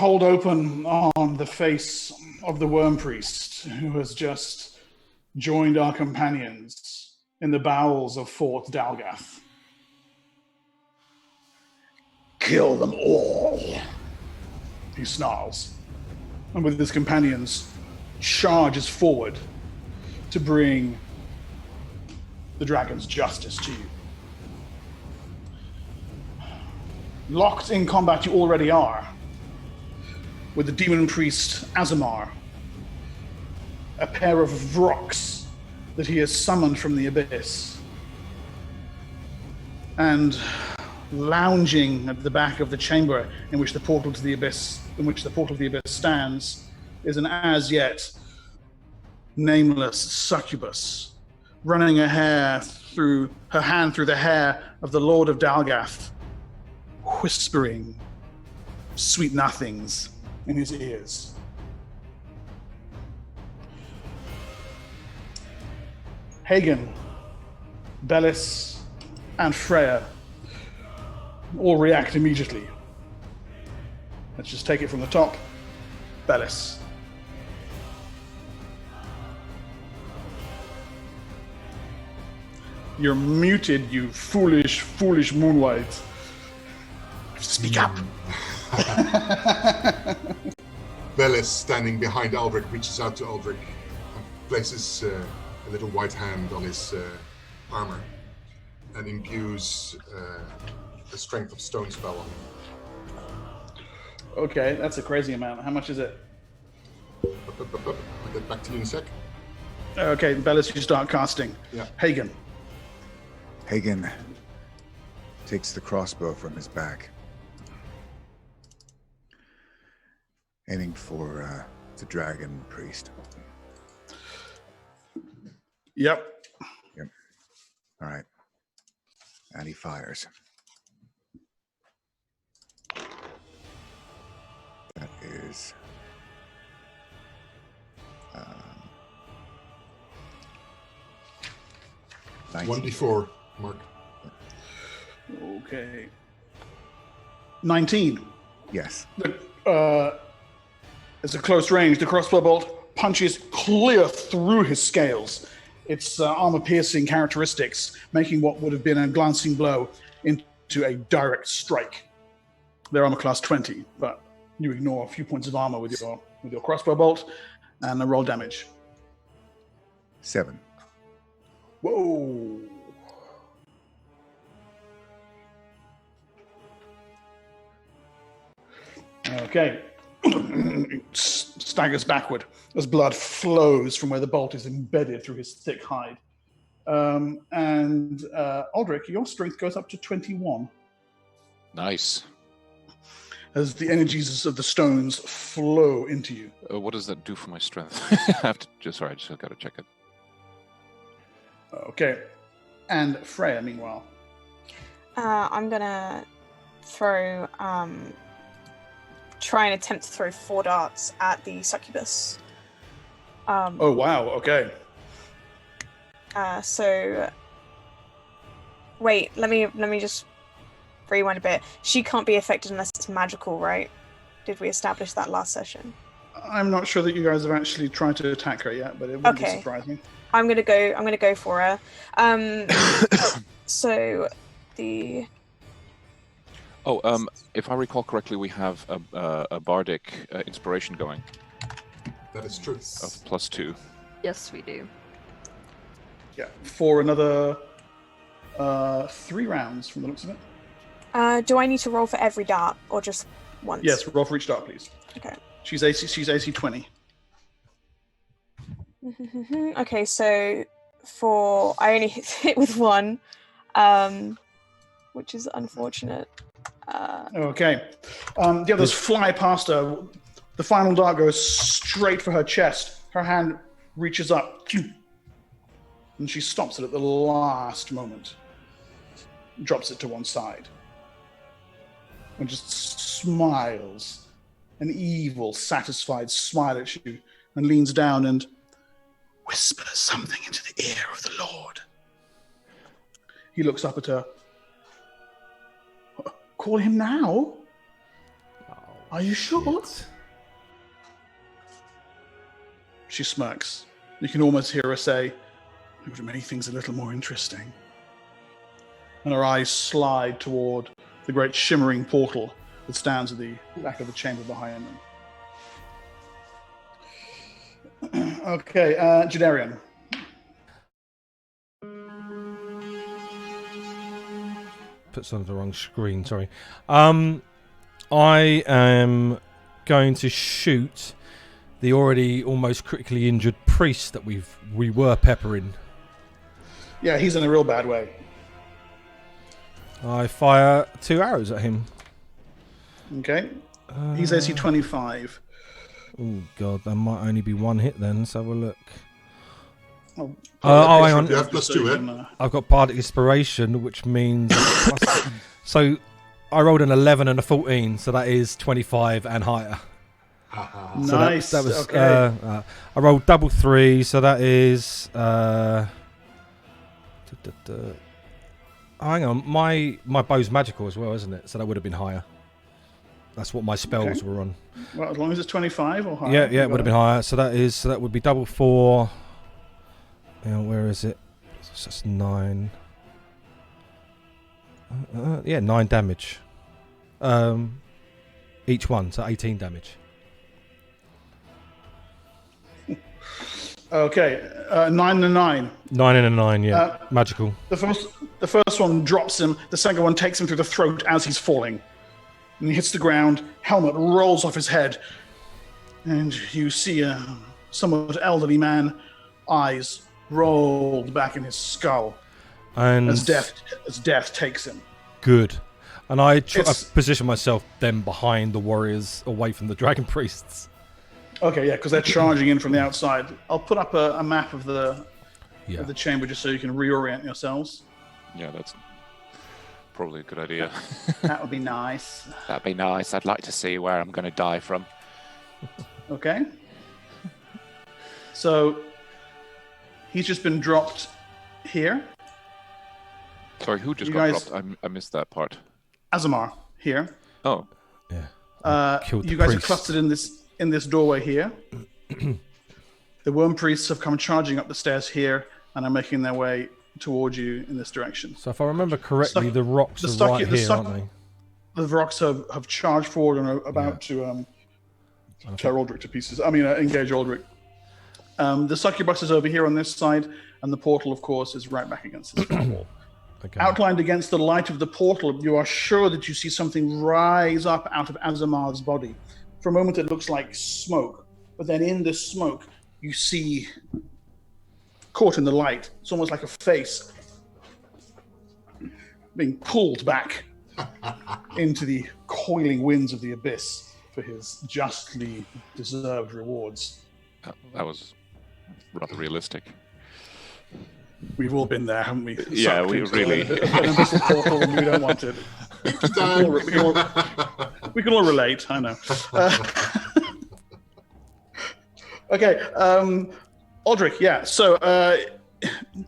cold open on the face of the worm priest who has just joined our companions in the bowels of Fort Dalgath. Kill them all, he snarls, and with his companions charges forward to bring the dragon's justice to you. Locked in combat you already are, with the demon priest Azamar, a pair of Vroks that he has summoned from the abyss, and lounging at the back of the chamber in which the portal to the abyss stands is an as yet nameless succubus, running her hand through the hair of the Lord of Dalgath, whispering sweet nothings in his ears. Hagen, Bellis, and Freya all react immediately. Let's just take it from the top. Bellis. You're muted, you foolish Moonlight. Speak up. Bellis, standing behind Aldrich, reaches out to Aldrich and places a little white hand on his armor and imbues the strength of stone spell on him. Okay, that's a crazy amount. How much is it? I'll get back to you in a sec. Okay, Bellis, you start casting. Yeah. Hagen. Hagen takes the crossbow from his back, aiming for the dragon priest. Yep. All right. And he fires. That is 1d4, Mark. Okay. 19. Yes. It's a close range. The crossbow bolt punches clear through his scales, its armor-piercing characteristics, making what would have been a glancing blow into a direct strike. They're armor class 20, but you ignore a few points of armor with your crossbow bolt and roll damage. 7. Whoa. Okay. Staggers backward as blood flows from where the bolt is embedded through his thick hide. And Aldrich, your strength goes up to 21. Nice. As the energies of the stones flow into you. What does that do for my strength? I have to just got to check it. Okay. And Freya, meanwhile. I'm gonna throw, try and attempt to throw 4 darts at the succubus. Oh wow, okay. So wait, let me just rewind a bit. She can't be affected unless it's magical, right? Did we establish that last session? I'm not sure that you guys have actually tried to attack her yet, but it wouldn't be surprising. I'm gonna go for her. So the if I recall correctly, we have a bardic inspiration going. That is true. Of +2. Yes, we do. Yeah, for another 3 rounds from the looks of it. do I need to roll for every dart or just once? Yes, roll for each dart, please. Okay. She's AC 20. Okay, so I only hit with 1, which is unfortunate. Okay. The others fly past her. The final dart goes straight for her chest. Her hand reaches up, and she stops it at the last moment. Drops it to one side. And just smiles. An evil, satisfied smile at you, and leans down and whispers something into the ear of the Lord. He looks up at her. Call him now? Are you sure? Shit. She smirks. You can almost hear her say, "It would make things a little more interesting." And her eyes slide toward the great shimmering portal that stands at the back of the chamber behind them. Okay, Jadarian. Puts on the wrong screen, sorry. I am going to shoot the already almost critically injured priest that we were peppering. Yeah, he's in a real bad way. I fire 2 arrows at him. Okay. He's AC 25. Oh god, that might only be one hit then. Let's have a look. Oh, hang on. You have +2, eh? I've got Bardic Inspiration, which means... so I rolled an 11 and a 14, so that is 25 and higher. Nice. So that was, okay. I rolled double 3, so that is... Oh, hang on, my bow's magical as well, isn't it? So that would have been higher. That's what my spells were on. Well, as long as it's 25 or higher. Yeah, it would have been higher. So that would be double 4. Where is it? So that's 9. 9 damage. Each one, so 18 damage. Okay, 9 and 9. 9 and a 9, yeah. Magical. The first one drops him. The second one takes him through the throat as he's falling. And he hits the ground. Helmet rolls off his head. And you see a somewhat elderly man, eyes rolled back in his skull And as death takes him. good. And I position myself then behind the warriors, away from the dragon priests. Okay, yeah, because they're charging in from the outside. I'll put up a map of the chamber just so you can reorient yourselves. Yeah, that's probably a good idea. That would be nice. That'd be nice. I'd like to see where I'm going to die from. Okay. So he's just been dropped here. Sorry, who just You got guys- dropped? I missed that part. Azamar here. Oh, Yeah. Killed the You guys priest. are clustered in this doorway here. The worm priests have come charging up the stairs here and are making their way towards you in this direction. So if I remember correctly, Stuck- the rocks the are stuck- right the here, stuck- aren't they? The rocks have charged forward and are about to tear Aldrich to pieces. Engage Aldrich. The succubus is over here on this side, and the portal, of course, is right back against this far wall. Okay. Outlined against the light of the portal, you are sure that you see something rise up out of Azamar's body. For a moment, it looks like smoke, but then in this smoke, you see, caught in the light, it's almost like a face being pulled back into the coiling winds of the abyss for his justly deserved rewards. that was rather realistic. We've all been there, haven't we? Yeah, Sucked we into really- an abyssal portal and we don't want it. We can all relate, I know. Okay, Aldrich, yeah. So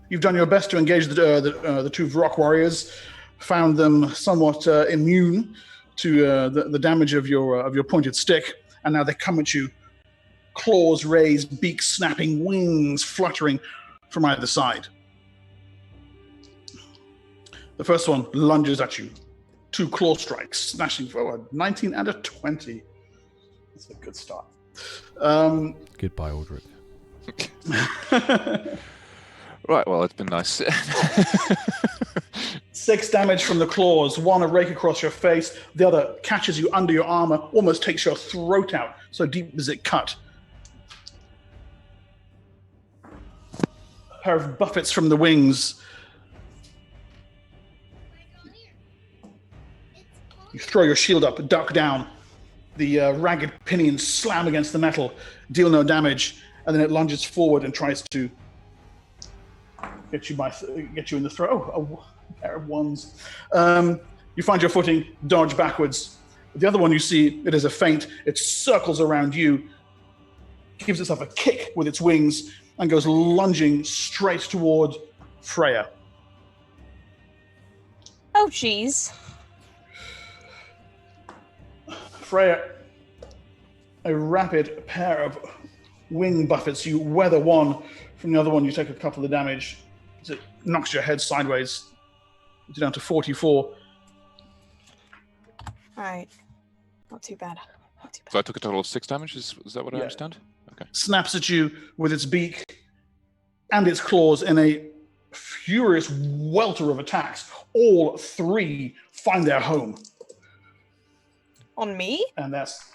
you've done your best to engage the two rock warriors, found them somewhat immune to the damage of your pointed stick, and now they come at you, claws raised, beaks snapping, wings fluttering from either side. The first one lunges at you. 2 claw strikes, smashing for a 19 and a 20. That's a good start. Goodbye, Aldrich. Right, well, it's been nice. 6 damage from the claws. 1 a rake across your face. The other catches you under your armor, almost takes your throat out. So deep is it cut. A pair of buffets from the wings. You throw your shield up, duck down. The ragged pinions slam against the metal, deal no damage, and then it lunges forward and tries to get you in the throat. Oh, a pair of ones. You find your footing, dodge backwards. The other one you see, it is a feint. It circles around you, gives itself a kick with its wings, and goes lunging straight toward Freya. Oh, jeez. Freya, a rapid pair of wing buffets. You weather one from the other one. You take a couple of damage. It knocks your head sideways. It's down to 44. Alright. Not too bad. Not too bad. So I took a total of 6 damage. Is that what I Yeah. understand? Okay. Snaps at you with its beak and its claws in a furious welter of attacks. All 3 find their home. On me? And that's,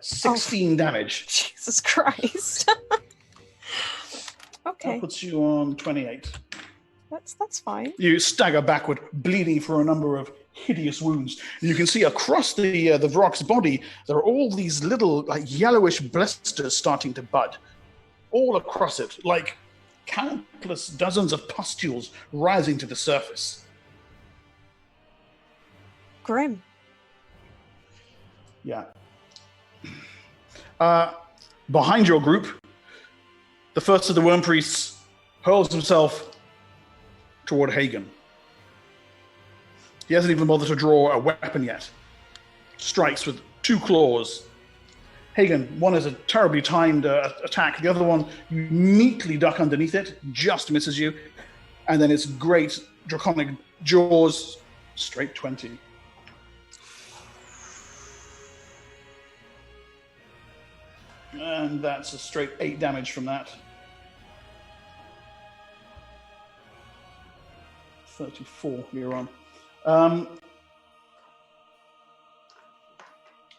16 damage. Jesus Christ. Okay. That puts you on 28. That's fine. You stagger backward, bleeding for a number of hideous wounds. You can see across the Vrok's body, there are all these little, like, yellowish blisters starting to bud. All across it, like countless dozens of pustules rising to the surface. Grim. Yeah. Behind your group, the first of the Worm Priests hurls himself toward Hagen. He hasn't even bothered to draw a weapon yet. Strikes with 2 claws. Hagen, one is a terribly timed attack. The other one, you neatly duck underneath it, just misses you. And then its great draconic jaws, straight 20. And that's a straight 8 damage from that. 34, you're on.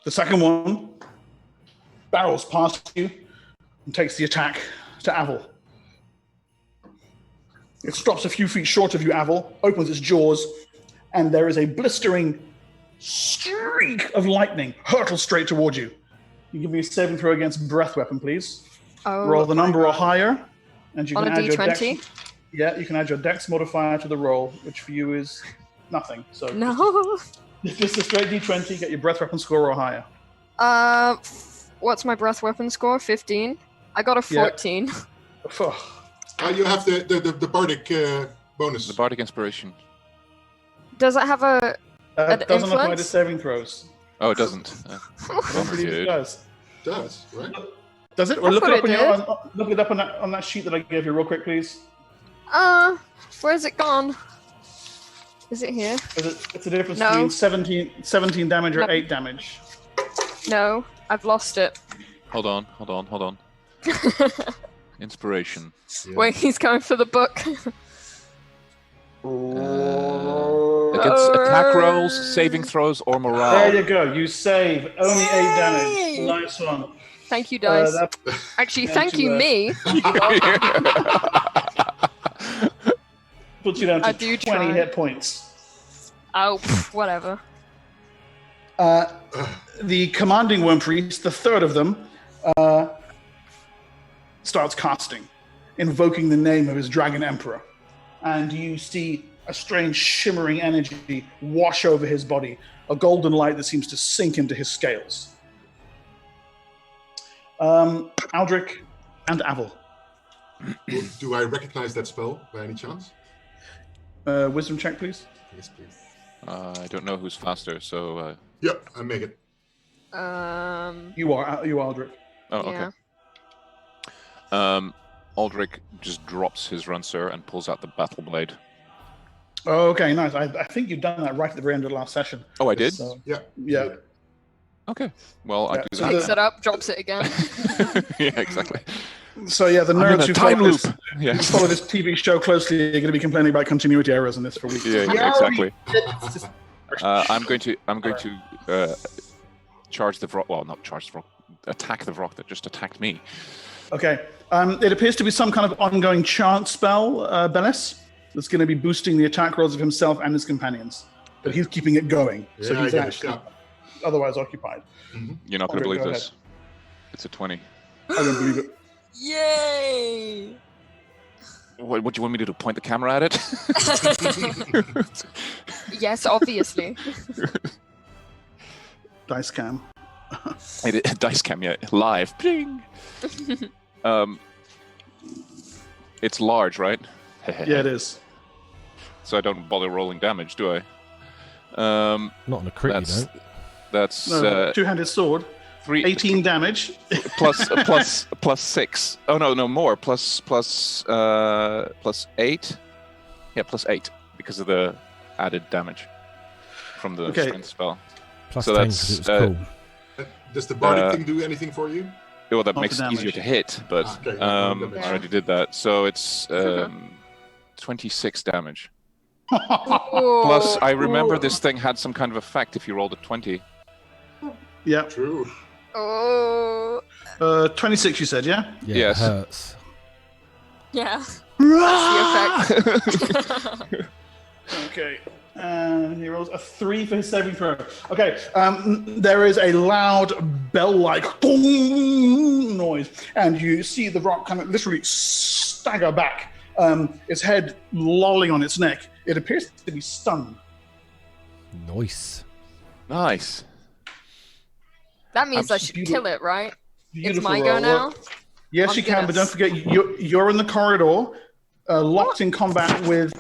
The second one barrels past you and takes the attack to Avil. It stops a few feet short of you, Avil, opens its jaws, and there is a blistering streak of lightning hurtles straight towards you. You give me a saving throw against breath weapon, please. Oh, Roll the number or higher, and you on can a add your D20? dex. Yeah, you can add your dex modifier to the roll, which for you is nothing. So No. just a straight D20, get your breath weapon score or higher. What's my breath weapon score? 15. I got a 14. You have the bardic bonus. The bardic inspiration. Does it have a It doesn't apply to influence? saving throws. Oh, it doesn't. I believe it does. Does, right? Does it? Well, look thought it up, it look it up on that sheet that I gave you real quick, please. Where's it gone? Is it here? It's a difference No. between 17 damage or No. 8 damage. No, I've lost it. Hold on. Inspiration. Yeah. Wait, he's going for the book. Against attack rolls, saving throws, or morale. There you go. You save only 8 damage. Yay! Nice one. Thank you, dice. Actually, thank you, me. Puts you down I to do 20 try. hit points. Oh, whatever. The commanding Worm Priest, the third of them, starts casting, invoking the name of his Dragon Emperor. And you see a strange shimmering energy wash over his body, a golden light that seems to sink into his scales. Aldrich and Avil. Do I recognize that spell by any chance? Wisdom check, please. Yes, please. I don't know who's faster, so... Yep, I make it. You are Aldrich. Oh, okay. Yeah. Aldrich just drops his Runcer and pulls out the battle blade. Okay, nice. I think you've done that right at the very end of the last session. Oh, I did? So, Yeah. yeah. Okay. Well, Yeah, I do so that. Picks it up, drops it again. Yeah, exactly. So yeah, the I'm in nerds a who time follow loop. this, Yeah. who follow this TV show closely are going to be complaining about continuity errors in this for weeks. Yeah, exactly. I'm going to charge the Vrok. Well, not charge the Vrok. Attack the Vrok that just attacked me. Okay. It appears to be some kind of ongoing chant spell, Bellis, that's going to be boosting the attack rolls of himself and his companions. But he's keeping it going, so Yeah, I he's get it, actually yeah. otherwise occupied. You're not going to Aldrich, believe go this. It's a 20. I don't believe it. Yay! What do you want me to do? Point the camera at it? Yes, obviously. Dice cam. Dice cam, yeah. Live. Ping! It's large, right? Yeah, it is. So I don't bother rolling damage, do I? Not on a crit, you That's don't. that's No, two-handed sword. 3 18 damage. plus 6. Oh no, more. Plus 8. Yeah, plus 8 because of the added damage from the strength spell. Plus so 10 that's 'cause it was cool. Does the bardic thing do anything for you? Well, that Half makes the it damage. easier to hit, but Okay, I damage. already did that. So it's 26 damage. Ooh. Plus, I remember this thing had some kind of effect if you rolled a 20. Yeah. True. Oh. 26, you said, yeah? Yeah, Yes. it hurts. Yeah. That's the effect. Okay. And he rolls a 3 for his saving throw. Okay. There is a loud bell-like noise, and you see the rock kind of literally stagger back. Its head lolling on its neck. It appears to be stunned. Nice. Nice. That means I should kill it, right? It's my go now? Yes, I'm you can, but gonna- don't forget you're in the corridor, locked in combat with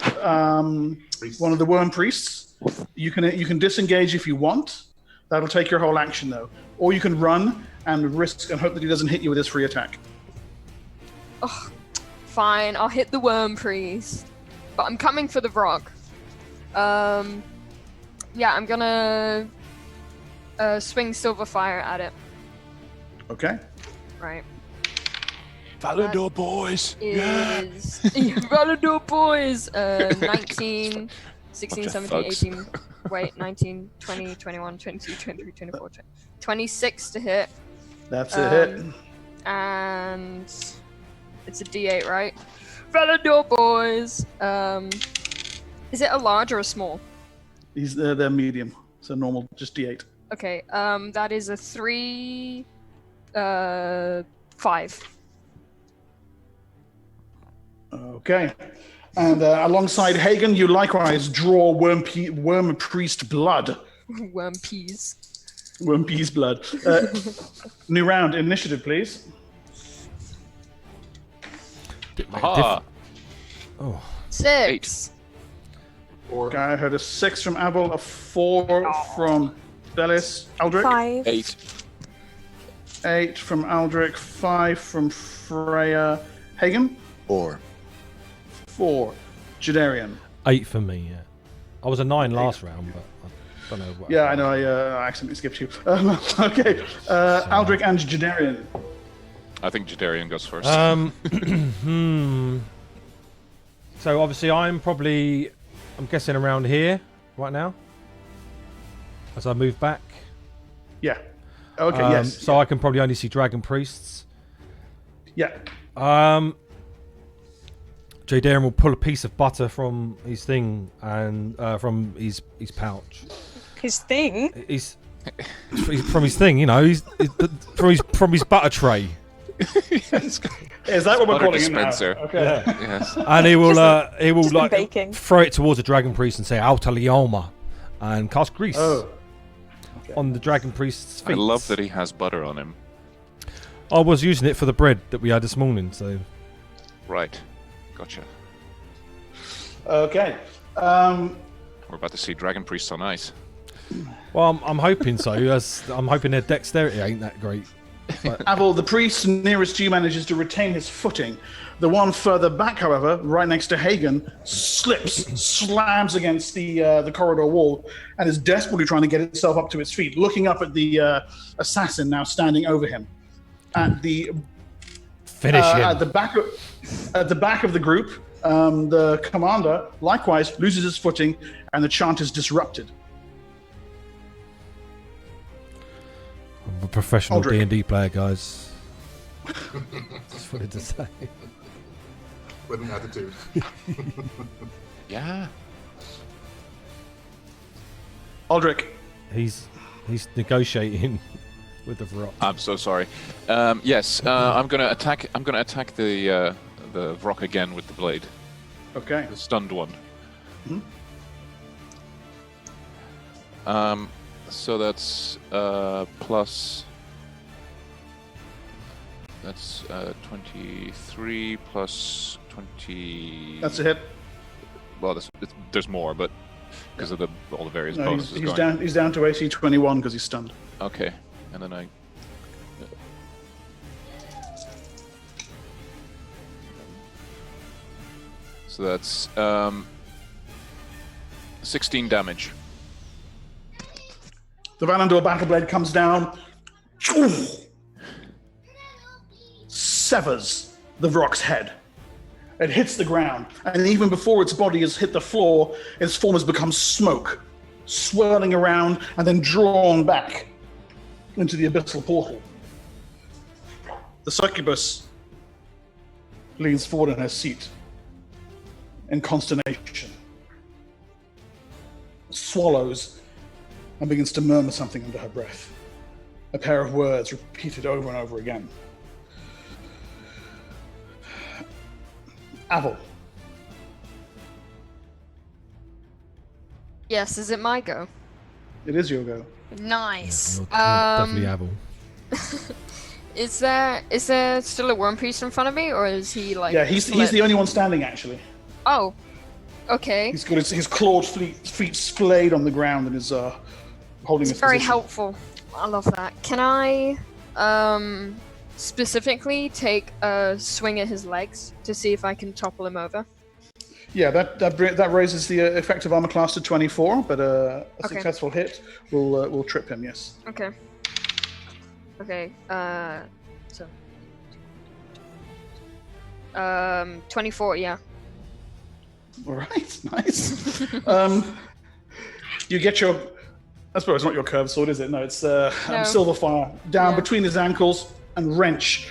one of the worm priests. You can disengage if you want. That'll take your whole action though, or you can run and risk and hope that he doesn't hit you with his free attack. Oh, fine, I'll hit the worm priest. But I'm coming for the rock. Yeah, I'm gonna swing silver fire at it. Okay. Right. Valador boys. Is Valador boys. 19, 16, Bunch of 17, thugs. 18. Wait, 19, 20, 21, 22, 23, 24, 26 to hit. That's a hit. And it's a D8, right? Valador boys. Is it a large or a small? They're medium, so normal, just D8. Okay. That is a 3, 5. Okay. And alongside Hagen, you likewise draw worm priest blood. Worm peas. Worm peas blood. New round, initiative, please. Aha. Oh, 6. Or Okay, I heard a 6 from Abel, a 4 from Bellis. Aldrich? 5. 8. 8 from Aldrich, 5 from Freya. Hagen? 4. 4. Jadarian. 8 for me, yeah. I was a 9 last round, but I don't know what. Yeah, I know, I accidentally skipped you. Okay, Aldrich and Jadarian. I think Jadarian goes first. So obviously I'm guessing around here right now. As I move back. Yeah. Okay, yes. So I can probably only see dragon priests. Yeah. Jadarian will pull a piece of butter from his thing and from his pouch. His thing? He's from his thing, you know. From his butter tray. Is that what we're Butter calling it now? dispenser. Okay. Yes. And he will just been like baking. throw it towards the dragon priest and say "Alta Lioma," and cast grease Oh. on the dragon priest's feet. I love that he has butter on him. I was using it for the bread that we had this morning, so Right. Gotcha. Okay. We're about to see Dragon Priests on ice. well, I'm hoping so. As I'm hoping their dexterity ain't that great. Abel, the priest nearest you manages to retain his footing. The one further back, however, right next to Hagen, slips, slams against the corridor wall, and is desperately trying to get itself up to its feet, looking up at the assassin now standing over him. At the Finish him. at the back of the group, the commander likewise loses his footing, and the chant is disrupted. I'm a professional Aldrich. D&D player, guys. Just wanted to say. with an attitude. Yeah. Aldrich. He's negotiating with the rock. I'm so sorry. Yes, I'm gonna attack. I'm gonna attack the rock again with the blade, Okay. the stunned one. So that's plus. That's 23 plus 20. That's a hit. Well, there's more, but because of all the various No, bonuses he's going. down. He's down to AC 21 because he's stunned. Okay, and then I So that's 16 damage. The Valandor battle blade comes down, severs the rock's head. It hits the ground, and even before its body has hit the floor, its form has become smoke, swirling around and then drawn back into the abyssal portal. The succubus leans forward in her seat in consternation, swallows, and begins to murmur something under her breath. A pair of words repeated over and over again. Avil. Yes, is it my go? It is your go. Nice. You're definitely Avil. Is there still a worm priest in front of me, or is he like? Yeah, he's the only one standing actually. Oh, okay. He's got his clawed feet splayed on the ground and is holding his It's very position. helpful. I love that. Can I specifically take a swing at his legs to see if I can topple him over? Yeah, that raises the effective armor class to 24, but a Okay. successful hit will trip him. Yes. Okay. Okay. So. 24. Yeah. All right. Nice. You get your. I suppose it's not your curved sword, is it? No, it's silver fire down between his ankles and wrench.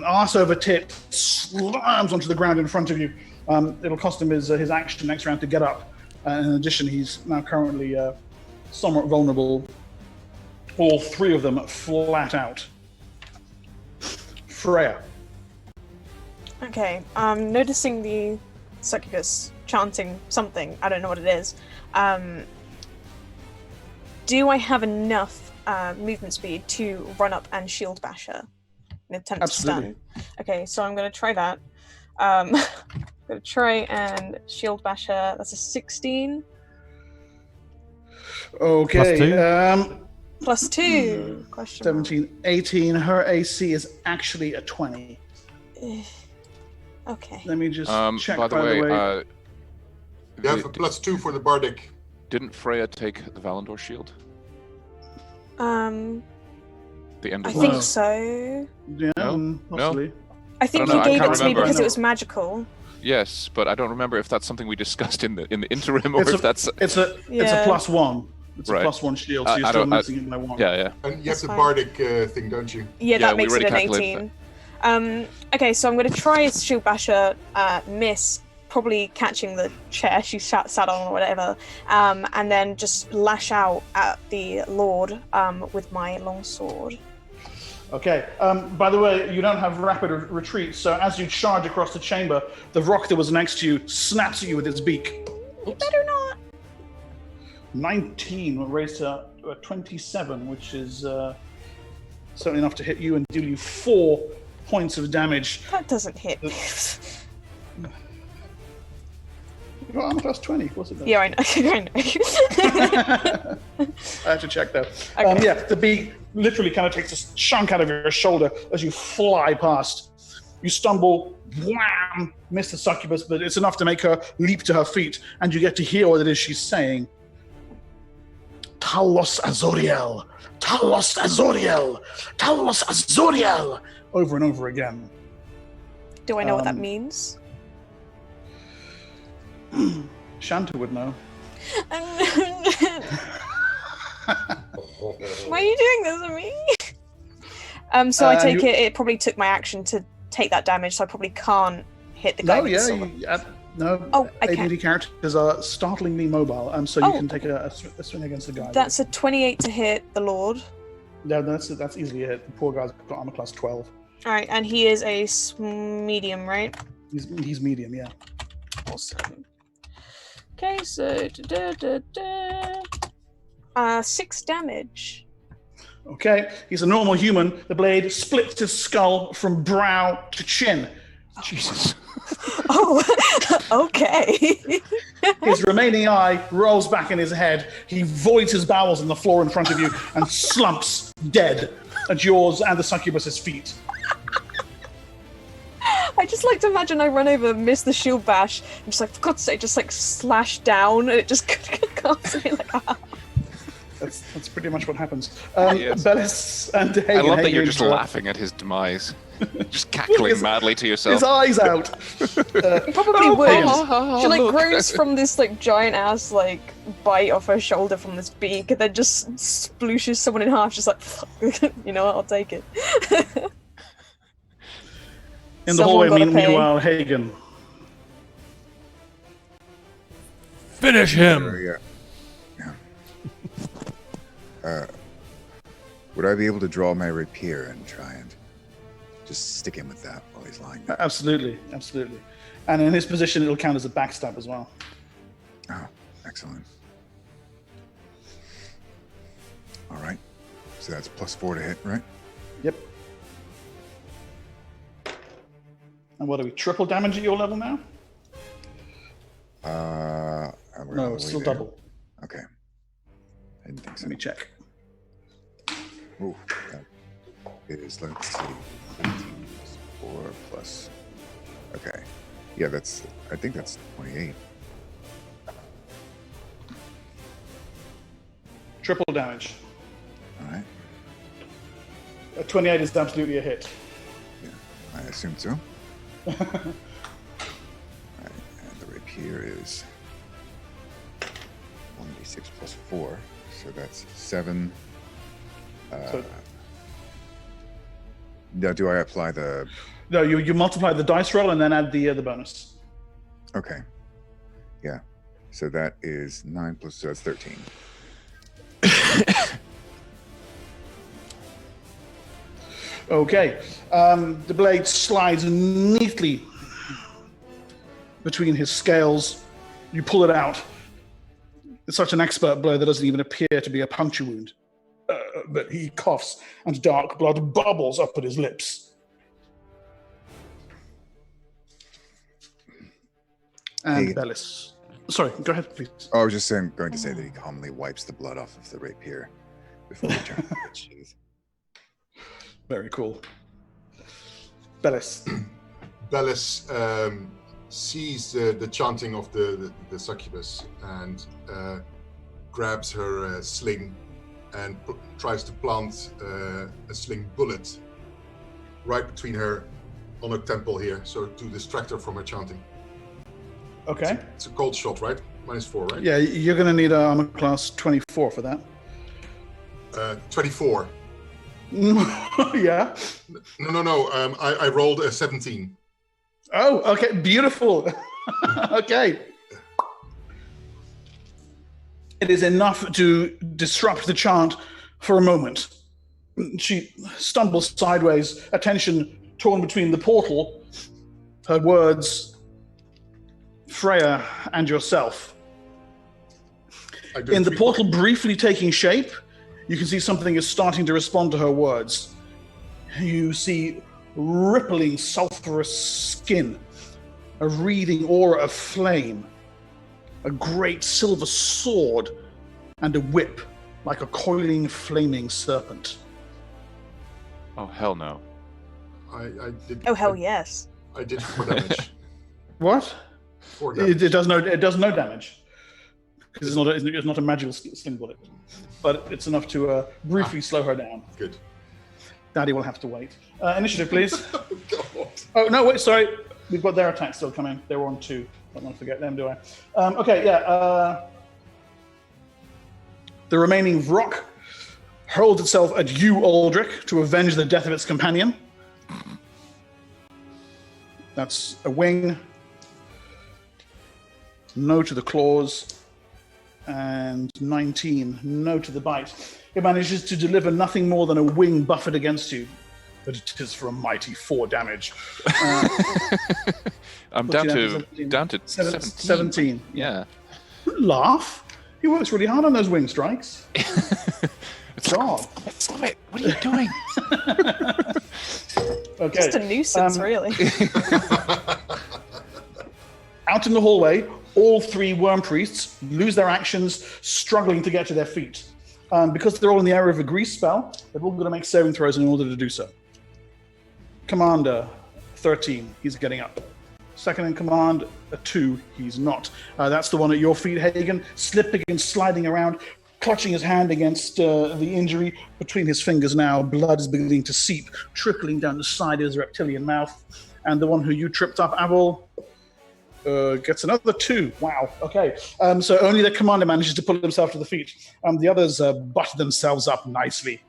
Arse over tit, slams onto the ground in front of you. It'll cost him his action next round to get up. In addition, he's now currently somewhat vulnerable. All three of them flat out. Freya. Okay, noticing the succubus chanting something, I don't know what it is. Do I have enough movement speed to run up and shield bash her? An attempt Absolutely. to stun. Okay, so I'm going to try that. I'm going to try and shield bash her. That's a 16. Okay. Plus 2. Question 17, 18. Her AC is actually a 20. mark. Okay. Let me just check. By the way, You have a +2 for the bardic. didn't Freya take the Valandor shield? The end I of think life? so. Yeah, No? possibly. I think I don't know, he I gave can't it to me remember. because it was magical. Yes, but I don't remember if that's something we discussed in the interim, or if that's It's a Yeah. +1. It's Right. a +1 shield, so you're I still don't- missing it by 1. yeah. And you have That's the fine. bardic thing, don't you? Yeah, Yeah, that we makes it already an calculated 18. Okay, so I'm going to try shield basher, miss, probably catching the chair she sat on or whatever, and then just lash out at the Lord with my longsword. Okay. By the way, you don't have rapid retreat, so as you charge across the chamber, the rock that was next to you snaps at you with its beak. You better not. 19 raised to 27, which is certainly enough to hit you and deal you 4 points of damage. That doesn't hit. Your armor class 20. What's it? Yeah, I know. I know. I have to check that. Okay. Yeah, the beak literally kind of takes a chunk out of your shoulder as you fly past. You stumble, wham, miss the succubus, but it's enough to make her leap to her feet, and you get to hear what it is she's saying. Talos Azoriel, Talos Azoriel, Talos Azoriel, over and over again. Do I know what that means? Shanta would know. Why are you doing this to me? So I take it probably took my action to take that damage, so I probably can't hit the guy No, with the yeah, sword. no. Oh, I ADD can. characters are startlingly mobile, so you Oh, can take a swing against the guy. That's a 28 to hit the Lord. No, that's easily a hit. The poor guy's got armor class 12. Alright, and he is a medium, right? He's medium, yeah. Awesome. Okay, so 6 damage. Okay, he's a normal human. The blade splits his skull from brow to chin. Jesus. Oh, okay. His remaining eye rolls back in his head. He voids his bowels on the floor in front of you and slumps dead at yours and the succubus's feet. I I just like to imagine I run over, miss the shield bash, and just like, for God's sake, just like slash down, and it just comes me like, ah. That's pretty much what happens. Yes. Bellis and Hagen. I love that you're Hagen just is, laughing at his demise. Just cackling madly to yourself. His eyes out. Probably would. Hagen. She like look. grows from this like giant ass like bite off her shoulder from this beak, and then just splooshes someone in half. Just like, fuck. You know what? I'll take it. In the Someone hallway, gotta pay. meanwhile, Hagen. Finish him. Yeah. Would I be able to draw my rapier and try and just stick him with that while he's lying there? Absolutely. And in his position, it'll count as a backstab as well. Oh, excellent. All right. So that's +4 to hit, right? Yep. And what are we, triple damage at your level now? We're No, all it's the still way there. double. Okay. I didn't think so. Let me check. Ooh, that is, let's see, 18 plus 4 plus. Okay. Yeah, I think that's 28. Triple damage. All right. 28 is absolutely a hit. Yeah, I assumed so. All right, and the rapier is 1d6 plus 4, so that's 7. So- Now, do I apply the? No, you multiply the dice roll and then add the bonus. Okay. Yeah. So that is 9 plus, so that's 13. Okay. The blade slides neatly between his scales. You pull it out. It's such an expert blow that doesn't even appear to be a puncture wound. But he coughs and dark blood bubbles up at his lips. And Hey. Bellis. Sorry, go ahead, please. Oh, I was just going to say that he calmly wipes the blood off of the rapier before he turns to its sheath. Very cool. Bellis. Bellis sees the chanting of the succubus and grabs her sling and tries to plant a sling bullet right between her on her temple here, so to distract her from her chanting. Okay. It's a cold shot, right? -4, right? Yeah, you're going to need an armor class 24 for that. 24. Yeah. No. I rolled a 17. Oh, okay. Beautiful. Okay. It is enough to disrupt the chant for a moment. She stumbles sideways, attention torn between the portal, her words, Freya, and yourself. In the portal briefly taking shape, you can see something is starting to respond to her words. You see rippling sulfurous skin, a wreathing aura of flame, a great silver sword, and a whip like a coiling, flaming serpent. Oh, hell no. I did. Oh hell yes. I did 4 damage. What? 4 damage. It does no damage because it's not a magical sling bullet, but it's enough to briefly slow her down. Good. Daddy will have to wait. Initiative, please. God. Oh no, wait, sorry. We've got their attacks still coming. They were on 2. Don't want to forget them, do I? Okay, yeah. The remaining Vrock hurls itself at you, Aldrich, to avenge the death of its companion. That's a wing. No to the claws. And 19. No to the bite. It manages to deliver nothing more than a wing buffeted against you. But it is for a mighty 4 damage. I'm What's down he to down 17. 17. Yeah. Laugh. He works really hard on those wing strikes. God. Stop it. What are you doing? Okay. Just a nuisance, really. Out in the hallway, all 3 worm priests lose their actions, struggling to get to their feet. Because they're all in the area of a grease spell, they're all going to make saving throws in order to do so. Commander 13. He's getting up. Second in command, a 2. He's not. That's the one at your feet, Hagen, slipping and sliding around, clutching his hand against the injury between his fingers now. Blood is beginning to seep, trickling down the side of his reptilian mouth. And the one who you tripped up, Avil, gets another 2. Wow. Okay. So only the commander manages to pull himself to the feet. The others butter themselves up nicely.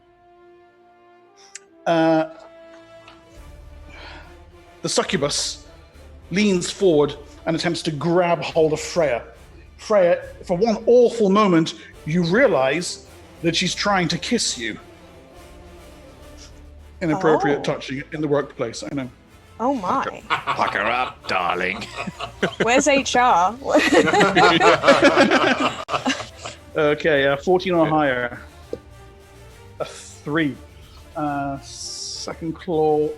The succubus leans forward and attempts to grab hold of Freya. Freya, for one awful moment, you realize that she's trying to kiss you. Inappropriate touching in the workplace, I know. Oh my. Pucker up, darling. Where's HR? Okay, 14 or higher. A 3. Second claw,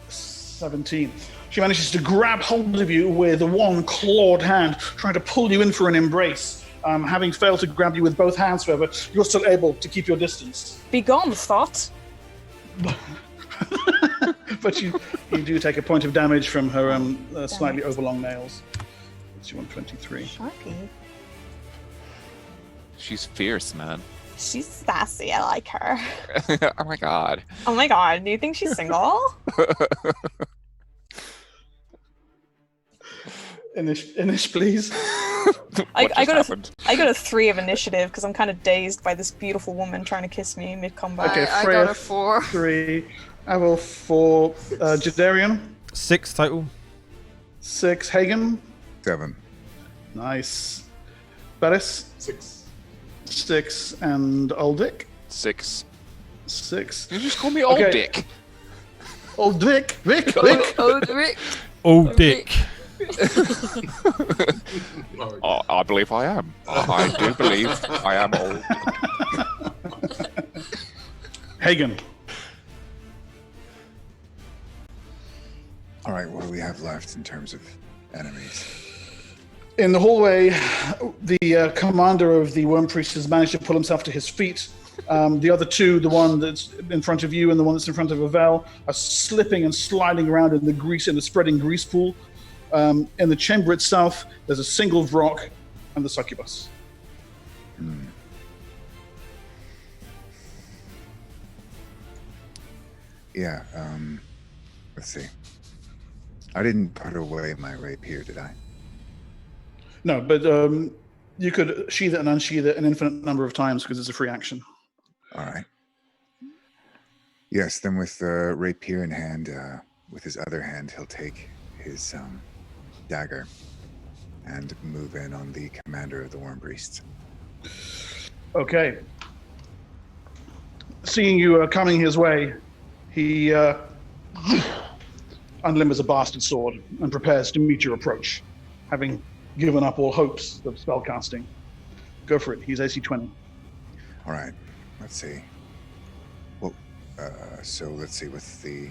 17. She manages to grab hold of you with one clawed hand, trying to pull you in for an embrace. Having failed to grab you with both hands, however, you're still able to keep your distance. Be gone, thought. But you do take a point of damage from her slightly overlong nails. It's 123. Sharpie. She's fierce, man. She's sassy. I like her. Oh my god. Oh my god. Do you think she's single? Inish, please. I got a 3 of initiative because I'm kind of dazed by this beautiful woman trying to kiss me mid-combat. Okay, I Freya, got a 4. 3. Avil, 4. Jadarian, 6 total. 6. Hagen, 7. nice. Beres, 6. 6. And Uldic, 6. 6. You just call me Old Okay. Dick. Old Vic. Rick. Oh, dick. Oh, I believe I am. I do believe I am old. Hagen. All right, what do we have left in terms of enemies? In the hallway, the commander of the Worm Priest has managed to pull himself to his feet. The other 2, the one that's in front of you and the one that's in front of Avel, are slipping and sliding around in the grease, in the spreading grease pool. In the chamber itself, there's a single Vrock and the succubus. Yeah, let's see. I didn't put away my rapier, did I? No, but you could sheath it and unsheath it an infinite number of times because it's a free action. All right. Yes, then with the rapier in hand, with his other hand, he'll take his dagger and move in on the commander of the Worm Priests. Okay. Seeing you coming his way, he unlimbers a bastard sword and prepares to meet your approach, having given up all hopes of spellcasting. Go for it. He's AC 20. All right, let's see. Well, so let's see with the...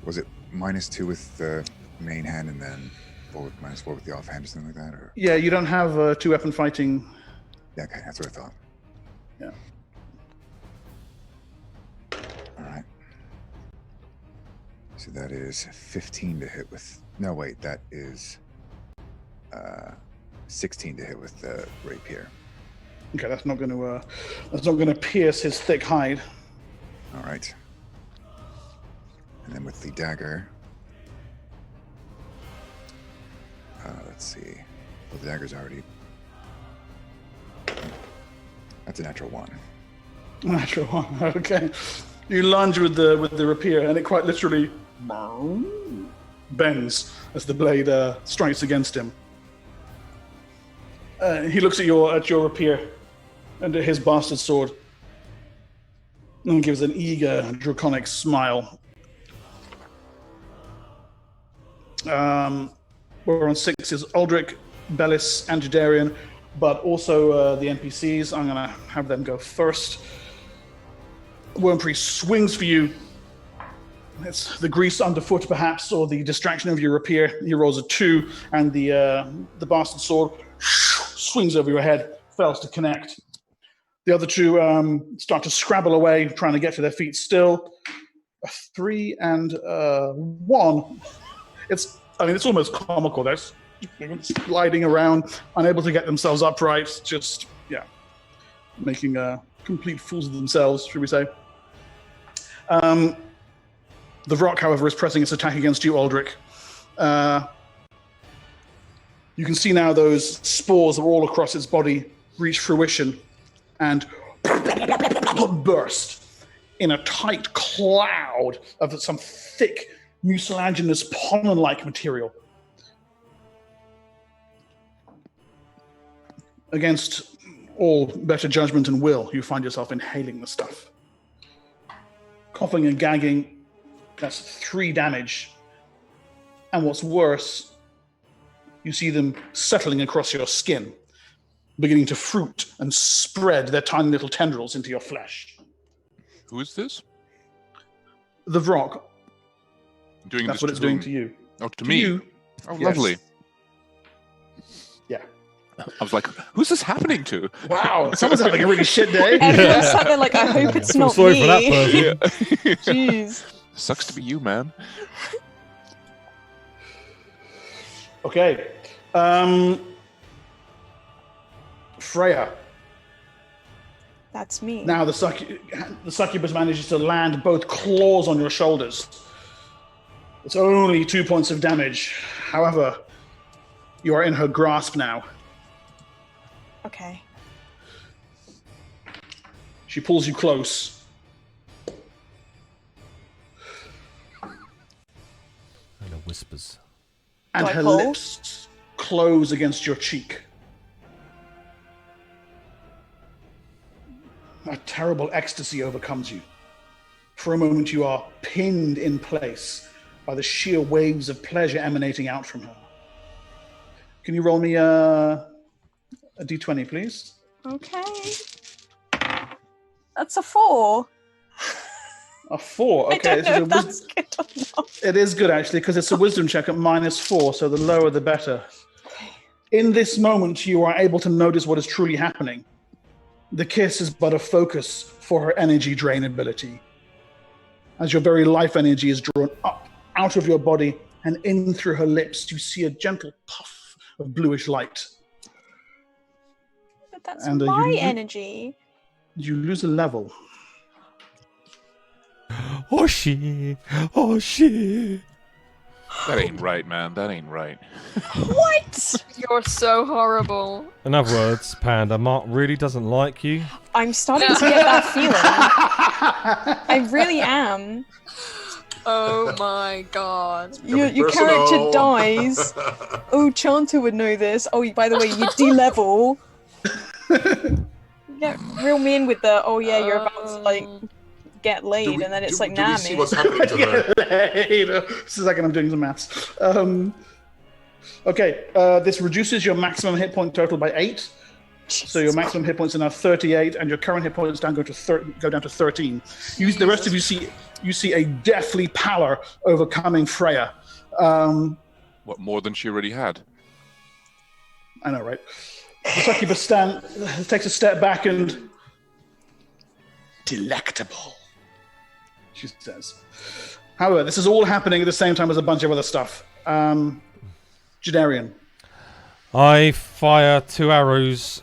Was it -2 with the main hand and then -4 with the offhand or something like that? Or... Yeah, you don't have 2-weapon fighting. Yeah, okay, that's what I thought. Yeah. All right. So that is 15 to hit with... No, wait, that is 16 to hit with the rapier. Okay, that's not going to pierce his thick hide. All right. And then with the dagger... let's see. Well, the dagger's already... That's a natural 1. Natural 1. Okay. You lunge with the rapier, and it quite literally bends as the blade strikes against him. He looks at your rapier and at his bastard sword, and gives an eager, draconic smile. We're on 6 is Aldrich, Bellis, and Jadarian, but also the NPCs. I'm going to have them go first. Worm Priest swings for you. It's the grease underfoot, perhaps, or the distraction of your rapier. He rolls a 2, and the bastard sword swings over your head, fails to connect. The other 2 start to scrabble away, trying to get to their feet still. a 3 and 1. It's almost comical. They're sliding around, unable to get themselves upright, just, making complete fools of themselves, should we say. The rock, however, is pressing its attack against you, Aldrich. You can see now those spores that are all across its body reach fruition and burst in a tight cloud of some thick, mucilaginous, pollen-like material. Against all better judgment and will, you find yourself inhaling the stuff. Coughing and gagging, that's 3 damage. And what's worse, you see them settling across your skin, beginning to fruit and spread their tiny little tendrils into your flesh. Who is this? The rock. Doing That's this what it's doing to you. Oh, to me? You, Oh, yes. lovely. Yeah. I was like, who's this happening to? Wow, someone's having a really shit day. Everyone sat there like, I hope it's I feel not sorry me. for that person. Jeez. Sucks to be you, man. Okay. Freya. That's me. Now the succubus manages to land both claws on your shoulders. It's only 2 points of damage. However, you are in her grasp now. Okay. She pulls you close. And it whispers. And Do I her pull? lips close against your cheek. A terrible ecstasy overcomes you. For a moment, you are pinned in place by the sheer waves of pleasure emanating out from her. Can you roll me a d20, please? Okay. That's a 4. A 4. Okay, I don't know if that's good or not. it is good actually because it's a wisdom check at -4, so the lower the better. In this moment, you are able to notice what is truly happening. The kiss is but a focus for her energy drain ability. As your very life energy is drawn up out of your body and in through her lips, you see a gentle puff of bluish light. But that's And, my you- energy. You lose a level. Oh shit! Oh shit! That ain't right, man. That ain't right. What? You're so horrible. In other words, Panda, Mark really doesn't like you. I'm starting to get that feeling. I really am. Oh my god. Your character dies. Oh, Chanter would know this. Oh, by the way, you de-level. You get real mean with the, oh yeah, you're about to like get laid, and then it's like, do nah, we see man. what's happening to her? Just a second, I'm doing some maths. Okay, this reduces your maximum hit point total by 8. So your maximum hit points are now 38, and your current hit points go down to 13. The rest of you see a deathly pallor overcoming Freya. What, more than she already had? I know, right? The succubus takes a step back and... Delectable, she says. However, this is all happening at the same time as a bunch of other stuff. Jadarian. I fire 2 arrows.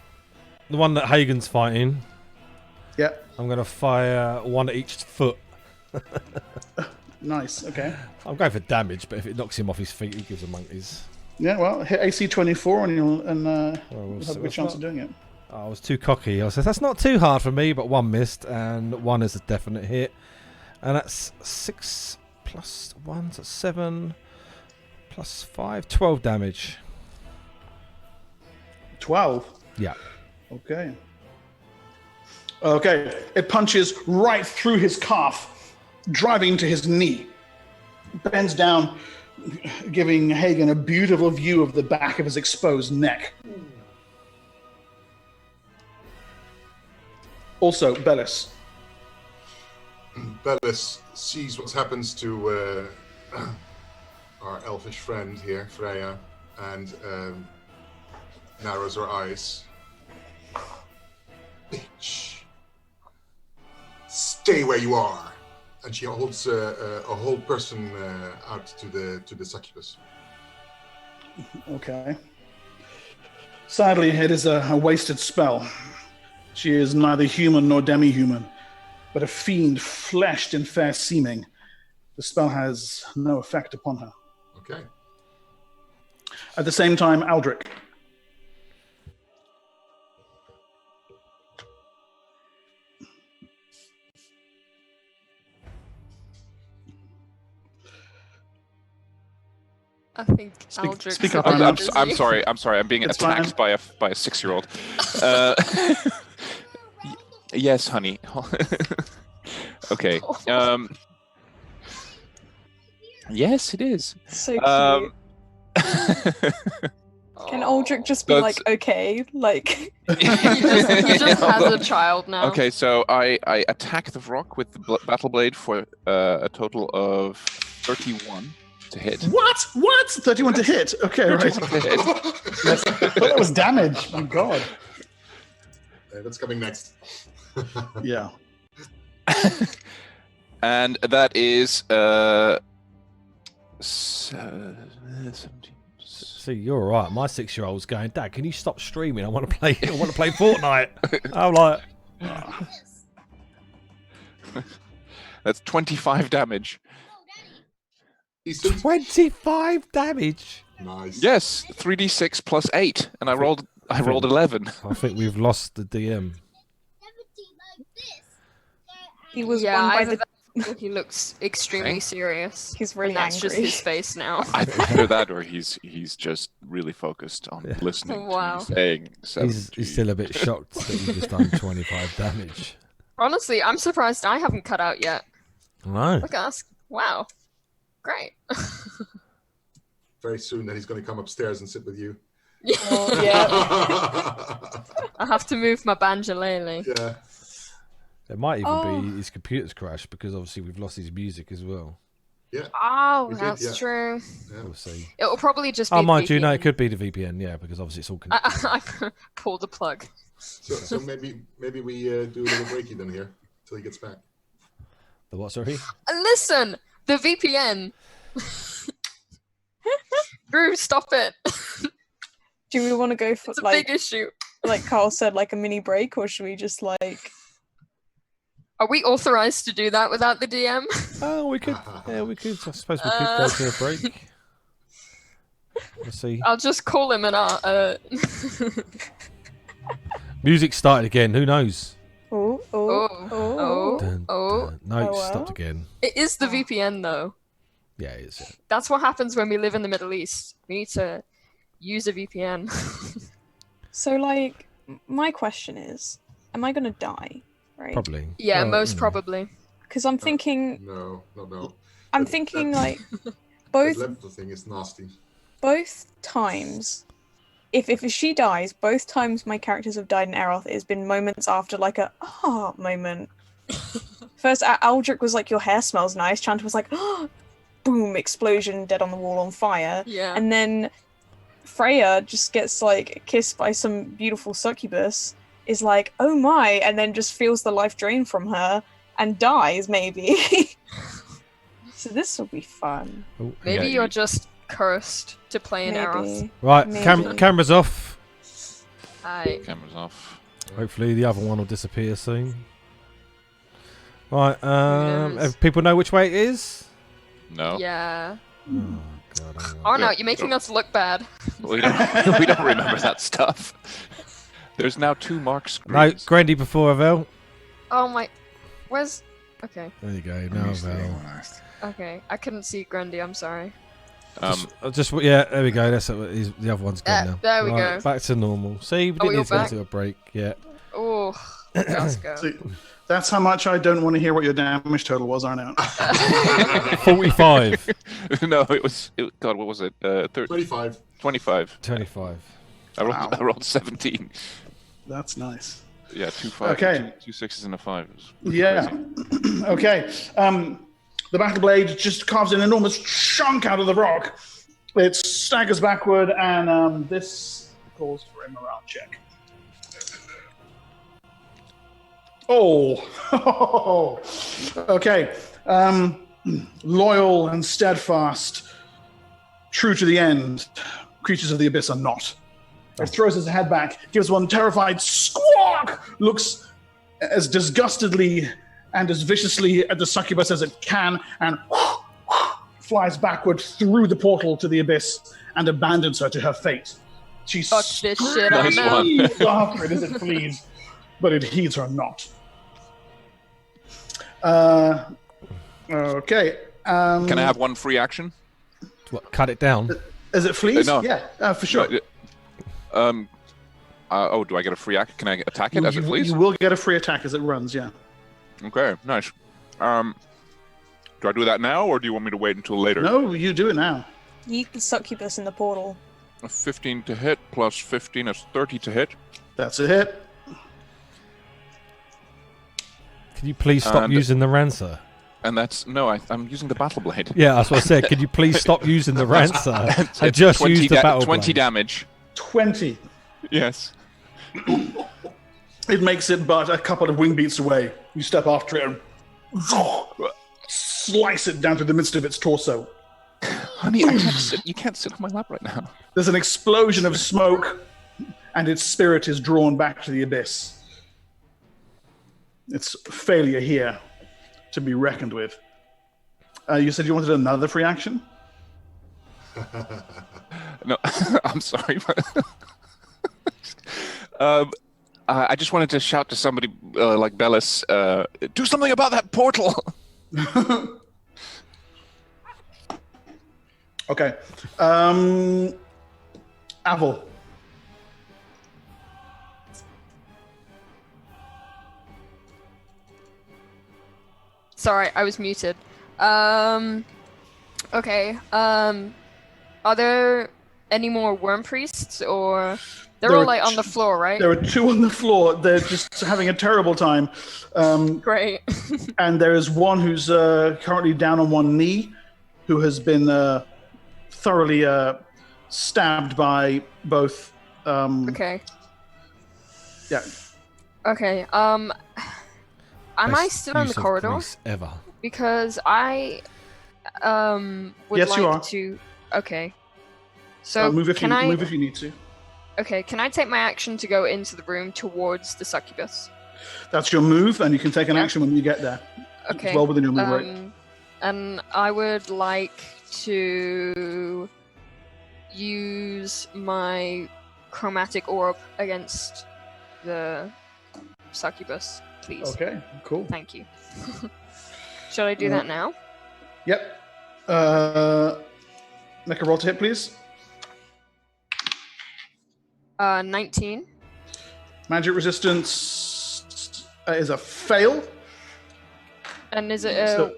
The one that Hagen's fighting. Yeah, I'm going to fire 1 at each foot. nice, okay. I'm going for damage, but if it knocks him off his feet, he gives a monkeys. Yeah, well, hit AC 24 and you'll have a good chance of doing it. I was too cocky. I said, that's not too hard for me, but 1 missed, and 1 is a definite hit. And that's 6 plus 1, so 7 plus 5, 12 damage. 12? Yeah. Okay. Okay, it punches right through his calf, driving into his knee. Bends down, giving Hagen a beautiful view of the back of his exposed neck. Also, Bellis. Bellis sees what happens to our elfish friend here, Freya, and narrows her eyes. Bitch. Stay where you are. and she holds a whole person out to the succubus. Okay. Sadly, it is a wasted spell. She is neither human nor demi-human, but a fiend fleshed and fair seeming. The spell has no effect upon her. Okay. At the same time, Aldrich. I think Aldrich. speak up, I'm, Anna. I'm sorry. I'm being It's attacked by a 6-year-old. Yes, honey. Okay. Yes, it is. So cute. Can Aw. Aldrich just be That's- like, okay, like He just has a child now. Okay, so I attack the rock with the battle blade for a total of 31 to hit. What? 31 to hit. Okay, right. 31 to hit. I thought that was damage. My God. That's coming next. Yeah. And that is 17. See, you're right. My 6-year-old's going, Dad, can you stop streaming? I want to play. I want to play Fortnite. I'm like, That's 25 damage. Decent. 25 damage. Nice. Yes, 3d6 plus 8, and I rolled 11. I think we've lost the DM. he was Yeah, won by either the. he looks extremely serious. He's really and that's just angry. his face now. Either that, or he's just really focused on Yeah. listening Wow. to you saying 17. He's still a bit shocked that you've just done 25 damage. Honestly, I'm surprised I haven't cut out yet. No. Look at us. Wow. Great. Very soon, then he's going to come upstairs and sit with you. Oh, yeah. I have to move my banjolele. Yeah. It might even Oh. be his computer's crashed because obviously we've lost his music as well. Oh, We did, that's yeah. true. We'll see. It'll probably just be. Oh, the mind you, no, it VPN. could be the VPN, yeah, because obviously it's all connected. I pulled the plug. So maybe we do a little breaky then here till he gets back. The what, sorry? Listen, the VPN. Drew, stop it. Do we want to go for It's a like big issue. Carl said, like a mini break, or should we just like? Are we authorized to do that without the DM? Oh, we could. Yeah, we could. I suppose we could go to a break. We'll see. I'll just call him Music started again. Who knows? Oh, Dun, Oh. dun. No, Oh, it stopped well. again. It is the VPN though. Yeah, it is. Yeah. That's what happens when we live in the Middle East. We need to use a VPN. So, like, my question is, am I gonna die? Right? Probably. Yeah, Well, most you know. probably. Because I'm thinking, No. I'm That- thinking that- like That both level thing is nasty. times. If she dies, both times my characters have died in Erroth, it has been moments after like a moment. First, Aldrich was like, "Your hair smells nice." Chanter was like, "Oh, boom, explosion, dead on the wall, on fire." Yeah. And then Freya just gets like kissed by some beautiful succubus, is like, "Oh my," and then just feels the life drain from her and dies maybe. So this will be fun. Oh, Maybe Yeah, you're you- just cursed to play in Erroth. Maybe. right, Maybe. cameras off. Aye. Camera's off. Hopefully the other one will disappear soon. Right, Yes. if people know which way it is? No. Yeah. Oh, God, hang on. Oh no, Yeah, you're making go. us look bad. We don't remember that stuff. There's now 2 mark No, screens. Grandy before Avel. Oh my. Where's. Okay. There you go, I'm now usually Avel. organized. Okay. I couldn't see Grundy, I'm sorry. Yeah, there we go. That's the other one's gone Yeah, now. there we Right, go. Back to normal. See, we Oh, didn't you're need to go back? to a break yet. Oh. Let's go. See, that's how much I don't want to hear what your damage total was, Arnaud. 45. No, God, what was it? 25. 25. 25. Wow. I rolled 17. That's nice. Yeah, 2 5s. Okay. 2 6s and a 5. It was Yeah. crazy. Okay. The battle blade just carves an enormous chunk out of the rock. It staggers backward, and this calls for a morale check. Oh, Okay. Loyal and steadfast, true to the end, creatures of the abyss are not. It throws its head back, gives one terrified squawk, looks as disgustedly and as viciously at the succubus as it can, and flies backward through the portal to the abyss and abandons her to her fate. She Fuck this shit, I'm Nice out. one. screams after it as it flees, but it heeds her not. Okay. Can I have one free action? What, cut it down? As it flees? No. Yeah, for sure. Do I get a free action? Can I attack it as it flees? You will get a free attack as it runs, yeah. Okay, nice. Do I do that now, or do you want me to wait until later? No, you do it now. You can succubus in the portal. A 15 to hit plus 15 is 30 to hit. That's a hit. Can you please stop And- using the Rancer? And that's... No, I'm using the Battle Blade. Yeah, that's what I said. Could you please stop using the Rancer and It's just 20 use the battle 20 blade? damage. 20. Yes. It makes it but a couple of wing beats away. You step after it and slice it down through the midst of its torso. Honey, I can't sit, you can't sit on my lap right now. There's an explosion of smoke, and its spirit is drawn back to the abyss. It's failure here to be reckoned with. You said you wanted another free action? No, I'm sorry. I just wanted to shout to somebody like Bellis, do something about that portal! Okay. Avel. Sorry, I was muted. Okay. Are there any more worm priests, or they're There all are like on the floor, right? There are two on the floor. They're just having a terrible time. Great. And there is one who's currently down on one knee, who has been thoroughly stabbed by both. Okay. Yeah. Okay. Am I Best still in the use of corridor? grease ever. Because I would Yes, like you are. to. Okay. So move if can you I? move if you need to. Okay. Can I take my action to go into the room towards the succubus? That's your move, and you can take an Yeah. action when you get there. Okay. It's well within your move rate. And I would like to use my chromatic orb against the succubus, please. Okay, cool. Thank you. Should I do that now? Yep. Make a roll to hit, please. 19. Magic resistance is a fail. And is it So,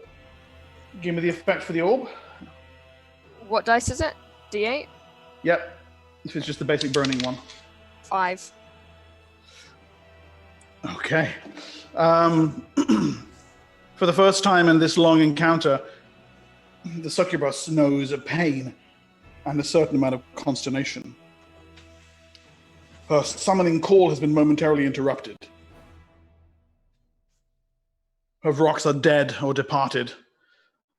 give me the effect for the orb. what dice is it? D8? Yep. If it's just the basic burning one. 5. Okay. For the first time in this long encounter, the succubus knows a pain and a certain amount of consternation. Her summoning call has been momentarily interrupted. Her rocks are dead or departed.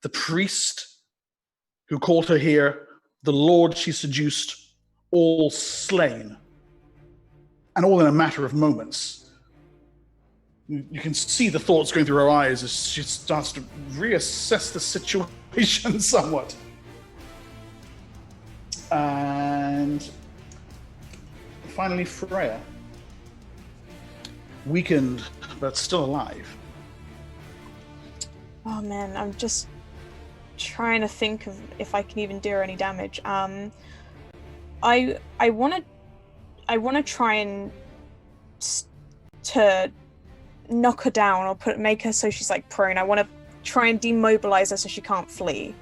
The priest who called her here, the lord she seduced, all slain. And all in a matter of moments. You can see the thoughts going through her eyes as she starts to reassess the situation somewhat. And finally, Freya. Weakened, but still alive. Oh man, I'm just trying to think of if I can even do her any damage. I want to try and to knock her down or make her so she's like prone. I want to try and demobilize her so she can't flee.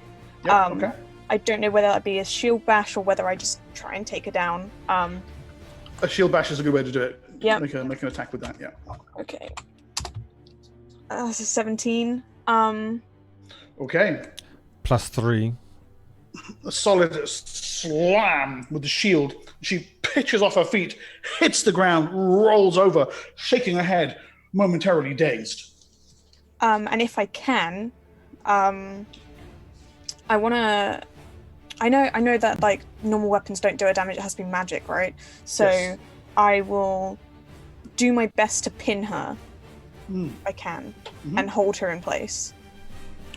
Yep, okay. I don't know whether that be a shield bash or whether I just try and take her down. A shield bash is a good way to do it. Yep. Make an attack with that, yeah. Okay. That's a 17. Okay. +3. A solid slam with the shield. She pitches off her feet, hits the ground, rolls over, shaking her head, momentarily dazed. And if I can, I wanna. I know that like normal weapons don't do a damage; it has to be magic, right? So Yes. I will do my best to pin her if I can, and hold her in place.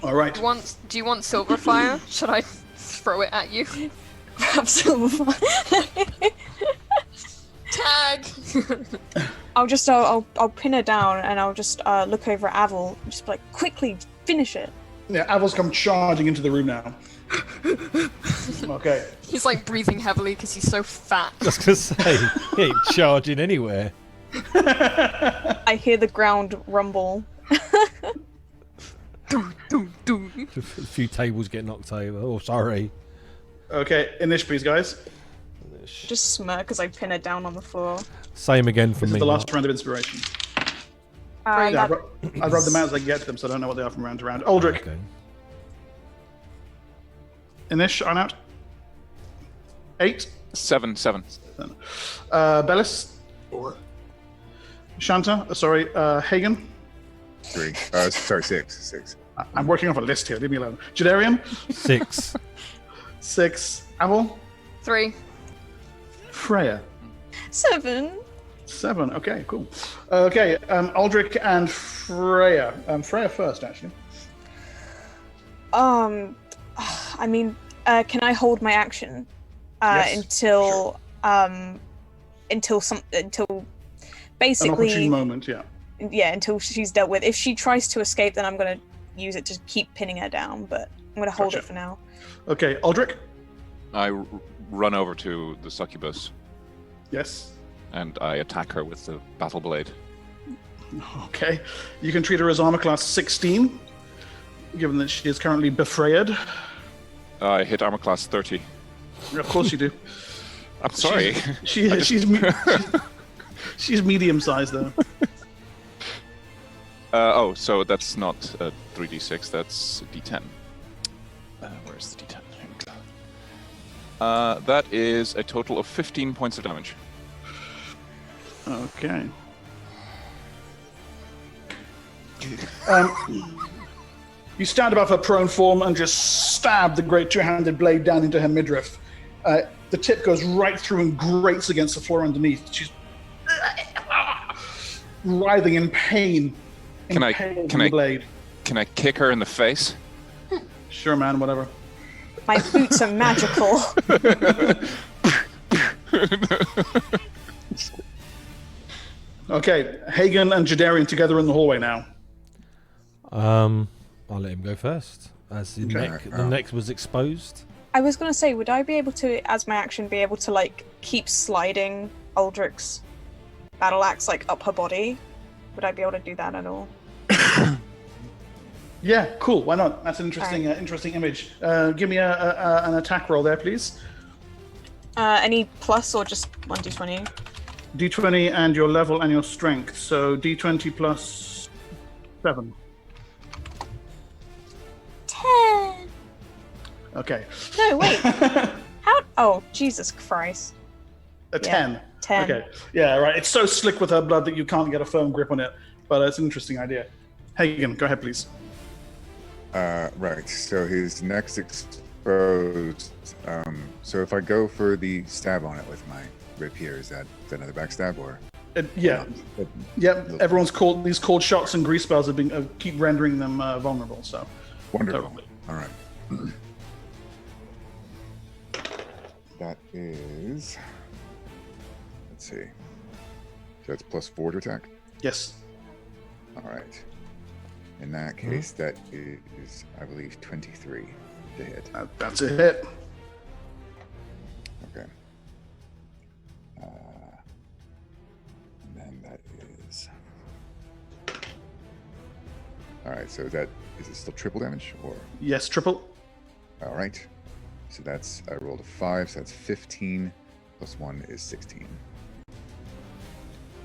All right. Do you want silver fire? Should I throw it at you? Absolutely. Tag! I'll pin her down and I'll just look over at Avil and just be like, quickly finish it. Yeah, Avil's come charging into the room now. Okay. He's like breathing heavily because he's so fat. I was gonna say, he ain't charging anywhere. I hear the ground rumble. A few tables get knocked over. Oh, sorry. Okay, initiatives, guys. Just smirk as I pin her down on the floor. Same again for This me. is the last round of inspiration. Yeah, That- I've rubbed them out as I can get to them, so I don't know what they are from round to round. Aldrich, Okay. Inish, on out. 8. 7. Bellis, 4. Shanta, Hagen. 3. Sorry, 6. I'm working off a list here, leave me alone. Jadarian, 6. 6. Avil, 3. Freya, 7. 7. Okay, cool. Okay, Aldrich and Freya. Freya first, actually. I mean, can I hold my action Yes, until An basically opportune moment, yeah. until she's dealt with. If she tries to escape, then I'm gonna use it to keep pinning her down. But I'm gonna hold Gotcha. it for now. Okay, Aldrich. I run over to the succubus Yes. and I attack her with the battle blade. Okay. You can treat her as armor class 16, given that she is currently befrayed. I hit armor class 30. Of course you do. I'm sorry. She's medium sized though. So that's not a 3d6, that's a d10. Where's the d10? Here we go. That is a total of 15 points of damage. Okay. You stand above her prone form and just stab the great two-handed blade down into her midriff. The tip goes right through and grates against the floor underneath. She's writhing in pain. Can I- impaled can in I- the blade? Can I kick her in the face? Sure, man. Whatever. My boots are magical. Okay, Hagen and Jadarian together in the hallway now. I'll let him go first, as the Okay. neck was exposed. I was gonna say, would I be able to, as my action, be able to like keep sliding Aldrich's battle axe like up her body? Would I be able to do that at all? Yeah, cool. Why not? That's an interesting, interesting image. Give me an attack roll there, please. Any plus or just 1d20? D20 and your level and your strength. So D20 plus 7. 10. Okay. No, wait. How? Oh, Jesus Christ. A 10. 10. Okay. Yeah, right. It's so slick with her blood that you can't get a firm grip on it. But it's an interesting idea. Hagen, go ahead, please. Right. So his neck's exposed. So if I go for the stab on it with my rapier, is that another backstab or? Yeah. Yep. Everyone's called these cold shots and grease spells have been keep rendering them vulnerable. So Wonderful. totally. All right. That is. Let's see. So that's plus 4 to attack. Yes. All right. In that case, that is, I believe, 23 to hit. That's a hit. Okay. And then that is. All right. So is it still triple damage or? Yes, triple. All right. So that's, I rolled a 5, so that's 15 plus 1 is 16.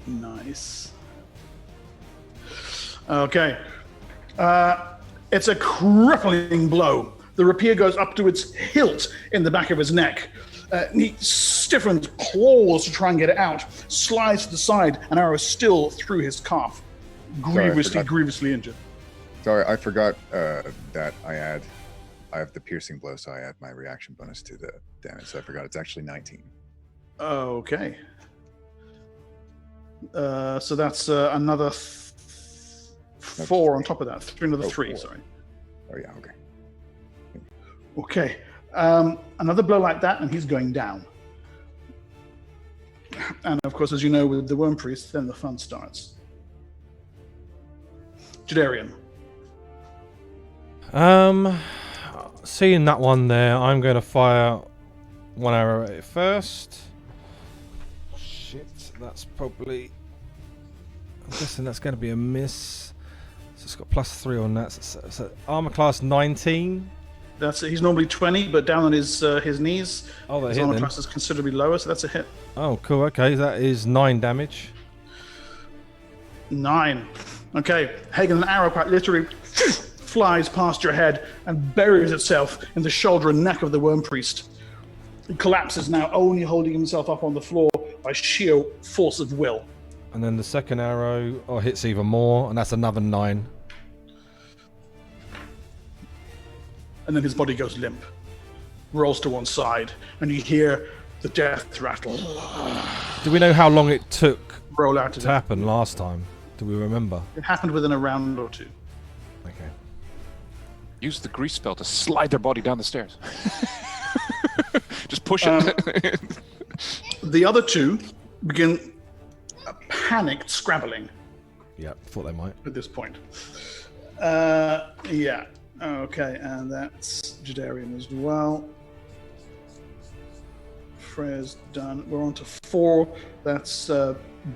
Nice. Okay. It's a crippling blow. The rapier goes up to its hilt in the back of his neck. He stiffens, claws to try and get it out, slides to the side, an arrow still through his calf. Sorry, I forgot. Grievously injured. Sorry, I forgot that I have the piercing blow, so I add my reaction bonus to the damage. So I forgot it's actually 19. Okay. So that's another 4 on top of that. Another 3, 4. sorry. Oh yeah, okay. Okay. Another blow like that, and he's going down. And of course, as you know, with the Worm Priest, then the fun starts. Jadarian. Seeing that one there, I'm going to fire one arrow at it first. Shit, that's probably... I'm guessing that's going to be a miss. So it's got +3 on that. So armor class 19. He's normally 20, but down on his knees. Oh, that his hit armor then. class is considerably lower, so that's a hit. Oh, cool. Okay, that is 9 damage. 9. Okay, Hagen, an arrow quite literally flies past your head and buries itself in the shoulder and neck of the Worm Priest. He collapses now, only holding himself up on the floor by sheer force of will. And then the second arrow hits even more, and that's another 9. And then his body goes limp, rolls to one side, and you hear the death rattle Do we know how long it took roll out of to it. happen last time? Do we remember? It happened within a round or 2. Okay. Use the grease spell to slide their body down the stairs. Just push it. The other 2 begin a panicked scrabbling Yeah, thought they might. at this point. Yeah. Okay, and that's Jadarian as well. Freya's done. We're on to 4. That's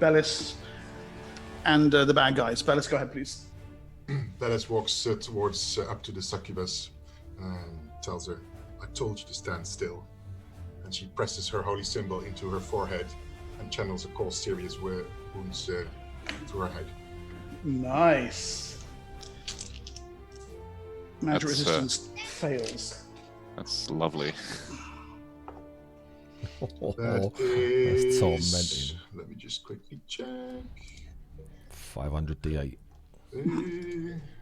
Bellis and the bad guys. Bellis, go ahead, please. Bellis walks towards up to the succubus and tells her, "I told you to stand still." And she presses her holy symbol into her forehead and channels a cold, serious wounds to her head. Nice. Magic That's, resistance fails. That's lovely. That That's tormenting. is... Let me just quickly check. 500 D8.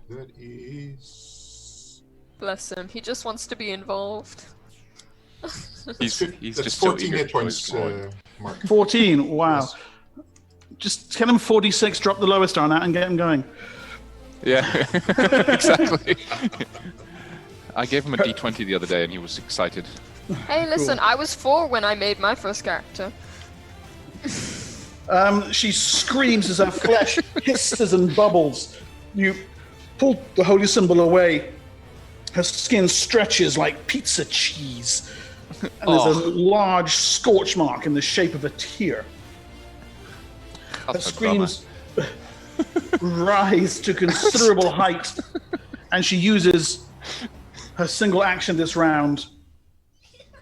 That is... Bless him. He just wants to be involved. He's That's just so 14 eager hit to join his points, glory. Mark. 14. Wow. Yes. Just get him 46, drop the lowest on that, and get him going. Yeah, exactly. I gave him a D20 the other day, and he was excited. Hey, listen, I was 4 when I made my first character. She screams as her flesh hisses and bubbles. You pull the holy symbol away. Her skin stretches like pizza cheese. And there's a large scorch mark in the shape of a tear. Her That's a screams rise to considerable height, and she uses her single action this round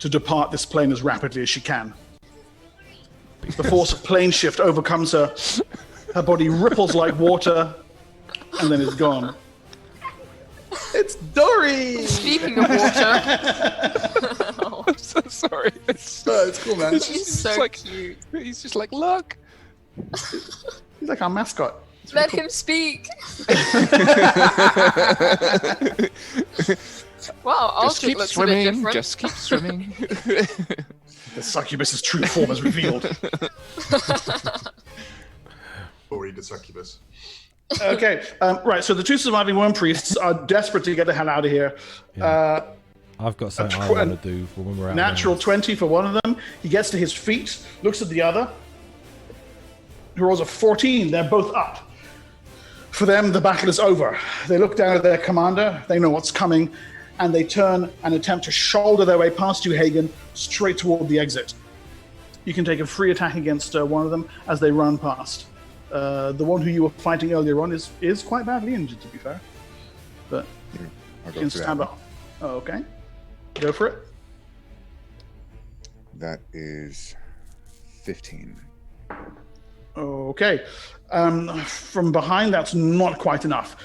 to depart this plane as rapidly as she can. The force of plane shift overcomes her. Her body ripples like water, and then is gone. It's Dory! Speaking of water, I'm so sorry. It's cool, man. he's so like- cute. He's just like, look. He's like our mascot. Let him speak. Wow, our Just shit keep looks a bit swimming. different. Just keep swimming. The succubus's true form is revealed. Ori the succubus. Okay, right, so the 2 surviving worm priests are desperate to get the hell out of here. I've got something I tw- want to do for when we're out. Natural 20 for one of them. He gets to his feet, looks at the other, who rolls a 14. They're both up. For them, the battle is over. They look down at their commander. They know what's coming, and they turn and attempt to shoulder their way past you, Hagen, straight toward the exit. You can take a free attack against one of them as they run past. The one who you were fighting earlier on is quite badly injured, to be fair. But I'll you go can through stand that. up. Oh, okay. Go for it. That is 15. Okay. From behind, that's not quite enough.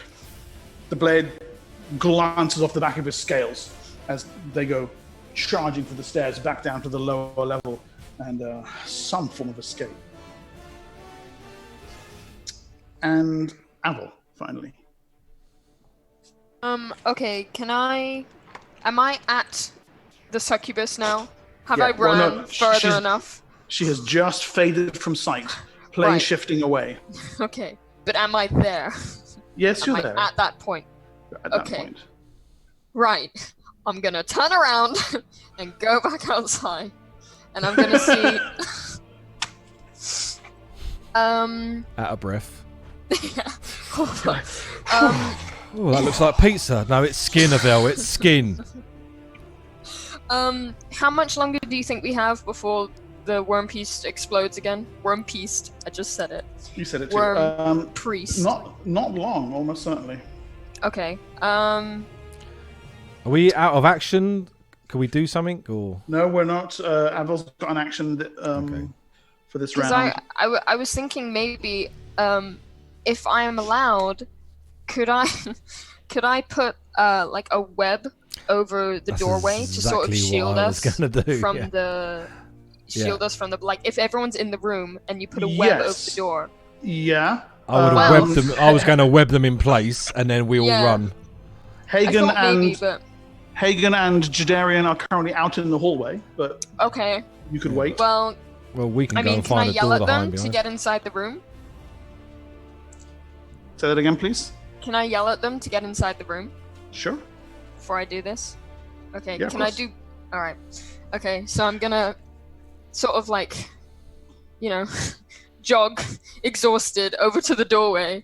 The blade glances off the back of his scales as they go charging for the stairs back down to the lower level and some form of escape. And Avil, finally. Okay, am I at the succubus now? Have Yeah, I well, run no, further she's- enough? She has just faded from sight, plane Right. shifting away. Okay, but am I there? Yes, Am you're I there at that point? at that okay. point. Right. I'm gonna turn around and go back outside. And I'm gonna see... Out of breath. yeah. Hold on. Oh, that looks like pizza. No, it's skin, Avelle. It's skin. How much longer do you think we have before the worm piece explodes again? Worm piece. I just said it. You said it too. Worm priest. Not long, almost certainly. Okay. Are we out of action? Can we do something? Or No, we're not. Avel's got an action for this Because round. I was thinking maybe if I am allowed, could I put like a web over the That's doorway to sort of exactly shield what I was us gonna do, from yeah. the us from the like if everyone's in the room and you put a web over Yes. the door. Yeah. I would have Well- webbed them. I was going to web them in place, and then we all Yeah. run. I Hagen thought maybe, and but Hagen and Jadarian are currently out in the hallway, but okay. you could wait. Well, Well, we can I go mean, and can I find a yell door at them behind to me. get inside the room? Say that again, please. Can I yell at them to get inside the room Sure. before I do this? Okay, Yeah, of can I course. do... Alright. Okay, so I'm gonna sort of like, you know, jog, exhausted, over to the doorway.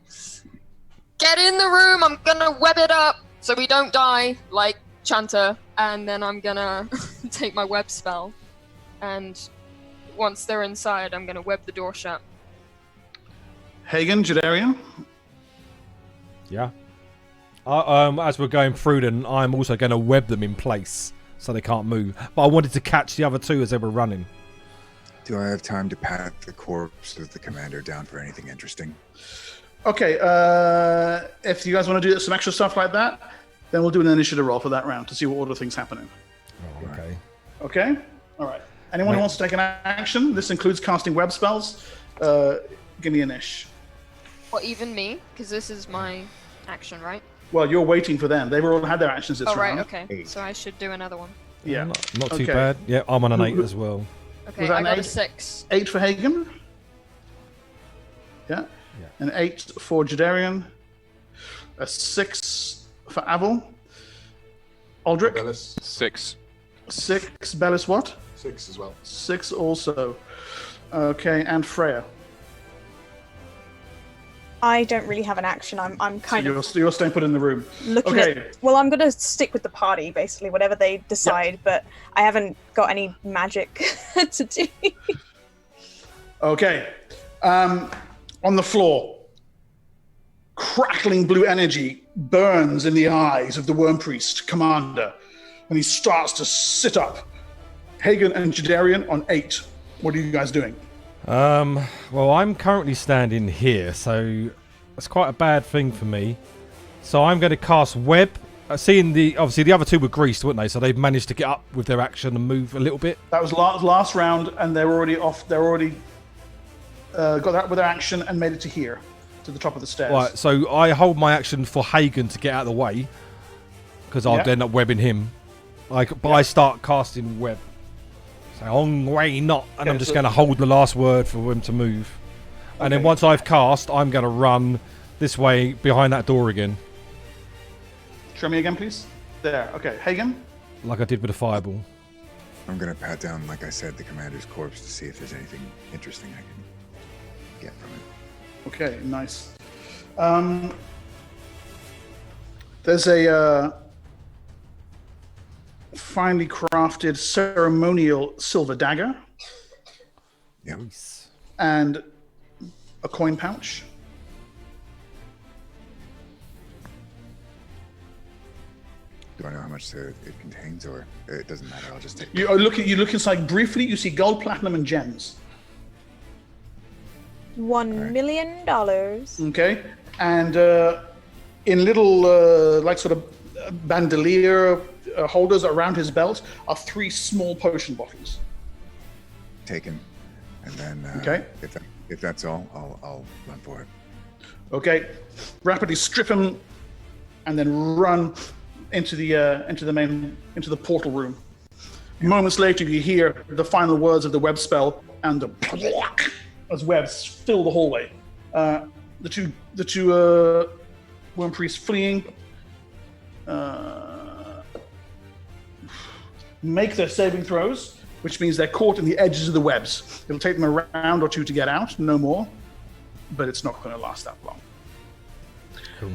Get in the room! I'm gonna web it up so we don't die, like Chanter. And then I'm gonna take my web spell. And once they're inside, I'm gonna web the door shut. Hagen, Jadarian. Yeah. As we're going through, then I'm also going to web them in place so they can't move. But I wanted to catch the other two as they were running. Do I have time to pat the corpse of the commander down for anything interesting? Okay, if you guys want to do some extra stuff like that, then we'll do an initiative roll for that round to see what order things happening. Oh, okay. Okay? All right. Anyone who wants to take an action, this includes casting web spells, give me an ish. Or even me, because this is my action, right? Well, you're waiting for them. They've already had their actions this Oh, right, round. okay. 8. So I should do another one. Yeah. Not too Okay. bad. Yeah, I'm on an 8 as well. Okay, Was that I an got a 8? 6. 8 for Hagen. Yeah. An 8 for Jadarian. A 6 for Avel. Aldrich. Bellis, 6. 6. Bellis what? 6 as well. 6 also. Okay, and Freya. I don't really have an action. I'm kind of You're staying put in the room. looking Okay. at. Well, I'm gonna stick with the party, basically, whatever they decide. But I haven't got any magic to do. Okay. On the floor, crackling blue energy burns in the eyes of the Worm Priest commander, and he starts to sit up. Hagen and Jadarian on 8. What are you guys doing? Well, I'm currently standing here, so that's quite a bad thing for me. So I'm going to cast web. Seeing obviously the other two were greased, weren't they? So they've managed to get up with their action and move a little bit. That was last round, and they're already off. They're already got that with their action and made it to here, to the top of the stairs. Right, so I hold my action for Hagen to get out of the way, because I'll Yeah. end up webbing him. I start casting web. So on way not, and Okay, I'm just so- going to hold the last word for him to move. And then Okay. once I've cast, I'm going to run this way behind that door again, Show me again, please. There. Okay. Hagen. like I did with the fireball. I'm going to pat down, like I said, the commander's corpse to see if there's anything interesting I can get from it. Okay. Nice. There's a finely crafted ceremonial silver dagger Yeah. and a coin pouch. Do I know how much it contains, or it doesn't matter? I'll just take. You look inside briefly. You see gold, platinum, and gems. $1 million. Okay, and in little like sort of bandolier holders around his belt are 3 small potion bottles. Taken, and then Okay. if that's all, I'll run for it. Okay, rapidly strip him and then run into the portal room. Moments later, you hear the final words of the web spell, and as webs fill the hallway. The two worm priests fleeing make their saving throws, which means they're caught in the edges of the webs. It'll take them a round or two to get out, no more, but it's not going to last that long. Cool.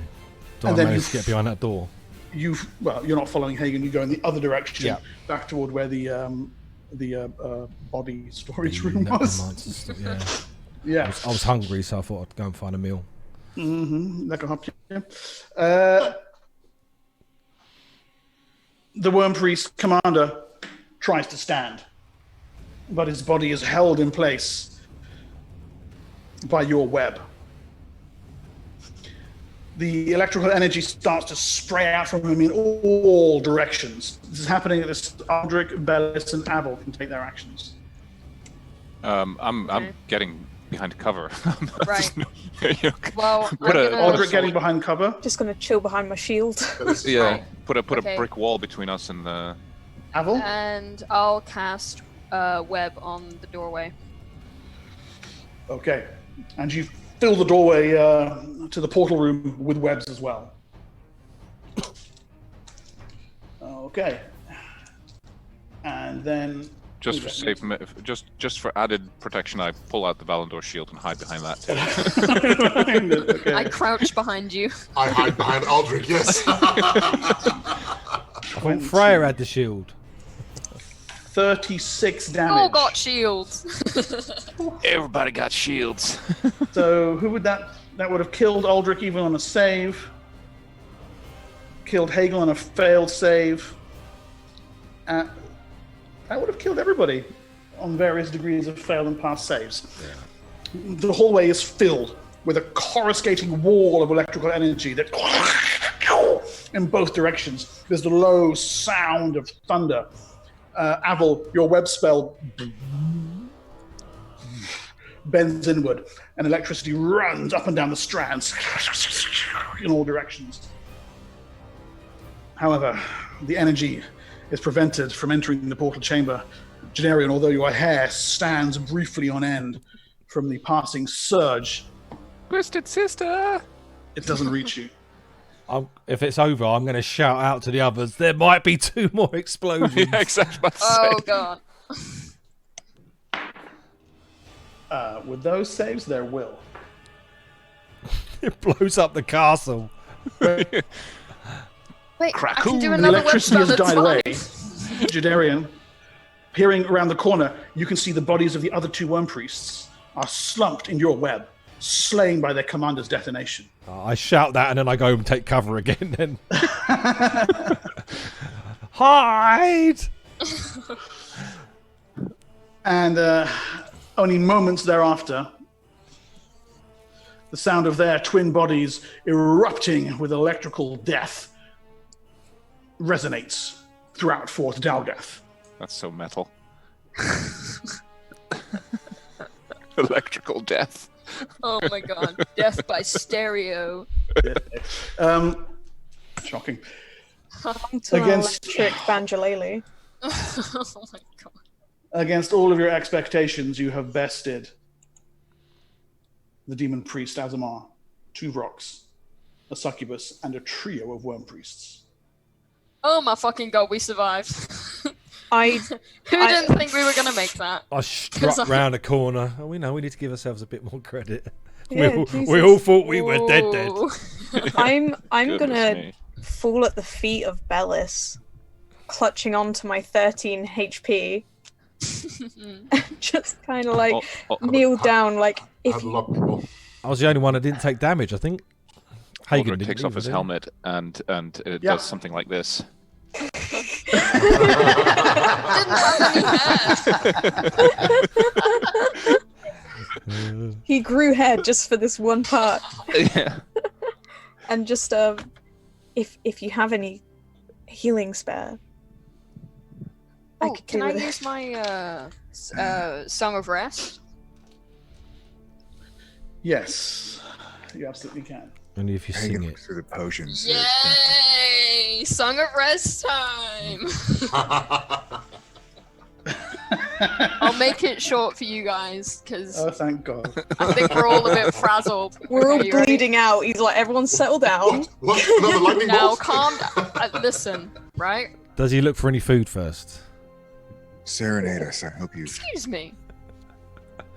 Do I manage to get behind that door? You're not following Hagen. You go in the other direction, Yeah. back toward where the body storage room was. Yeah. Yeah. I was hungry, so I thought I'd go and find a meal. That can help you. The worm priest commander tries to stand, but his body is held in place by your web. The electrical energy starts to spray out from him in all directions. This is happening at this. Aldrich, Bellis, and Abel can take their actions. I'm getting behind cover. Right. You know, Well, Aldrich getting behind cover. Just gonna chill behind my shield. yeah, Right. put a Okay. brick wall between us and the. Abel. and I'll cast web on the doorway. Okay. And you fill the doorway to the portal room with webs as well. Okay. And then... Just for safe, just for added protection, I pull out the Valandor shield and hide behind that. Okay. I crouch behind you. I hide behind Aldrich, yes. I thought Freya had the shield. 36 damage. All got shields. Everybody got shields. So who would that would have killed Aldrich even on a save? Killed Hagel on a failed save. That would have killed everybody on various degrees of failed and pass saves. Yeah. The hallway is filled with a coruscating wall of electrical energy that in both directions. There's the low sound of thunder. Avel, your web spell bends inward, and electricity runs up and down the strands in all directions. However, the energy is prevented from entering the portal chamber. Janarian, although your hair stands briefly on end from the passing surge, Twisted sister. it doesn't reach you. If it's over, I'm going to shout out to the others. There might be 2 more explosions. Yeah, exactly. Oh god. With those saves, there will. It blows up the castle. Wait, I can do The another web electricity spell has that's died away. fine. Jadarian, peering around the corner, you can see the bodies of the other 2 worm priests are slumped in your web, slain by their commander's detonation. I shout that and then I go and take cover again. Then hide. And only moments thereafter, the sound of their twin bodies erupting with electrical death resonates throughout Fort Dalgath. That's so metal. Electrical death. Oh my god. Death by stereo. Shocking. To Against- electric banjolele. Oh my god. Against all of your expectations, you have bested the demon priest Azamar, 2 rocks, a succubus, and a trio of worm priests. Oh my fucking god, we survived. I Who didn't think we were gonna make that? I struck round a corner. Oh, we know we need to give ourselves a bit more credit. Yeah, we all thought we were dead. Ooh. I'm Goodness gonna me. fall at the feet of Bellis, clutching onto my 13 HP. Just kind of like kneel down, like if Had luck, people. I was the only one that didn't take damage, I think. Hagen Aldrich didn't takes off either, his did he? helmet and it Yeah. does something like this. Didn't have any hair. he grew hair just for this one part. Yeah. And just if you have any healing spare, I Oh, could can do I with use it. my Song of Rest? Yes, you absolutely can. Only if you sing Hagen it. looks through the potions. Yay! Song of Rest time! I'll make it short for you guys, because Oh, thank God. I think we're all a bit frazzled. We're all Okay, you ready? bleeding out. He's like, everyone settle down. What? Another lightning Now, bolt? calm down. Listen, right? Does he look for any food first? Serenade us. I hope you. Excuse me.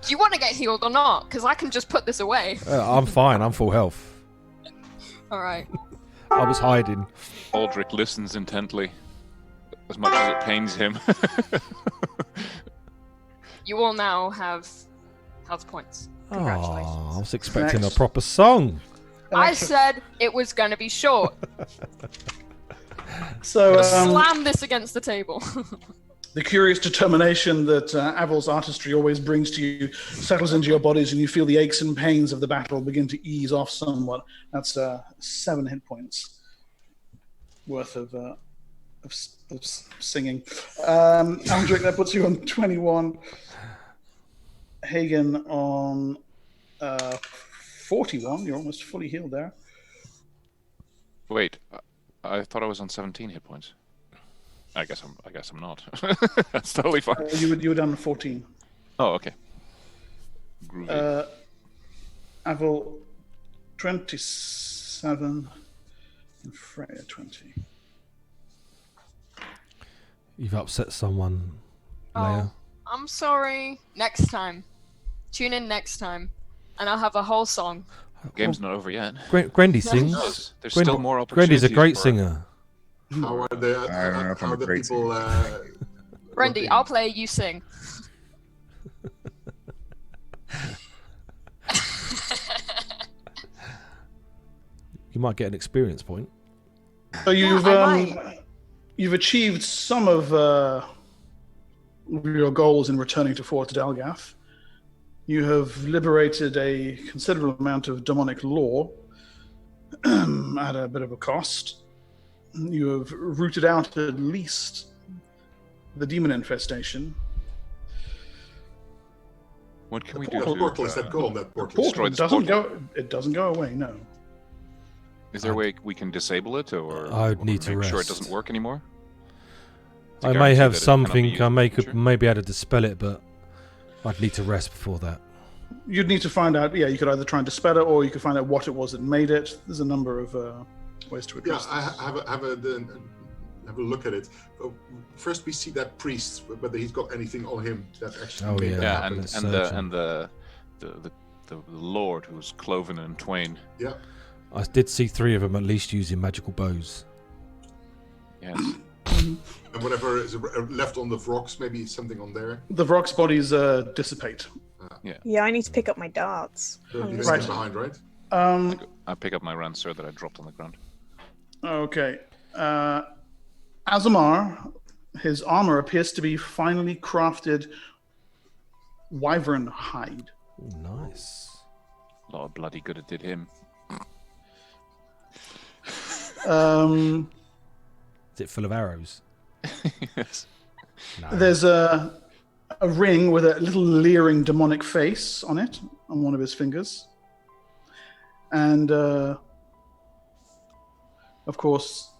Do you want to get healed or not? Because I can just put this away. I'm fine. I'm full health. Alright. I was hiding. Aldrich listens intently, as much as it pains him. You all now have health points. Congratulations. Oh, I was expecting Next. a proper song. I said it was going to be short. So, Slam this against the table. the curious determination that Avil's artistry always brings to you settles into your bodies, and you feel the aches and pains of the battle begin to ease off somewhat. That's 7 hit points worth of singing. Aldrich, that puts you on 21. Hagen on 41. You're almost fully healed there. Wait, I thought I was on 17 hit points. I guess I'm not. That's totally fine. You were down to 14. Oh, okay. Groovy. Avil 27 and Freya 20. You've upset someone, Leia. Oh, I'm sorry. Next time. Tune in next time. And I'll have a whole song. Game's not over yet. Grendy sings. There's still more Grendy's opportunities. a great for- singer. How are the, I don't know if I'm how a are the great people? Brendy, looking? I'll play, you sing. You might get an experience point. So you've I might. you've achieved some of your goals in returning to Fort Dalgath. You have liberated a considerable amount of demonic lore at a bit of a cost. You have rooted out at least the demon infestation. What can we The do? What To, portal is that called? That portal. Destroy Portal this doesn't portal. go. It doesn't go away. No. Is there a way we can disable it, or I would or need to make sure it rest. doesn't work anymore? To I may guarantee have that it cannot be something. used I in may the could future? maybe able to dispel it, but I'd need to rest before that. You'd need to find out. Yeah, you could either try and dispel it, or you could find out what it was that made it. There's a number of ways to Yeah, address I this. have a look at it. First, we see that priest, whether he's got anything on him that actually Oh, made yeah. that Yeah, happen. and Let's and search the it. and the Lord who's cloven in twain. Yeah, I did see 3 of them at least using magical bows. Yes. and whatever is left on the rocks, maybe something on there. The Vrock's bodies dissipate. Yeah, I need to pick up my darts. So you Right. leave behind, right? I pick up my rancer that I dropped on the ground. Okay. Azamar, his armor appears to be finely crafted wyvern hide. Ooh, nice. A lot of bloody good it did him. Um, Is it full of arrows? Yes. No. there's a ring with a little leering demonic face on it, on one of his fingers. And, of course,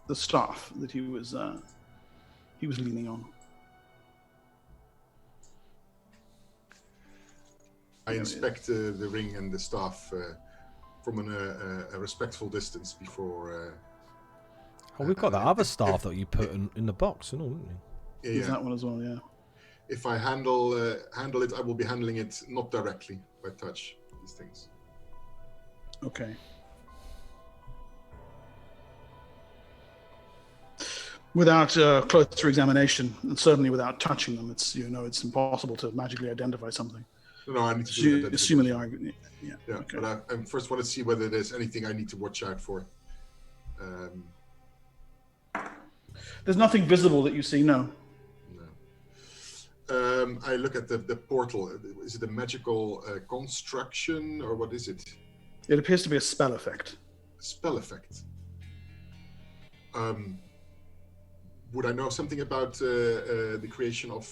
the staff that he was leaning on. I inspect the ring and the staff from a respectful distance before. Oh, we've got that other staff that you put in the box and all, didn't we? There's Yeah, that one as well, yeah. if I handle it, I will be handling it not directly by touch. These things. Okay. Without closer examination, and certainly without touching them, it's it's impossible to magically identify something. No, I need to do that. Assuming they are, yeah. Yeah, Okay. but I first want to see whether there's anything I need to watch out for. There's nothing visible that you see. No. No. I look at the portal. Is it a magical construction or what is it? It appears to be a spell effect. Spell effect. Would I know something about the creation of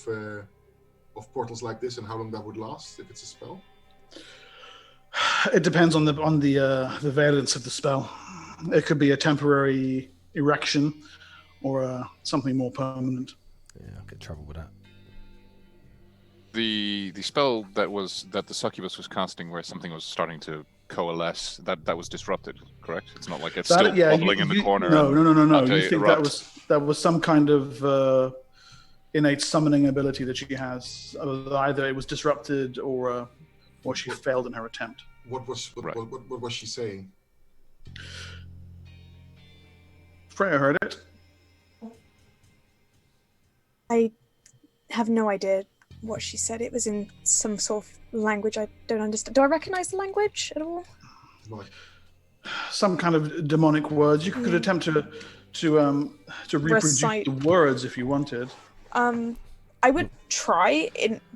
portals like this and how long that would last if it's a spell? It depends on the valence of the spell. It could be a temporary erection or something more permanent. Yeah, I'll get trouble with that. The spell that the succubus was casting, where something was starting to coalesce, that was disrupted, correct? It's not like it's still bubbling in the corner. No. You think erupt. that was some kind of innate summoning ability that she has. Either it was disrupted or she failed in her attempt. What was she saying? Freya heard it. I have no idea what she said. It was in some sort of language I don't understand. Do I recognize the language at all? Some kind of demonic words. You could attempt to reproduce Recite. the words if you wanted. I would try,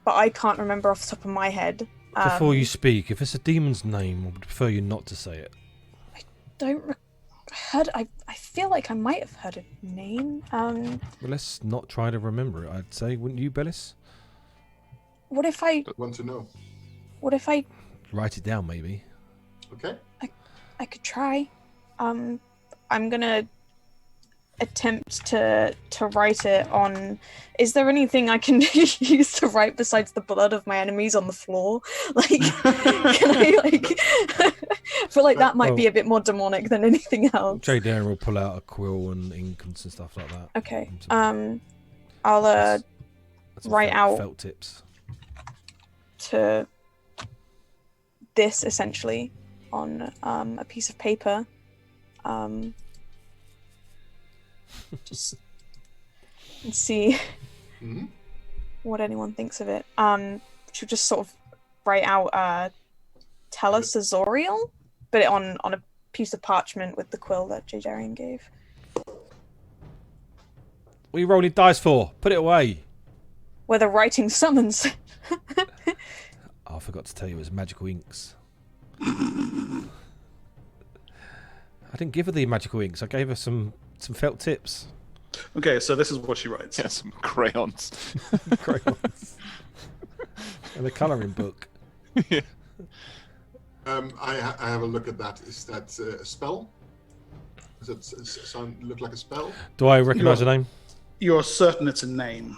but I can't remember off the top of my head. Before you speak, if it's a demon's name, I would prefer you not to say it. I feel like I might have heard a name. Well, let's not try to remember it, I'd say. Wouldn't you, Bellis? What if I Want to know? Write it down, maybe. Okay. I could try. I'm gonna attempt to write it on. Is there anything I can use to write besides the blood of my enemies on the floor? Like, can I I feel like that might be a bit more demonic than anything else. Jay Darren will pull out a quill and ink and some stuff like that. Okay. I'll That's write out felt tips to this essentially on a piece of paper. Just and see what anyone thinks of it. She'll just sort of write out Tellus Azorial, but on a piece of parchment with the quill that J. Darian gave. What are you rolling dice for? Put it away. Whether writing summons. Oh, I forgot to tell you it was magical inks. I didn't give her the magical inks. I gave her some felt tips. Okay, so this is what she writes. Yeah, some crayons. Crayons. And a colouring book. Yeah. I have a look at that. Is that a spell? Does it look like a spell? Do I recognise the name? You're certain it's a name.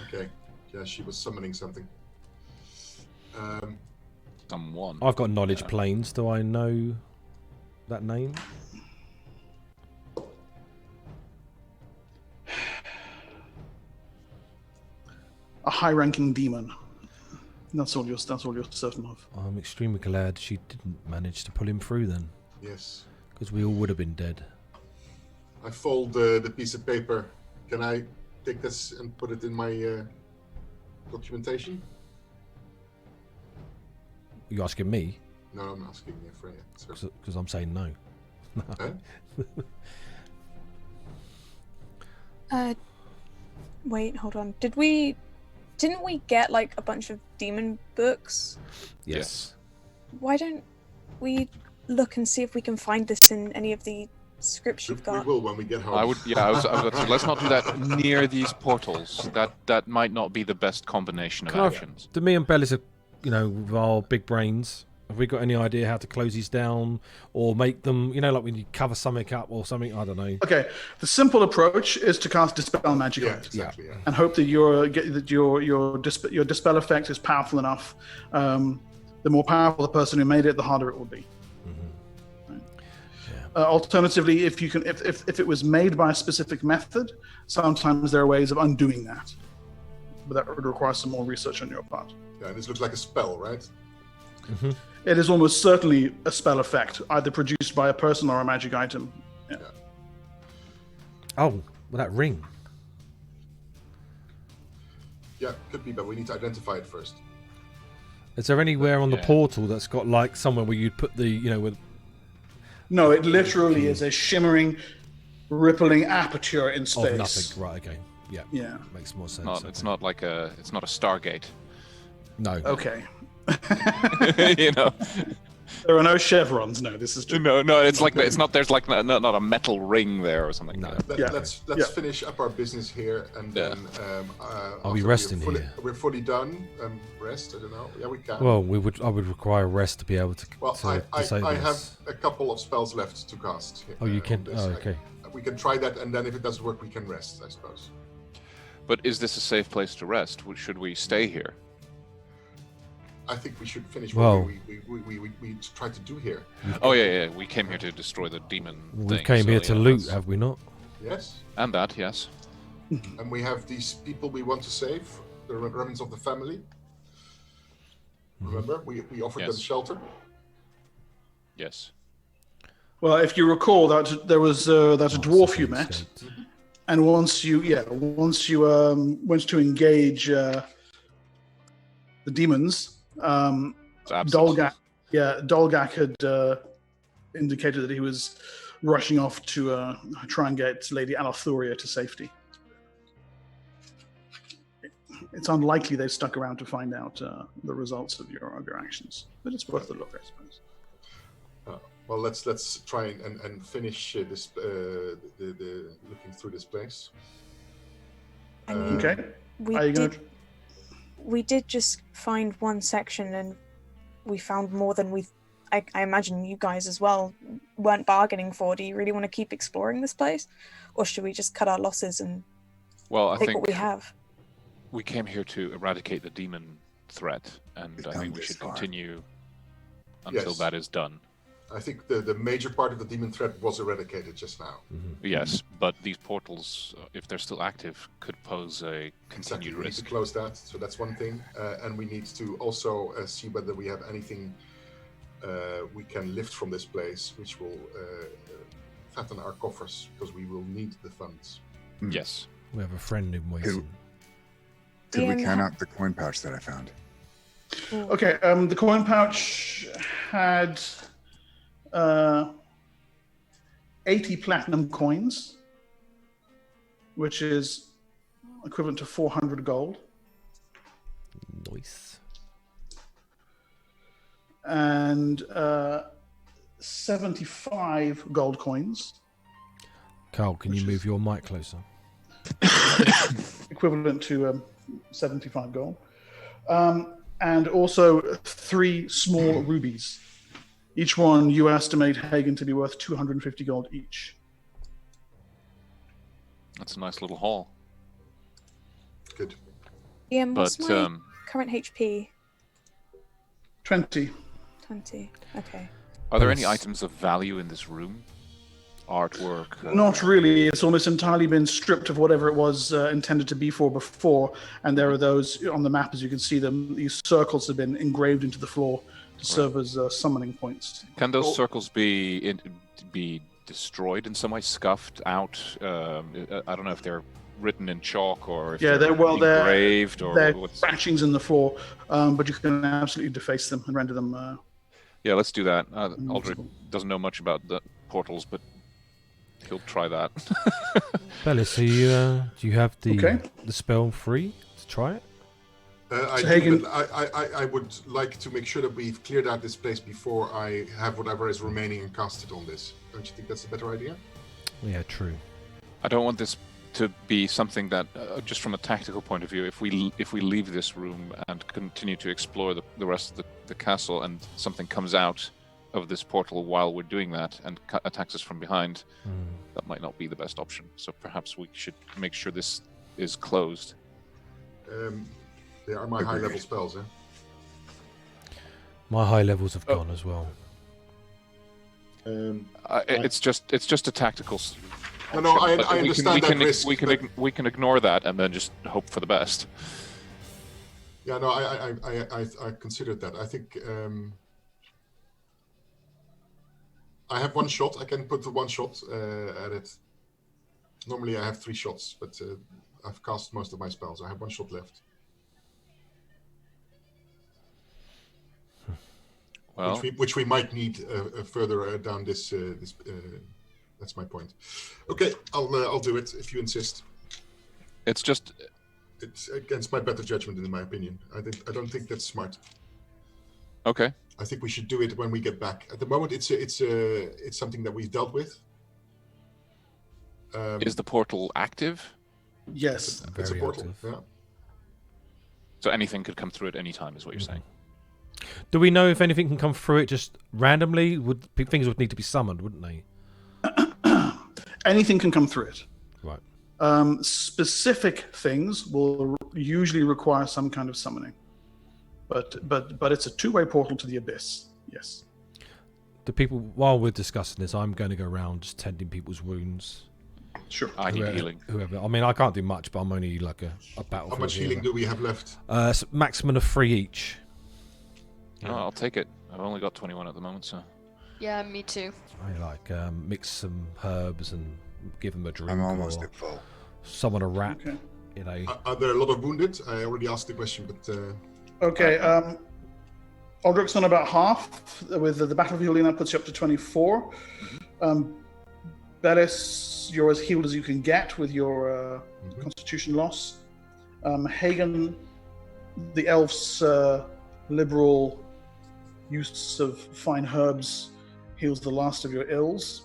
Okay. Yeah, she was summoning something. Someone. I've got knowledge planes. Do I know that name? A high-ranking demon. That's all you're certain of. I'm extremely glad she didn't manage to pull him through then, Yes. because we all would have been dead. I fold the piece of paper. Can I take this and put it in my documentation? Are you asking me? No, I'm asking Freya. Because I'm saying no. Huh? Wait, hold on. Didn't we get like a bunch of demon books? Yes. Why don't we look and see if we can find this in any of the scripts you've We got? will when we get home. I was let's not do that near these portals. That might not be the best combination of actions. Do me and Bellis, with our big brains, have we got any idea how to close these down or make them, like when you cover something up or something? I don't know. Okay, the simple approach is to cast Dispel Magic on it. Exactly. Yeah. And hope that your dispel effect is powerful enough. The more powerful the person who made it, the harder it will be. Right. Yeah. Alternatively, if it was made by a specific method, sometimes there are ways of undoing that, but that would require some more research on your part. Yeah, and this looks like a spell, right? Mm-hmm. It is almost certainly a spell effect, either produced by a person or a magic item. Yeah. Oh, well, that ring. Yeah, could be, but we need to identify it first. Is there anywhere on the portal that's got like somewhere where you'd put the, with... No, it literally is a shimmering, rippling aperture in space. Of nothing, right? Okay, yeah. Yeah. Makes more sense. It's not like it's not a Stargate. No. Okay. There are no chevrons. No, this is true. No, it's like it's not. There's like not a metal ring there or something. No. Let's finish up our business here, and then Are we after resting fully, here? We're fully done. Rest. I don't know. Yeah, we can. Well, I would require rest to be able to. Well, to disable I have this. a couple of spells left to cast. Oh, you on can. this. Oh, okay. We can try that, and then if it doesn't work, we can rest, I suppose. But is this a safe place to rest? Should we stay here? I think we should finish Well- what we tried to do here. Oh yeah. We came here to destroy the demon. We thing, came so, here to yeah, loot, that's- have we not? Yes? And that, yes. And we have these people we want to save, the remnants of the family. Remember? We offered them Yes. shelter. Yes. Well, if you recall, that there was that a dwarf you met, Escaped. and once you went to engage the demons, It's absent. Dalgath had indicated that he was rushing off to try and get Lady Alathuria to safety. It's unlikely they stuck around to find out the results of your actions, but it's worth a look, I suppose. Well, let's try and finish this the looking through this place. I mean, Okay. we Are you going did. We did just find one section, and we found more than we. I imagine you guys as well weren't bargaining for. Do you really want to keep exploring this place, or should we just cut our losses and Well, I take think what we have? we came here to eradicate the demon threat, and We've I come think we this should far. continue until Yes. that is done. I think the major part of the demon threat was eradicated just now. Yes, but these portals, if they're still active, could pose a Exactly. continued We need to risk. close that, so that's one thing. And we need to also see whether we have anything we can lift from this place, which will fatten our coffers, because we will need the funds. Yes. We have a friend in waiting. Could we DM count ha- out the coin pouch that I found? Okay, the coin pouch had 80 platinum coins, which is equivalent to 400 gold, Nice. and 75 gold coins, Carl, can you Which move is- your mic closer? equivalent to 75 gold, and also 3 small rubies. Each one you estimate, Hagen, to be worth 250 gold each. That's a nice little haul. Good. DM, what's But my current HP? 20. 20. Okay. are there any Yes. items of value in this room? Artwork? Not really. It's almost entirely been stripped of whatever it was intended to be for before. And there are those on the map, as you can see them. These circles have been engraved into the floor to serve as summoning points. Can those Oh. circles be destroyed in some way, scuffed out? I don't know if they're written in chalk or if Yeah, they're engraved or they're what's. scratchings in the floor, but you can absolutely deface them and render them. Yeah, let's do that. Aldrich Useful. doesn't know much about the portals, but he'll try that. Bellis, do you have Okay. the spell free to try it? I So do, Hagen- but I would like to make sure that we've cleared out this place before I have whatever is remaining and cast it on this. Don't you think that's a better idea? Yeah, true. I don't want this to be something that, just from a tactical point of view, if we leave this room and continue to explore the rest of the castle, and something comes out of this portal while we're doing that and attacks us from behind, that might not be the best option. So perhaps we should make sure this is closed. They are my high-level spells, eh? My high levels have Oh. gone as well. It's just a tactical. No, I But understand that risk. but- We can ignore that and then just hope for the best. Yeah, no, I considered that. I think I have one shot. I can put the one shot at it. Normally I have 3 shots, but I've cast most of my spells. I have 1 shot left. Well, Which we might need further down this. That's my point. Okay, I'll do it if you insist. it's just It's against my better judgment, in my opinion. I don't think that's smart. Okay. I think we should do it when we get back. At the moment, it's something that we've dealt with. Is the portal active? Yes. It's a Very portal. active. Yeah. So anything could come through at any time, is what you're saying. Do we know if anything can come through it just randomly? Things would need to be summoned, wouldn't they? Anything can come through it. Right. Specific things will usually require some kind of summoning, but it's a two-way portal to the abyss. Yes. The people, while we're discussing this, I'm going to go around just tending people's wounds. Sure. I need healing. Whoever. I mean, I can't do much, but I'm only like a battlefield. How much healing do we have left? Maximum of 3 each. Oh, I'll take it. I've only got 21 at the moment, so. Yeah, me too. I like mix some herbs and give them a drink. I'm almost or at full. summon a rat. Okay. You know. Are there a lot of wounded? I already asked the question, but Okay. Aldrich's on about half. With the battlefield healing, that puts you up to 24. Bellis, you're as healed as you can get with your constitution loss. Hagen, the elf's liberal use of fine herbs heals the last of your ills.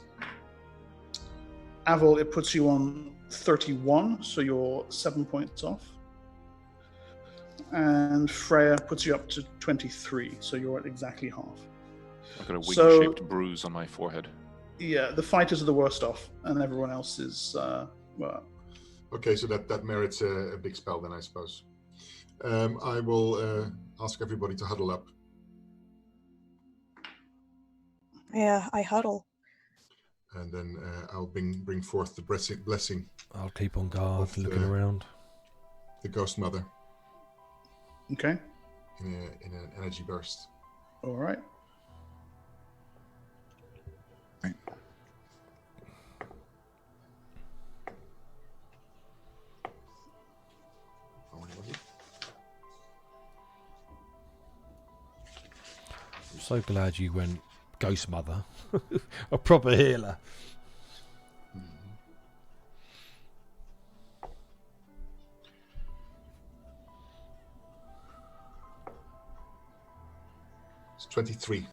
Avil, it puts you on 31, so you're 7 points off. And Freya puts you up to 23, so you're at exactly half. I've got a wing-shaped bruise on my forehead. Yeah, the fighters are the worst off, and everyone else is, well... okay, so that merits a big spell then, I suppose. I will ask everybody to huddle up. Yeah, I huddle. And then I'll bring forth the blessing, I'll keep on guard, Of looking the- around. the Ghost Mother, Okay, in an energy burst. all right. Right. I'm so glad you went Ghost Mother. A proper healer. It's 23.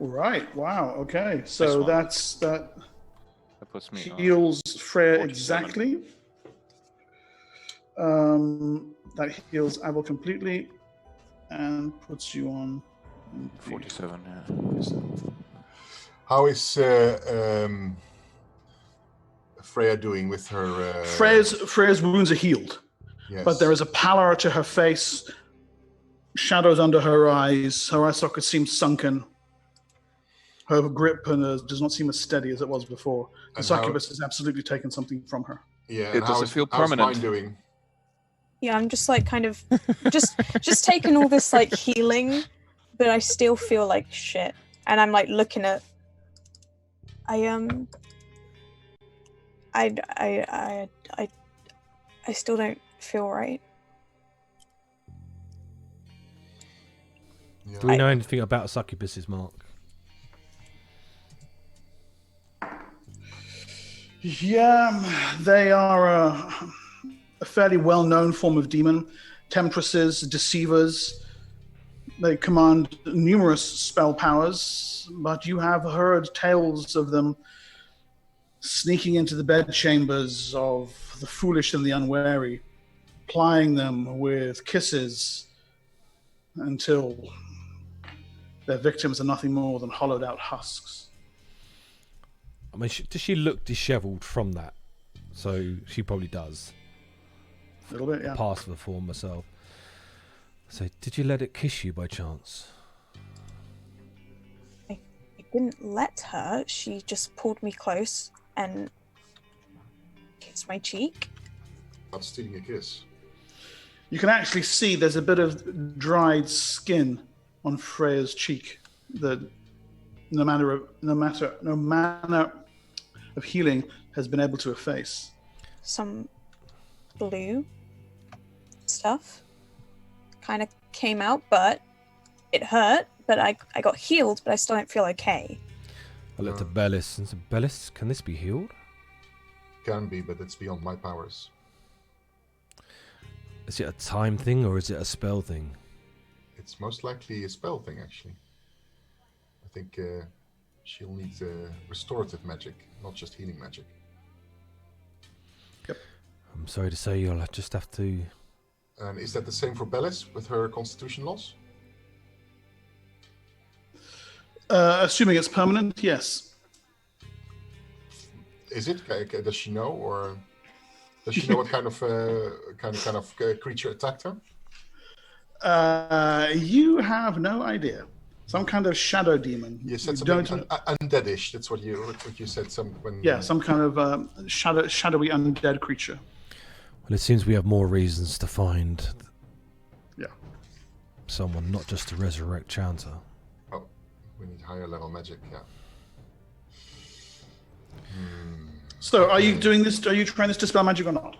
All right, wow, okay. Nice So one. that That puts me on. heals Freya 47. exactly. That heals Avil completely and puts you on 47, yeah. How is Freya doing with her? Freya's wounds are healed, Yes. but there is a pallor to her face, shadows under her eyes. Her eye socket seems sunken. Her grip does not seem as steady as it was before. The And how- succubus has absolutely taken something from her. Yeah. It and doesn't feel permanent. How's mine doing? Yeah, I'm just like kind of just taking all this like healing, but I still feel like shit. And I'm like looking at I still don't feel right. Yeah. Do we know anything about succubuses, Mark? Yeah, they are a fairly well-known form of demon. Temptresses, deceivers. They command numerous spell powers, but you have heard tales of them sneaking into the bedchambers of the foolish and the unwary, plying them with kisses until their victims are nothing more than hollowed-out husks. I mean, does she look dishevelled from that? So she probably does. A little bit, yeah. Past the form herself. So, did you let it kiss you by chance? I didn't let her. She just pulled me close and kissed my cheek. Not stealing a kiss. You can actually see there's a bit of dried skin on Freya's cheek that no manner of healing has been able to efface. Some blue stuff kind of came out, but it hurt. But I got healed, but I still don't feel okay. I looked at Bellis and said, Bellis, can this be healed? Can be, but it's beyond my powers. Is it a time thing or is it a spell thing? it's most likely a spell thing, actually. I think she'll need restorative magic, not just healing magic. I'm sorry to say you'll just have to... And is that the same for Bellis with her constitution loss? Assuming it's permanent, yes. Is it? Does she know, or does she know what kind of creature attacked her? You have no idea. Some kind of shadow demon. You said You something undeadish. That's what you said. Some kind of shadowy undead creature. Well, it seems we have more reasons to find someone, not just to resurrect Chanta. Oh, we need higher level magic, yeah. So, are you doing this? Are you trying this dispel magic or not?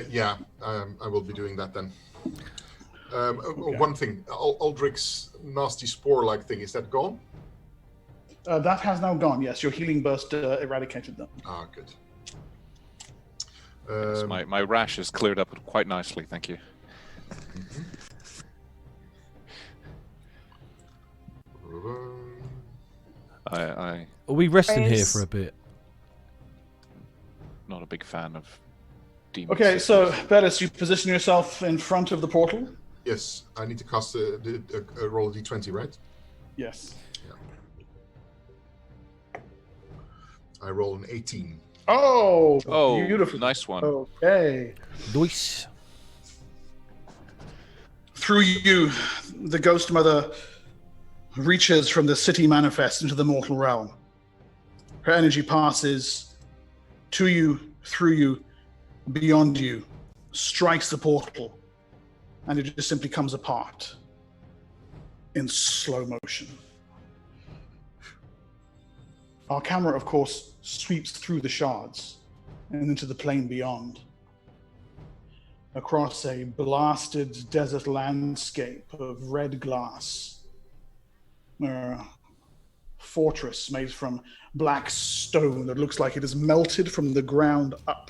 Yeah, I will be doing that then. Okay. One thing, Aldrich's nasty spore-like thing, is that gone? That has now gone, yes. Your healing burst eradicated them. Ah, good. So my rash is cleared up quite nicely, thank you. Are we resting here for a bit? Not a big fan of demons. Okay, so Bellis, you position yourself in front of the portal. Yes, I need to cast a roll a d20, right? Yes. Yeah. I roll an 18. Oh, beautiful. Nice one. Okay. Nice. Through you, the Ghost Mother reaches from the city manifest into the mortal realm. Her energy passes to you, through you, beyond you, strikes the portal, and it just simply comes apart in slow motion. Our camera, of course, sweeps through the shards and into the plain beyond, across a blasted desert landscape of red glass. A fortress made from black stone that looks like it is melted from the ground up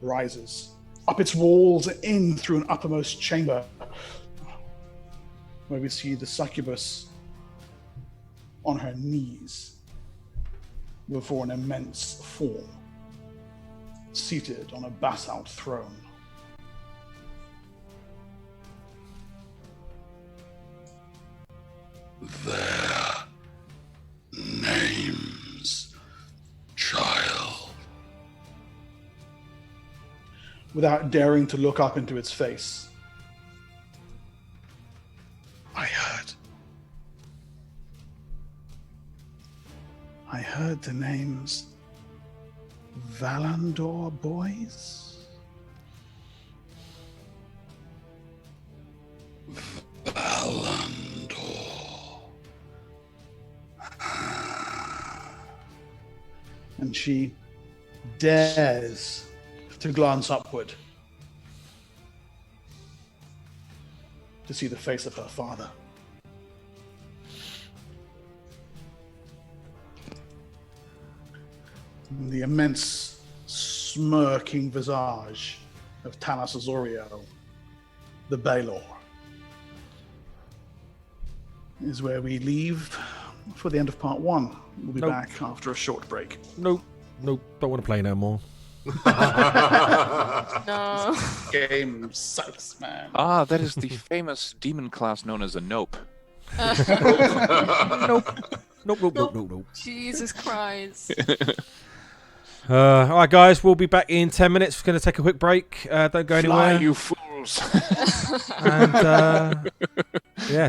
rises. Up its walls, in through an uppermost chamber, where we see the succubus on her knees before an immense form, seated on a basalt throne. Their names, child. Without daring to look up into its face, I heard the names Valandor boys? Valandor. And she dares to glance upward to see the face of her father. The immense smirking visage of Talas Azorio, the Baelor, is where we leave for the end of part 1. We'll be back after a short break. Nope, don't want to play no more. No. Game sucks, man. Ah, that is the famous demon class known as a nope. Nope. Jesus Christ. All right, guys, we'll be back in 10 minutes. We're going to take a quick break. Don't go anywhere. Fly, you fools. And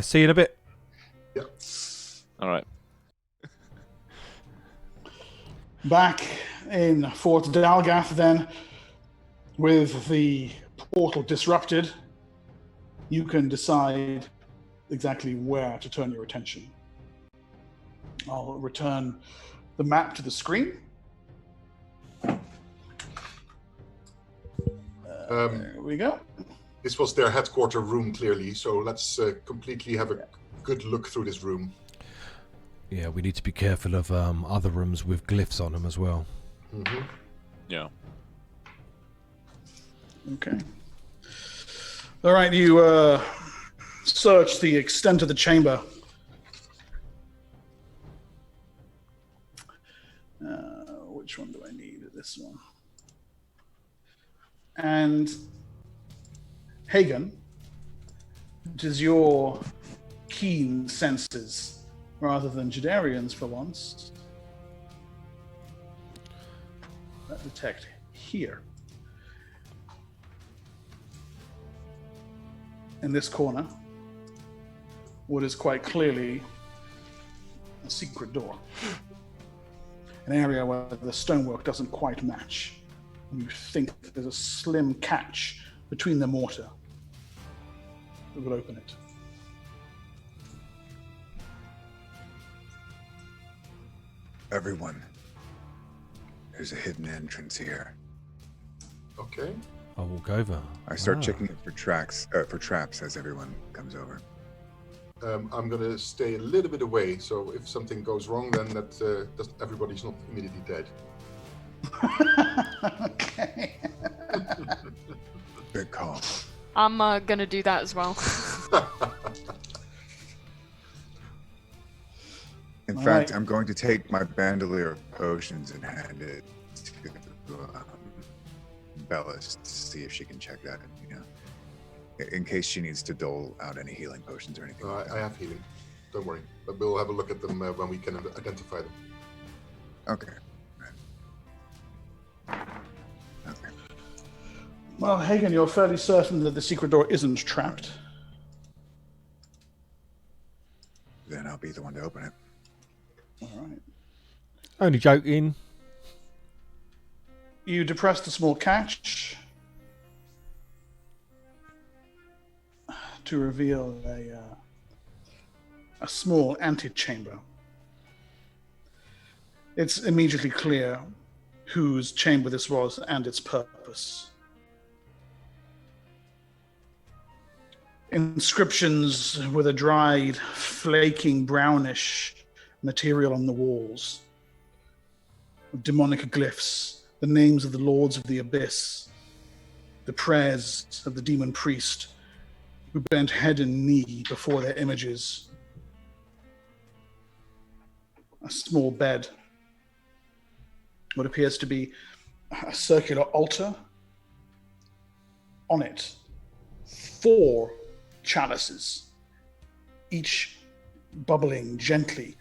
see you in a bit. Yep. All right. Back in Fort Dalgath, then, with the portal disrupted, you can decide exactly where to turn your attention. I'll return the map to the screen. There we go. This was their headquarter room, clearly, so let's completely have a good look through this room. Yeah, we need to be careful of other rooms with glyphs on them as well. Mm-hmm. Yeah. Okay. All right, you search the extent of the chamber. Which one do I need? This one. And Hagen, it is your keen senses, rather than Jadarian's for once, that detect here. In this corner, what is quite clearly a secret door. An area where the stonework doesn't quite match. You think there's a slim catch between the mortar that will open it. Everyone, there's a hidden entrance here. Okay. I'll walk over. I start checking it for traps as everyone comes over. I'm gonna stay a little bit away, so if something goes wrong, then everybody's not immediately dead. Okay. Good call. I'm gonna do that as well. In All fact, right. I'm going to take my bandolier of potions and hand it to Bellis to see if she can check that, in case she needs to dole out any healing potions or anything. Like I have healing. Don't worry. But we'll have a look at them when we can identify them. Okay. Well, Hagen, you're fairly certain that the secret door isn't trapped. Then I'll be the one to open it. All right. Only joking. You depress the small catch to reveal a small antechamber. It's immediately clear whose chamber this was and its purpose. Inscriptions with a dried, flaking, brownish material on the walls. Demonic glyphs, the names of the lords of the abyss, the prayers of the demon priest who bent head and knee before their images. A small bed, what appears to be a circular altar. On it, 4 chalices, each bubbling gently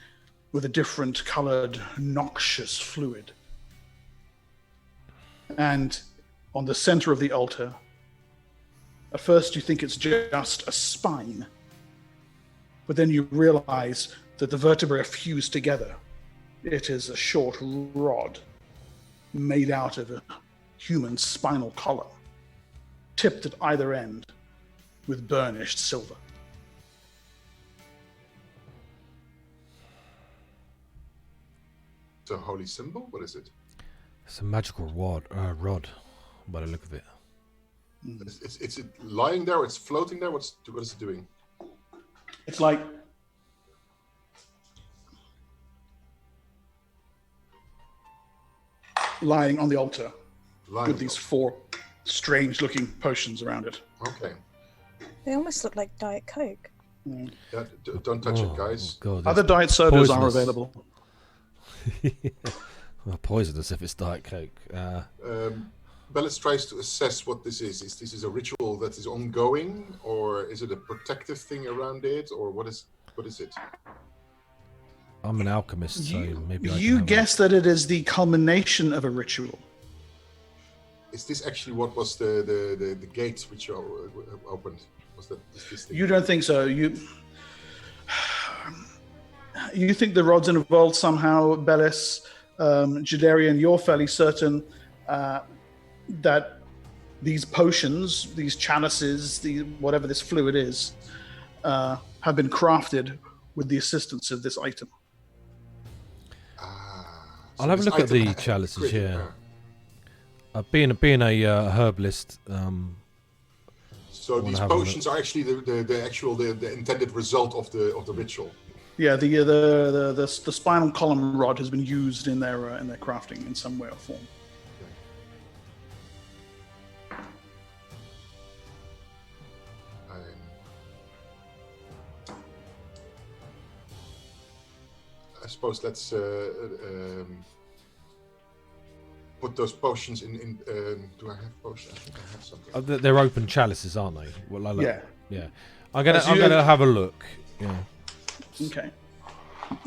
with a different colored, noxious fluid. And on the center of the altar, at first you think it's just a spine, but then you realize that the vertebrae are fused together. It is a short rod made out of a human spinal column, tipped at either end with burnished silver. It's a holy symbol? What is it? It's a magical rod, by the look of it. Is it lying there? It's floating there? What is it doing? It's like lying on the altar with these 4 strange-looking potions around it. Okay. They almost look like Diet Coke. Yeah, don't touch it, guys. God, Other diet sodas are poisonous. available. Well, poisonous if it's Diet Coke. Bellis tries to assess what this is. Is this a ritual that is ongoing, or is it a protective thing around it, or what is it? I'm an alchemist, so maybe I can You have guess that it is the culmination of a ritual. Is this actually what was the gate which opened? Was that this thing? You don't think so. You think the rod's involved somehow, Bellis, Jadarian. You're fairly certain that these potions, these chalices, whatever this fluid is, have been crafted with the assistance of this item. I'll have a look at the chalices here. Being a herbalist, so these potions are actually the intended result of the ritual. Yeah, the spinal column rod has been used in their crafting in some way or form. suppose let's put those potions in. Do I have potions? I think I have something. They're open chalices, aren't they? Well, Yeah. I'm gonna have a look. Yeah. Okay.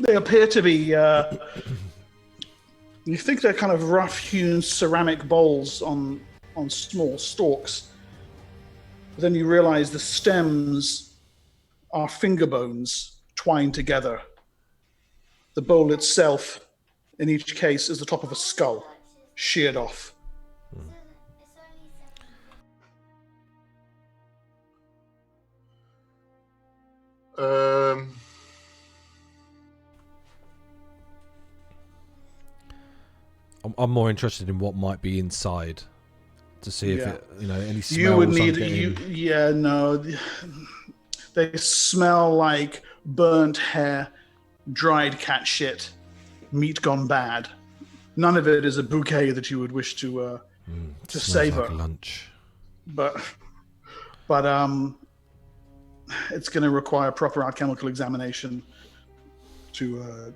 They appear to be. You think they're kind of rough-hewn ceramic bowls on small stalks. But then you realize the stems are finger bones twined together. The bowl itself, in each case, is the top of a skull, sheared off. I'm more interested in what might be inside to see if it, any smells. You would need they smell like burnt hair, dried cat shit, meat gone bad. None of it is a bouquet that you would wish to savor. Like lunch. But it's going to require proper alchemical examination to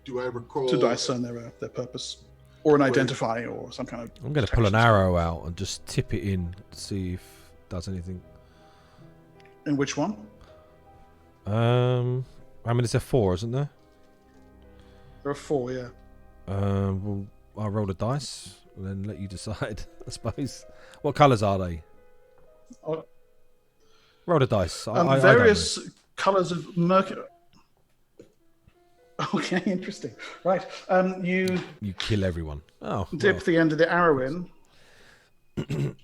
do I recall to discern their purpose, or an identify, or some kind of. I'm going to pull an arrow out and just tip it in to see if it does anything. In which one? I mean, there's a 4, isn't there? There are 4, yeah. Well, I'll roll a dice and then let you decide, I suppose. What colours are they? Roll a dice. Various colours of mercury. Okay, interesting. Right. You kill everyone. Oh. Dip the end of the arrow in.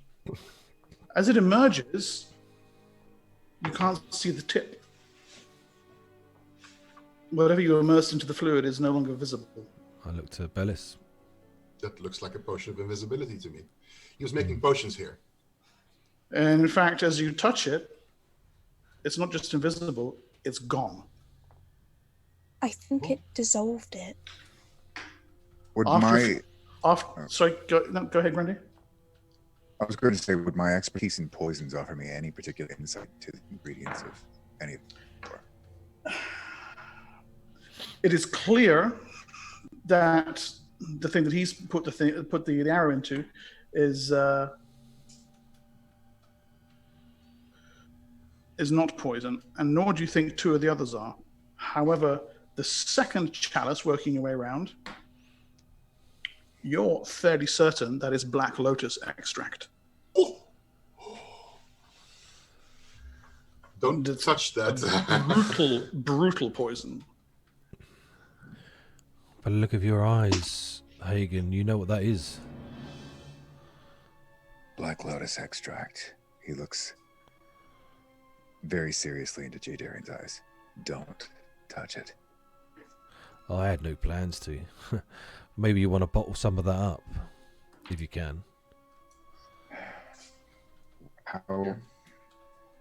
As it emerges, you can't see the tip. Whatever you immersed into the fluid is no longer visible. I look to Bellis. That looks like a potion of invisibility to me. He was making potions here. And in fact, as you touch it, it's not just invisible, it's gone. I think it dissolved it. Sorry, go ahead, Grundy. I was going to say, would my expertise in poisons offer me any particular insight to the ingredients of any of them? It is clear that the thing that he's put the arrow into is not poison, and nor do you think 2 of the others are. However, the second chalice, working your way around, you're fairly certain that is black lotus extract. Don't touch that. brutal poison. By the look of your eyes, Hagen, you know what that is. Black lotus extract. He looks very seriously into Jadarian's eyes. Don't touch it. I had no plans to. Maybe you want to bottle some of that up, if you can. How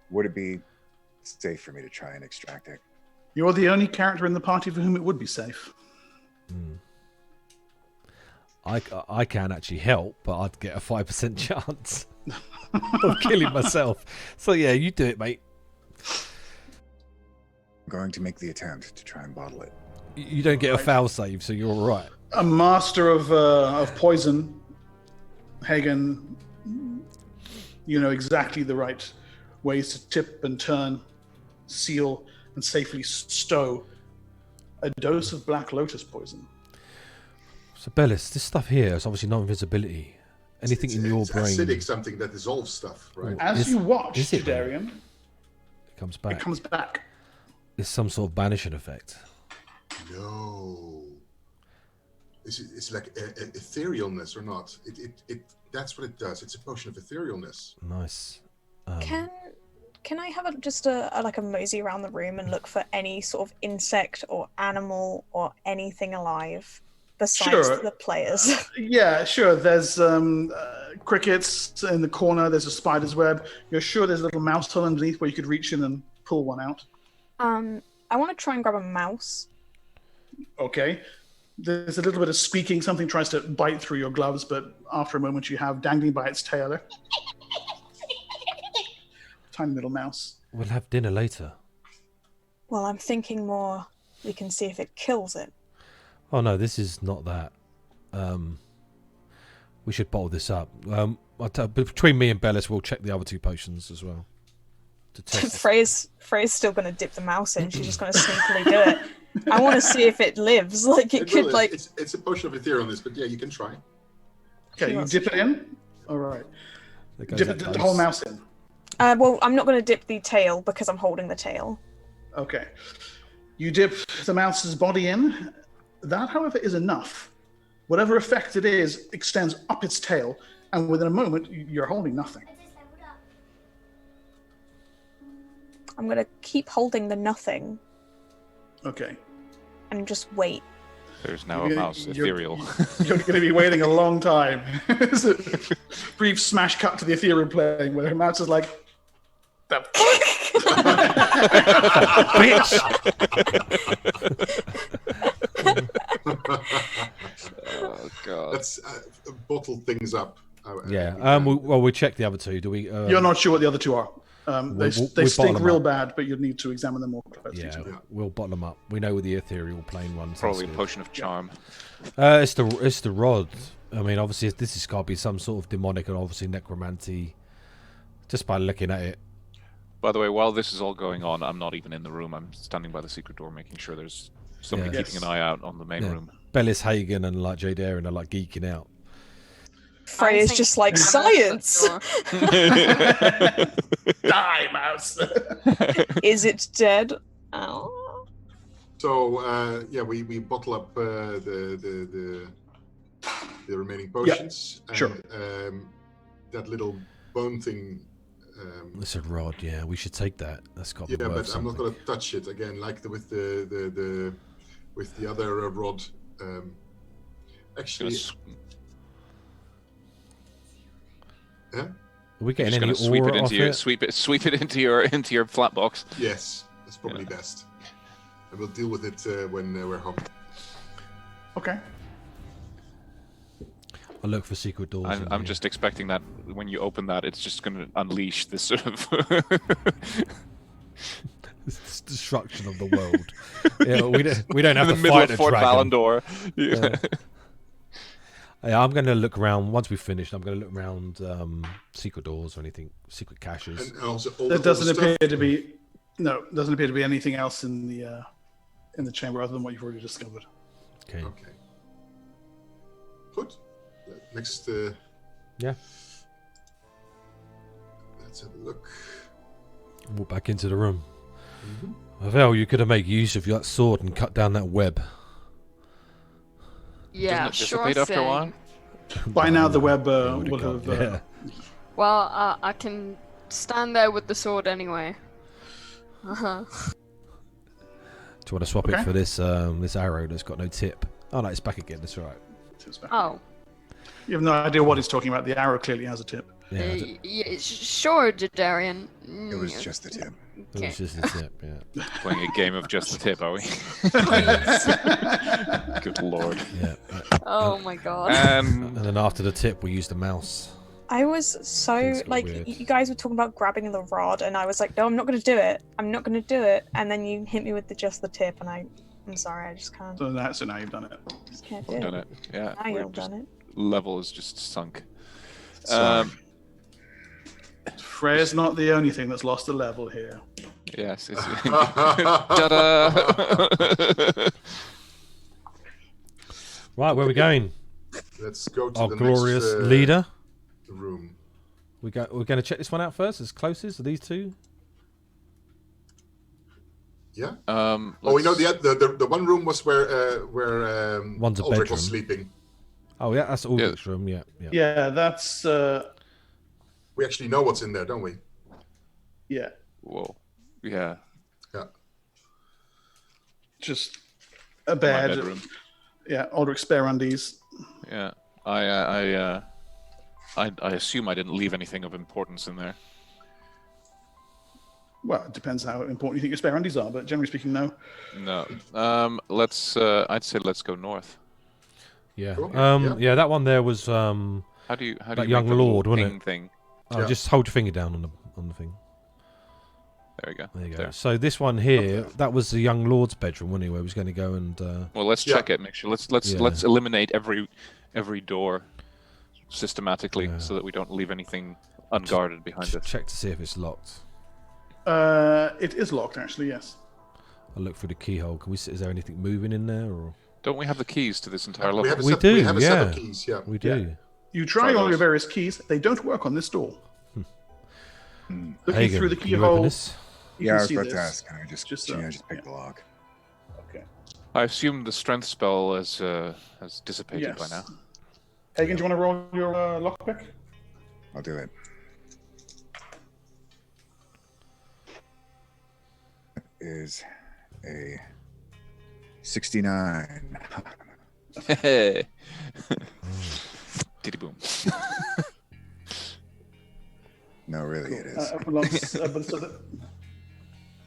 would it be safe for me to try and extract it? You're the only character in the party for whom it would be safe. I can actually help, but I'd get a 5% chance of killing myself. So yeah, you do it, mate. I'm going to make the attempt to try and bottle it. You don't get a foul save, so you're all right. A master of poison, Hagen, you know exactly the right ways to tip and turn, seal, and safely stow a dose of black lotus poison. So, Bellis, this stuff here is obviously not invisibility. Anything in your brain... It's acidic, something that dissolves stuff, right? As you watch, Jadarian, it comes back. It comes back. It's some sort of banishing effect. No. It's like etherealness or not. That's what it does. It's a potion of etherealness. Nice. Can I have just a mosey around the room and look for any sort of insect or animal or anything alive besides the players? Yeah, sure. There's crickets in the corner. There's a spider's web. You're sure there's a little mouse hole underneath where you could reach in and pull one out? I want to try and grab a mouse. Okay. There's a little bit of squeaking. Something tries to bite through your gloves, but after a moment you have dangling by its tail a tiny little mouse. We'll have dinner later. Well, I'm thinking more. We can see if it kills it. Oh no, this is not that. We should bottle this up. Between me and Bellis, we'll check the other 2 potions as well. To test Frey's still going to dip the mouse in. She's just going to sneakily do it. I want to see if it lives. Like it could, like. It's a potion of ether on this, but yeah, you can try. Okay, you dip it in. All right. Dip the whole mouse in. Well, I'm not going to dip the tail because I'm holding the tail. Okay. You dip the mouse's body in. That, however, is enough. Whatever effect it is extends up its tail, and within a moment, you're holding nothing. I'm going to keep holding the nothing. Okay. And just wait. There's now a mouse, ethereal. You're going to be waiting a long time. It's a brief smash cut to the ethereal plane where her mouse is like, the bitch. Oh god. Let's bottle things up. Yeah. We check the other 2. Do we? You're not sure what the other 2 are. They bottle stink them real up. bad, but you'd need to examine them more closely. Yeah, too. we'll bottle them up. We know where the ethereal plane runs. Probably a potion of charm. It's the rod. I mean, obviously, this has got to be some sort of demonic and obviously necromancy. Just by looking at it. By the way, while this is all going on, I'm not even in the room. I'm standing by the secret door, making sure there's somebody keeping an eye out on the main room. Bellis Hagen and like Jade Aaron are like geeking out. Frey is just like, science! Die, mouse! Is it dead? Oh. So we bottle up the remaining potions. Yeah, sure. And, that little bone thing. It's a rod. Yeah, we should take that. That's got to be Yeah, worth but I'm not something. going to touch it again, like with the other rod. Actually, yeah. Are we You're getting just any gonna aura off it? sweep it into your flat box. Yes, that's probably best. And we'll deal with it when we're home. Okay. I'll look for secret doors. I'm just expecting that when you open that, it's just going to unleash this sort of. It's destruction of the world. Yeah, we don't have in to the middle fight of a Fort dragon. Valandor. Yeah, I'm going to look around. Once we've finished, I'm going to look around secret doors or anything, secret caches. And also all There the doesn't stuff. appear to be anything else in the chamber other than what you've already discovered. Okay. Okay. Good. Next. Yeah. Let's have a look. Walk back into the room. Avel, you could have made use of your sword and cut down that web. Yeah, Doesn't it sure dissipate after a thing. while? By now, the web Would've will gone, have. yeah. Well, I can stand there with the sword anyway. Uh-huh. Do you want to swap it Okay. for this this arrow that's got no tip? Oh no, it's back again. That's all right. Oh. You have no idea what he's talking about. The arrow clearly has a tip. Yeah, it Yeah, sure, Jadarian. It was just the tip. Okay. was just a tip. Yeah. Playing a game of just the tip, are we? Good lord. Yeah. Oh my god. And then after the tip, we used the mouse. I was so Things got like, weird. you guys were talking about grabbing the rod, and I was like, no, I'm not going to do it. I'm not going to do it. And then you hit me with just the tip, and I'm sorry, I just can't. So now you've done it. Just can't do Done it. it. Yeah. Now we're you've just- done it. Level is just sunk. Sorry. Freya's not the only thing that's lost a level here. Yes. It's, ta-da! Right, where are we going? Let's go to Our the glorious next, leader. room. We're going to check this one out first. As closest are these two? Yeah. Oh, We know the one room was where One's a Ulrich bedroom. was sleeping. Oh yeah, that's Ulrich's room. Yeah. Yeah, that's We actually know what's in there, don't we? yeah, Whoa. Yeah. Yeah. just a My bed. bedroom. Yeah, Aldrich's spare undies. Yeah. I assume I didn't leave anything of importance in there. Well, it depends how important you think your spare undies are, but generally speaking, no. No. Let's. I'd say let's go north. Yeah. Cool. Yeah, that one there was How do you? That make young the little lord, wasn't ping it? Thing? Oh, Yeah. just hold your finger down on the thing. There we go. There you go. There. So this one here, that was the young lord's bedroom, wasn't he? Where he was going to go and. Well, let's check it. Make sure. Let's eliminate every door systematically so that we don't leave anything unguarded behind us. Check to see if it's locked. It is locked, actually. Yes. I'll look through the keyhole. Can we see? Is there anything moving in there? Or Don't we have the keys to this entire We level? have a We set, do, we have a set of yeah. keys, yeah. we do. You try all your various keys. They don't work on this door. Looking Hagen, through the can you open keyhole, this? you Yeah, I can was see about this. to ask. Can I just pick yeah. the lock? Okay. I assume the strength spell has dissipated Yes. by now. Hagen, do you want to roll your lockpick? I'll do it. Is a 69. Hey. Diddy boom. No, really, it is.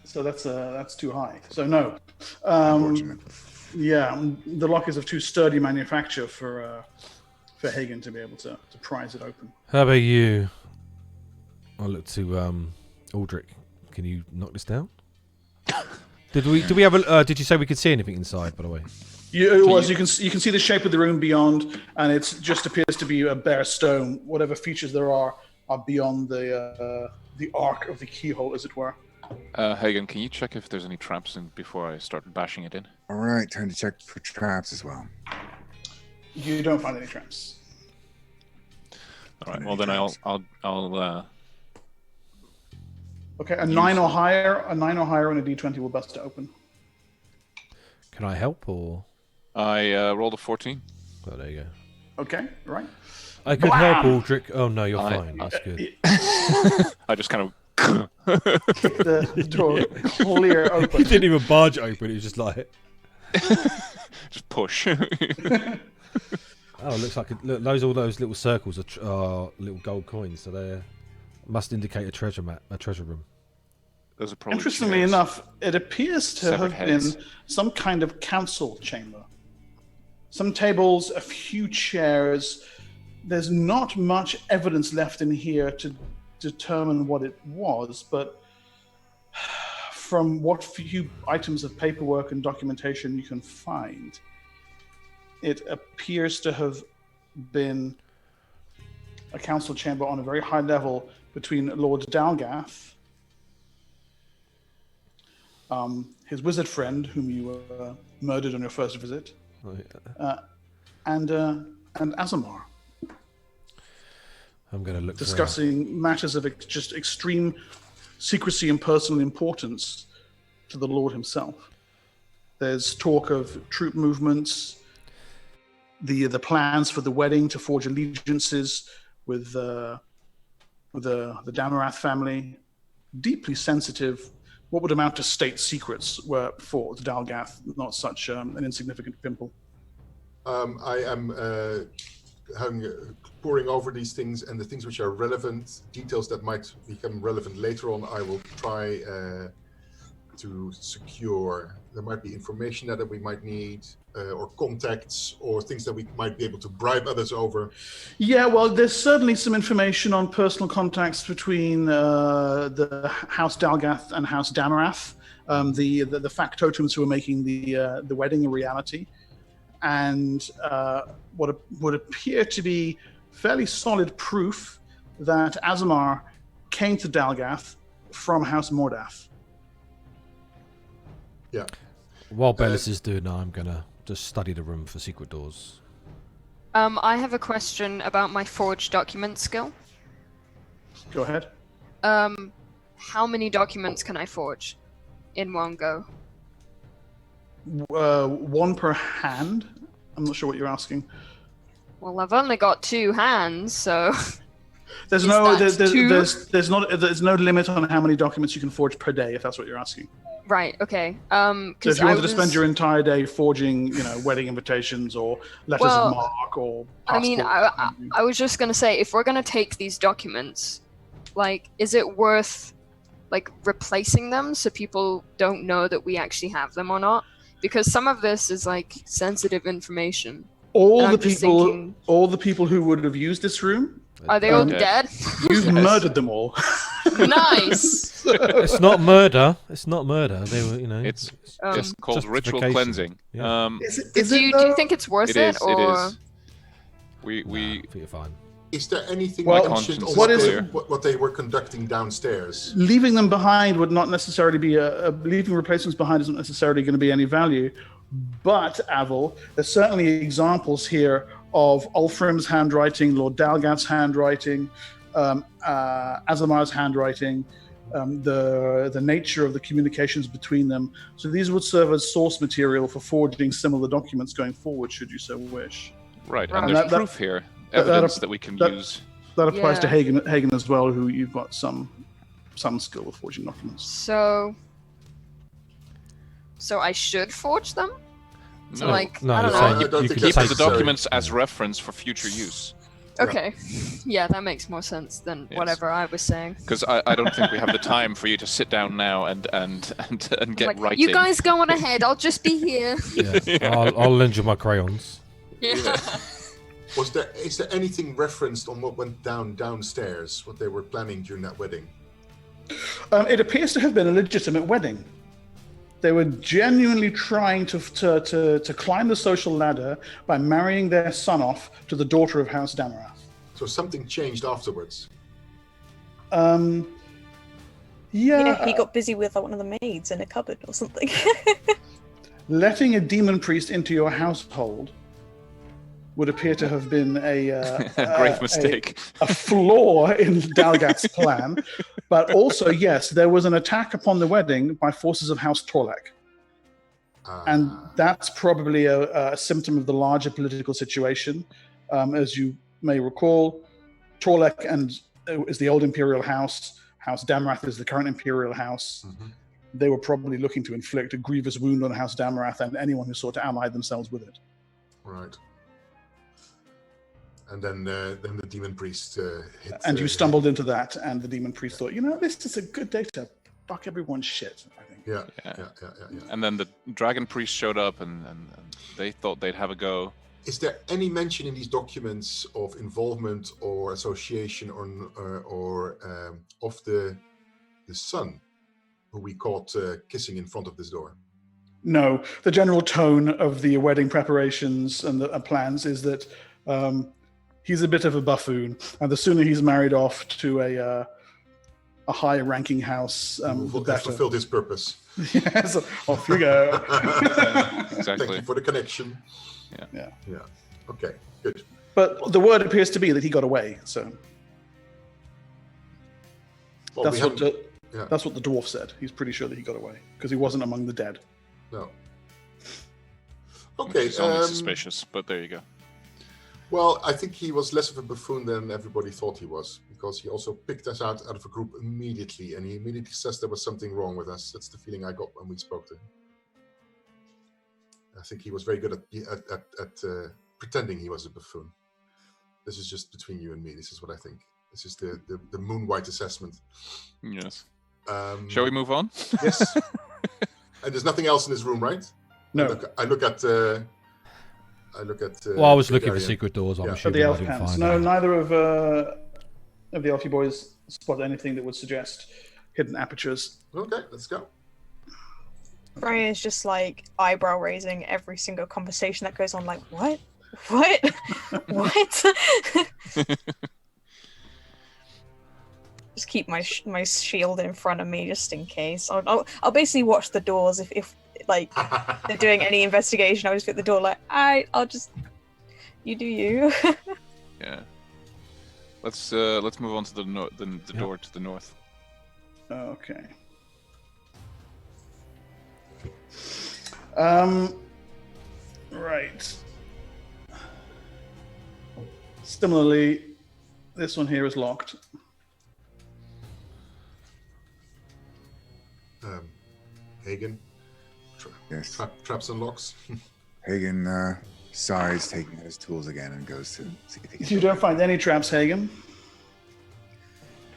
So that's too high. So no. Unfortunate. Yeah, the lock is of too sturdy manufacture for Hagen to be able to prise it open. How about you? I'll look to Aldrich. Can you knock this down? Did we have a? Did you say we could see anything inside? By the way. You can see the shape of the room beyond, and it just appears to be a bare stone. Whatever features there are beyond the arc of the keyhole, as it were. Hagen, can you check if there's any traps in before I start bashing it in? All right, time to check for traps as well. You don't find any traps. All right. Well, then I'll Okay, a 9 or higher on a d20 will bust it open. Can I help or? I rolled a 14. Oh, there you go. Okay, right. I could help Aldrich. Oh no, you're fine. That's good. I just kind of. The door clear He open. didn't even barge it open. It was just like. just push. Oh, it looks like look, all those little circles are little gold coins, so they must indicate a treasure room. Those are probably Interestingly chairs. enough, it appears to Severed have heads. been some kind of council chamber. Some tables, a few chairs. There's not much evidence left in here to determine what it was, but from what few items of paperwork and documentation you can find, it appears to have been a council chamber on a very high level between Lord Dalgath, his wizard friend, whom you murdered on your first visit, Oh, yeah. and Azamar, I'm going to look. discussing matters of just extreme secrecy and personal importance to the Lord himself. There's talk of troop movements, the plans for the wedding to forge allegiances with the Damarath family. Deeply sensitive, what would amount to state secrets were for the Dalgath not such an insignificant pimple. I am poring over these things, and the things which are relevant, details that might become relevant later on, I will try to secure. There might be information that we might need, or contacts, or things that we might be able to bribe others over. Yeah, well, there's certainly some information on personal contacts between the House Dalgath and House Damarath, the factotums who are making the wedding a reality, and what would appear to be fairly solid proof that Azamar came to Dalgath from House Mordath. Yeah. While Bellis is doing that, I'm going to just study the room for secret doors. I have a question about my forged document skill. Go ahead. How many documents can I forge in one go? One per hand. I'm not sure what you're asking. Well, I've only got 2 hands, so There's Is no that two? there's no limit on how many documents you can forge per day, if that's what you're asking. right, okay. So if 'Cause you wanted I to spend was- your entire day forging, wedding invitations or letters of Well, marque or I mean, passports, I was just gonna say, if we're gonna take these documents, like, is it worth like replacing them so people don't know that we actually have them or not? Because some of this is like sensitive information. all I'm the just people thinking- all the people who would have used this room, Are they all Dead. dead? you've Yes. murdered them all. Nice. It's not murder. It's not murder. They were, It's just called ritual justification. cleansing. Yeah. Is Do you think it's worth It it? is. Or... It is. We I think you're fine. Is there anything Well, mentioned on what is- what they were conducting downstairs? Leaving them behind would not necessarily be leaving replacements behind isn't necessarily going to be any value. But Avil, there's certainly examples here of Ulfrim's handwriting, Lord Dalgath's handwriting, Azamar's handwriting, the nature of the communications between them. So these would serve as source material for forging similar documents going forward, should you so wish. Right, Right. and there's That- proof here, evidence that we can that- use. That applies to Yeah. Hagen as well, who you've got some skill with forging documents. So I should forge them? So No. like, No, I don't you're know. saying I don't you think could Keep that's take the necessary. documents as reference for future use. Okay. Yeah, that makes more sense than Yes. whatever I was saying. Because I don't think we have the time for you to sit down now and get Like, writing. you guys go on ahead. I'll just be here. Yeah. I'll lend you my crayons. Yeah. Is there anything referenced on what went downstairs, what they were planning during that wedding? It appears to have been a legitimate wedding. They were genuinely trying to climb the social ladder by marrying their son off to the daughter of House Damarath. So something changed afterwards. Yeah, Yeah, he got busy with one of the maids in a cupboard or something. letting a demon priest into your household would appear to have been a Grave mistake. a flaw in Dalgath's plan. But also, yes, there was an attack upon the wedding by forces of House Torlek. And that's probably a symptom of the larger political situation. As you may recall, Torlek is the old imperial house. House Damarath is the current imperial house. Mhm. They were probably looking to inflict a grievous wound on House Damarath and anyone who sought to ally themselves with it. Right. And then the demon priest hit. And you stumbled into that, and the demon priest thought, this is a good day to fuck everyone's shit, I think. Yeah. Yeah. And then the dragon priest showed up, and they thought they'd have a go. Is there any mention in these documents of involvement or association or of the son who we caught kissing in front of this door? No, the general tone of the wedding preparations and the plans is that he's a bit of a buffoon, and the sooner he's married off to a high-ranking house, the better. Fulfilled his purpose. Yes, off you go. Exactly. Thank you for the connection. Yeah. Okay, good. But the word appears to be that he got away, so Well, that's what yeah. that's what the dwarf said. He's pretty sure that he got away because he wasn't among the dead. No. Which Okay. is only suspicious, but there you go. Well, I think he was less of a buffoon than everybody thought he was, because he also picked us out of a group immediately, and he immediately says there was something wrong with us. That's the feeling I got when we spoke to him. I think he was very good at pretending he was a buffoon. This is just between you and me. This is what I think. This is the moon white assessment. Yes. Shall we move on? Yes. And there's nothing else in this room, right? No, I look at. Well, I was looking for Garion. secret doors. I'm Yeah. but assuming the I elf didn't pants. find No, any. neither of the elfie boys spot anything that would suggest hidden apertures. Okay, let's go. Brian is just like eyebrow raising every single conversation that goes on. Like, what? What? What? Just keep my shield in front of me just in case. I'll basically watch the doors if like they're doing any investigation. I'll just be at the door like, I'll just you do you. Yeah. Let's move on to the door to the north. Okay. Right. Similarly, this one here is locked. Hagen. Yes. Traps and locks. Hagen sighs, taking out his tools again, and goes to see if he can. You don't find any traps, Hagen.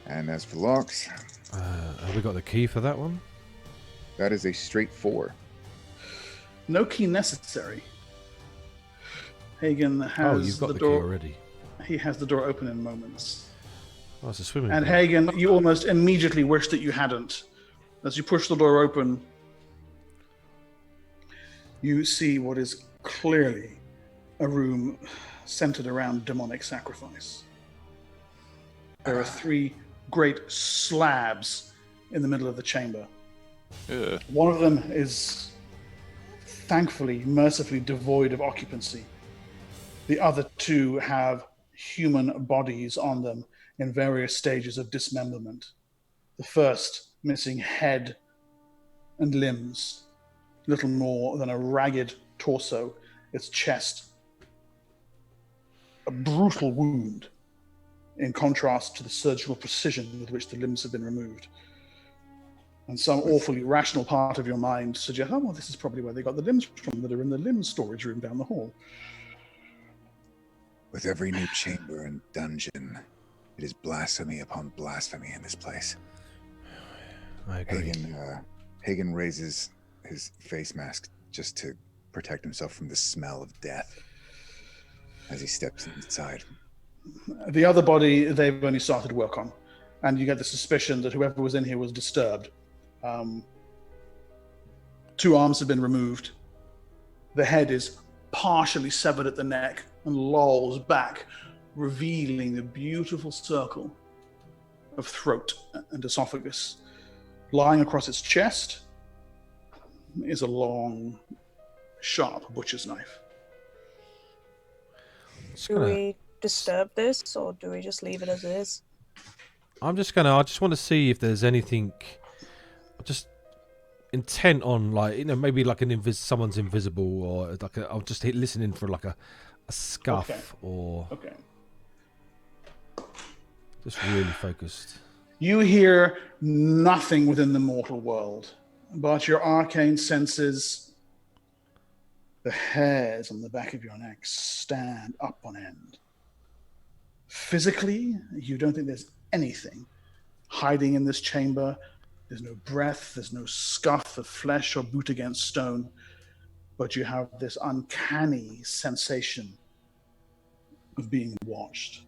And as for locks, Have we got the key for that one? that is a straight 4. No key necessary. Hagen has Oh, you've got the key door. already. He has the door open in moments. Oh, it's a swimming And pool. Hagen, you almost immediately wish that you hadn't. As you push the door open, you see what is clearly a room centered around demonic sacrifice. There are 3 great slabs in the middle of the chamber. Ugh. One of them is thankfully, mercifully devoid of occupancy. The other 2 have human bodies on them in various stages of dismemberment. The first missing head and limbs, little more than a ragged torso, its chest, a brutal wound in contrast to the surgical precision with which the limbs have been removed. And some awfully rational part of your mind suggests, oh, well, this is probably where they got the limbs from that are in the limb storage room down the hall. With every new chamber and dungeon, it is blasphemy upon blasphemy in this place. I agree. Hagen raises his face mask just to protect himself from the smell of death as he steps inside. The other body they've only started work on, and you get the suspicion that whoever was in here was disturbed. 2 arms have been removed. The head is partially severed at the neck and lolls back, revealing the beautiful circle of throat and esophagus. Lying across its chest is a long, sharp butcher's knife. Do we disturb this, or do we just leave it as is? I just want to see if there's anything just intent on, like, you know, maybe like someone's invisible, or like I'll just listening for like a scuff. Okay. Or Okay. just really focused. You hear nothing within the mortal world, but your arcane senses, the hairs on the back of your neck stand up on end. Physically, you don't think there's anything hiding in this chamber. There's no breath, there's no scuff of flesh or boot against stone, but you have this uncanny sensation of being watched.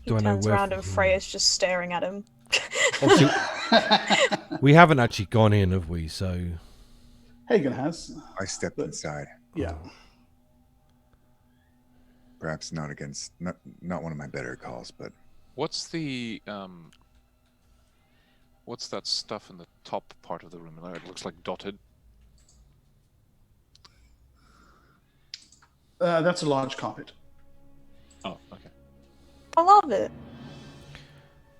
He Do I know turns where- around and Freya's just staring at him. Obviously, we haven't actually gone in, have we? So Hagen has. I stepped inside. Yeah. Perhaps not one of my better calls, but What's the what's that stuff in the top part of the room? It looks like dotted. That's a large carpet. Oh, okay. I love it.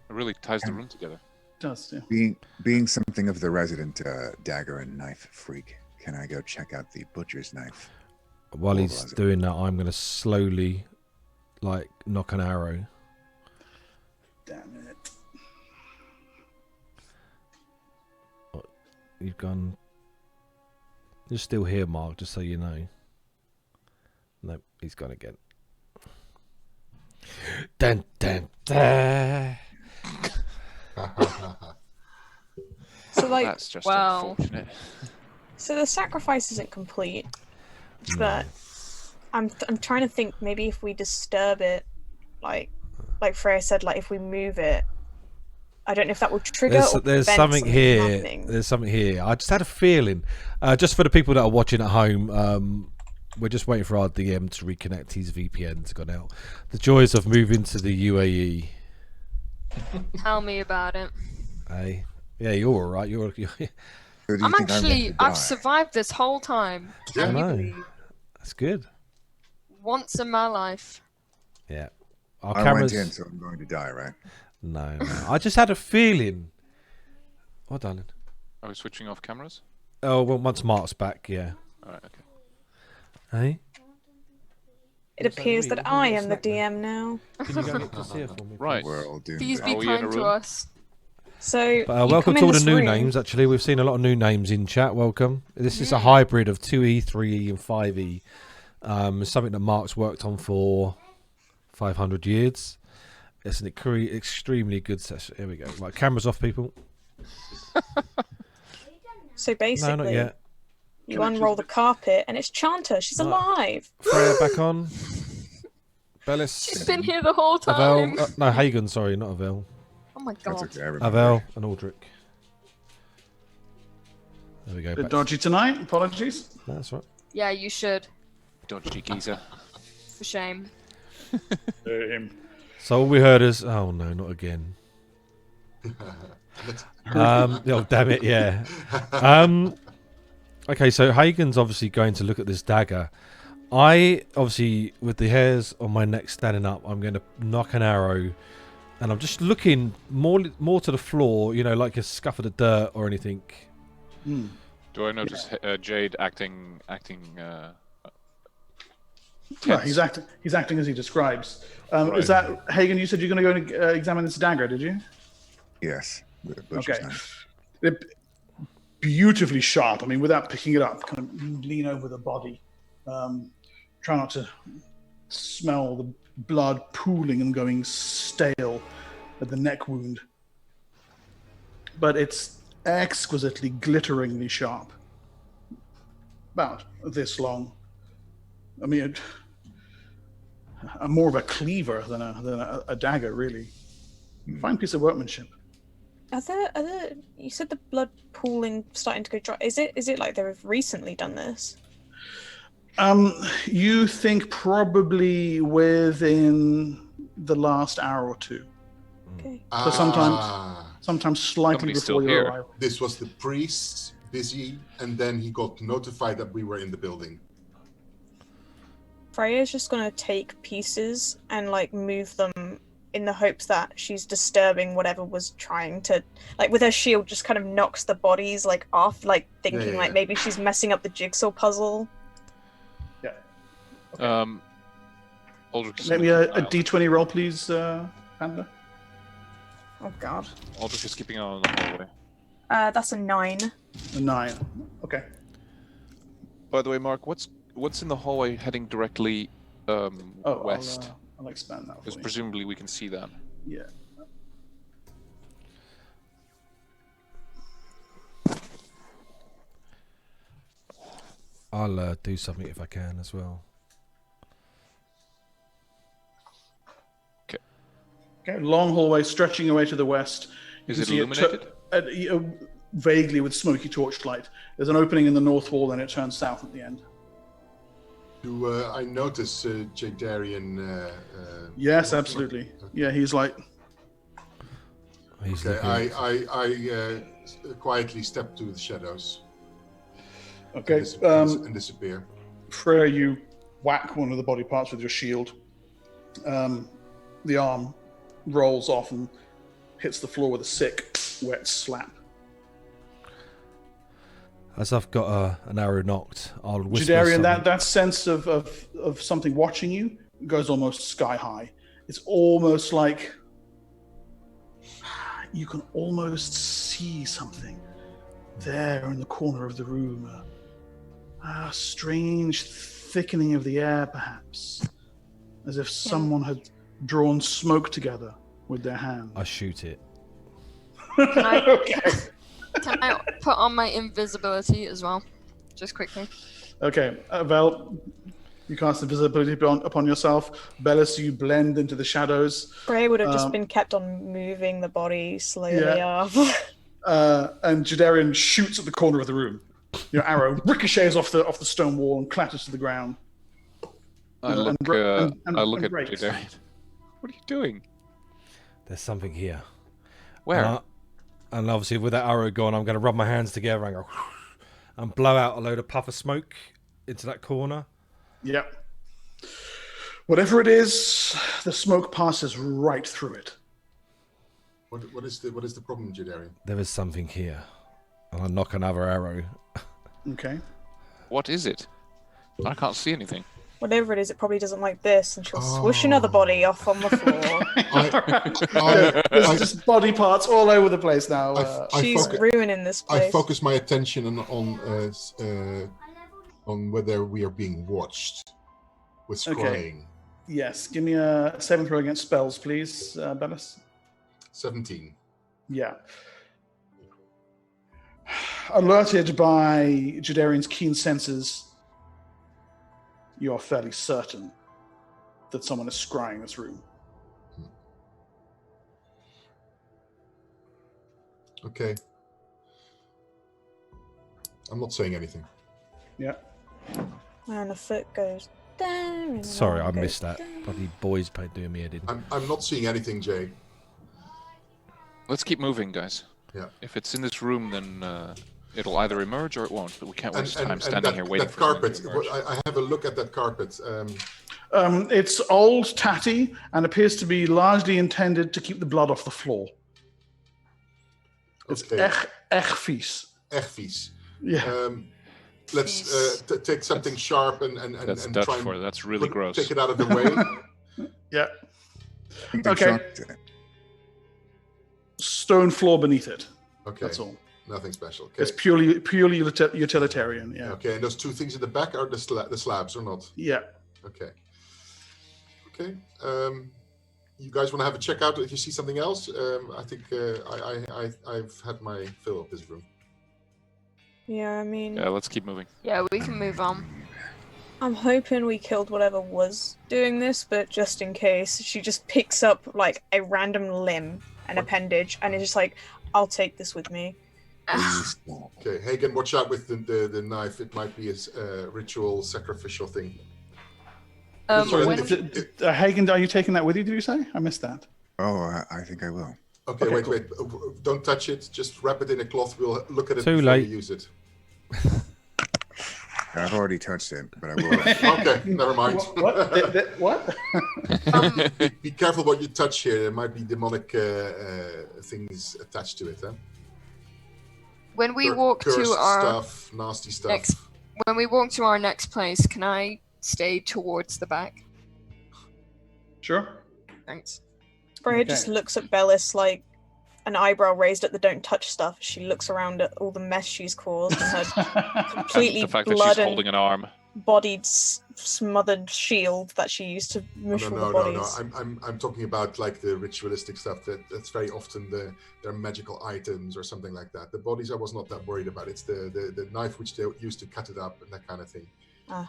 It really ties the room together. It does, yeah. being something of the resident dagger and knife freak, can I go check out the butcher's knife? while he's doing that, I'm going to slowly, like, knock an arrow. Damn it. You've gone. You're still here, Mark, just so you know. Nope, he's gone again. Dun, dun, dun. So, like, That's just wow. unfortunate. so the sacrifice isn't complete, but I'm trying to think maybe if we disturb it, like Freya said, like if we move it, I don't know if that will trigger or There's prevent something here. happening. There's something here. I just had a feeling. Just for the people that are watching at home, we're just waiting for our DM to reconnect. His VPN's gone out. The joys of moving to the UAE. Tell me about it. Hey, yeah, you're all right. You're So do you I'm think actually, going to I've die? survived this whole time. I Can you know. believe? That's good. Once in my life. Yeah. Our I cameras. went in, so I'm going to die, right? No. I just had a feeling. Oh, darling. Are we switching off cameras? Oh, well, once Mark's back, yeah. Alright, okay. Hey. It appears that I am the DM now. Can you go get Cassia for me? Right. We're all doomed. Please to be Are we in a kind to room? us. So But, you welcome come to in all the this new room. names. Actually, we've seen a lot of new names in chat. Welcome. This is a hybrid of 2E, 3E, and 5E. It's something that Mark's worked on for 500 years. It's an extremely good session. Here we go. Right, cameras off, people. So basically, No, not yet. You Connections unroll the with- carpet, and it's Chanta. She's alive. Freya back on. Bellis. She's been here the whole Avel. time. No, Hagen, sorry, not Avel. Oh my That's god. okay. I remember. Avel and Aldrich. There we go. Bit back. dodgy tonight. Apologies. That's right. Yeah, you should. Dodgy geezer. For shame. So all we heard is, oh no, not again. Oh damn it, yeah. Okay, so Hagen's obviously going to look at this dagger. I obviously, with the hairs on my neck standing up, I'm going to knock an arrow, and I'm just looking more to the floor, you know, like a scuff of the dirt or anything. Do I notice Jade acting? No, tense? he's acting as he describes. Right. Is that Hagen? You said you're going to go and examine this dagger, did you? Yes. The butcher's Okay. knife. They're beautifully sharp. I mean, without picking it up, kind of lean over the body. Try not to smell the blood pooling and going stale at the neck wound. But it's exquisitely, glitteringly sharp. About this long. I mean, more of a cleaver than a dagger, really. Fine piece of workmanship. Are there? You said the blood pooling starting to go dry. Is it like they've recently done this? You think probably within the last hour or two. Okay. So sometimes slightly Somebody's before still your here. arrival. This was the priest busy, and then he got notified that we were in the building. Freya's just gonna take pieces and like move them in the hopes that she's disturbing whatever was trying to, like with her shield, just kind of knocks the bodies like off, like thinking Yeah. like maybe she's messing up the jigsaw puzzle. Aldrich is Make me keeping a an eye on- D20 roll, please, Panda. Oh god. Aldrich is keeping an eye on the hallway. That's a 9. A 9. Okay. By the way, Mark, what's in the hallway heading directly west? I'll expand that for Because you. presumably we can see that. Yeah. I'll do something if I can as well. Okay. Long hallway stretching away to the west. You Is can it see illuminated? Vaguely with smoky torchlight. There's an opening in the north wall, and it turns south at the end. Do I notice Jadarian? Yes, absolutely. Yeah, he's like, He's Okay, looking. I quietly step to the shadows okay. and disappear. Freya, you whack one of the body parts with your shield. The arm rolls off and hits the floor with a sick, wet slap. As I've got an arrow knocked, I'll whisper Jadarian, something. that sense of something watching you goes almost sky high. It's almost like you can almost see something there in the corner of the room. A strange thickening of the air, perhaps, as if someone had drawn smoke together with their hand. I shoot it. Okay. Can I put on my invisibility as well? Just quickly. Okay, Vel, you cast invisibility upon yourself. Bellis, you blend into the shadows. Freya would have just been kept on moving the body slowly Yeah. off. And Jadarian shoots at the corner of the room. Your arrow ricochets off the stone wall and clatters to the ground. I and look, br- and- I look and at breaks. Jadarian. What are you doing? There's something here. Where? And obviously, with that arrow gone, I'm going to rub my hands together and go and blow out a load of puff of smoke into that corner. Yep. Whatever it is, the smoke passes right through it. What is the problem, Jadarian? There is something here. And I knock another arrow. Okay. What is it? I can't see anything. Whatever it is, it probably doesn't like this, and she'll swoosh another body off on the floor. There's just body parts all over the place now. She's ruining this I place. focus my attention on whether we are being watched with scrying. Yes, give me a saving throw against spells, please, Bellis. 17. Yeah. Alerted by Jadarian's keen senses, you are fairly certain that someone is scrying this room. Okay. I'm not saying anything. Yeah. And the foot goes down. And the Sorry, I arm goes missed that. down. Bloody boys paid doing me head in. I'm not seeing anything, Jay. Let's keep moving, guys. Yeah. If it's in this room, then it'll either emerge or it won't. But we can't waste time standing that, here waiting that for something carpet. to emerge. I have a look at that carpet. It's old, tatty, and appears to be largely intended to keep the blood off the floor. It's Okay. echt vies. Echt vies. Yeah. Let's take something sharp and That's and Dutch try and for it. That's really gross. take it out of the way. Yeah. Something Okay. shocked. Stone floor beneath it. Okay. That's all. Nothing special. Okay. It's purely utilitarian. Yeah. Okay, and those two things in the back are the slabs or not? Yeah. Okay. Okay. You guys want to have a check out if you see something else? I think I've had my fill of this room. Yeah, I mean, Yeah, let's keep moving. Yeah, we can move on. I'm hoping we killed whatever was doing this, but just in case, she just picks up like a random limb, an appendage, and is just like, "I'll take this with me." Okay, Hagen, watch out with the knife. It might be a ritual sacrificial thing. Sorry, When, Hagen, are you taking that with you? Did you say? I missed that. Oh, I think I will. Okay, Okay, wait. Don't touch it. Just wrap it in a cloth. We'll look at it Too before late. we use it. I've already touched it, but I will. Okay, never mind. What? What? Be careful what you touch here. There might be demonic things attached to it. Huh? when we walk to Cursed our stuff, nasty stuff. next, when we walk to our next place, can I stay towards the back? Sure. Thanks. Freya just looks at Bellis like an eyebrow raised at the don't touch stuff. She looks around at all the mess she's caused and her completely And the fact that blood she's and holding an arm. bodied, smothered shield that she used to mush all the No. bodies. I'm talking about like the ritualistic stuff. That's very often they're magical items or something like that. The bodies I was not that worried about. It's the knife which they used to cut it up and that kind of thing. I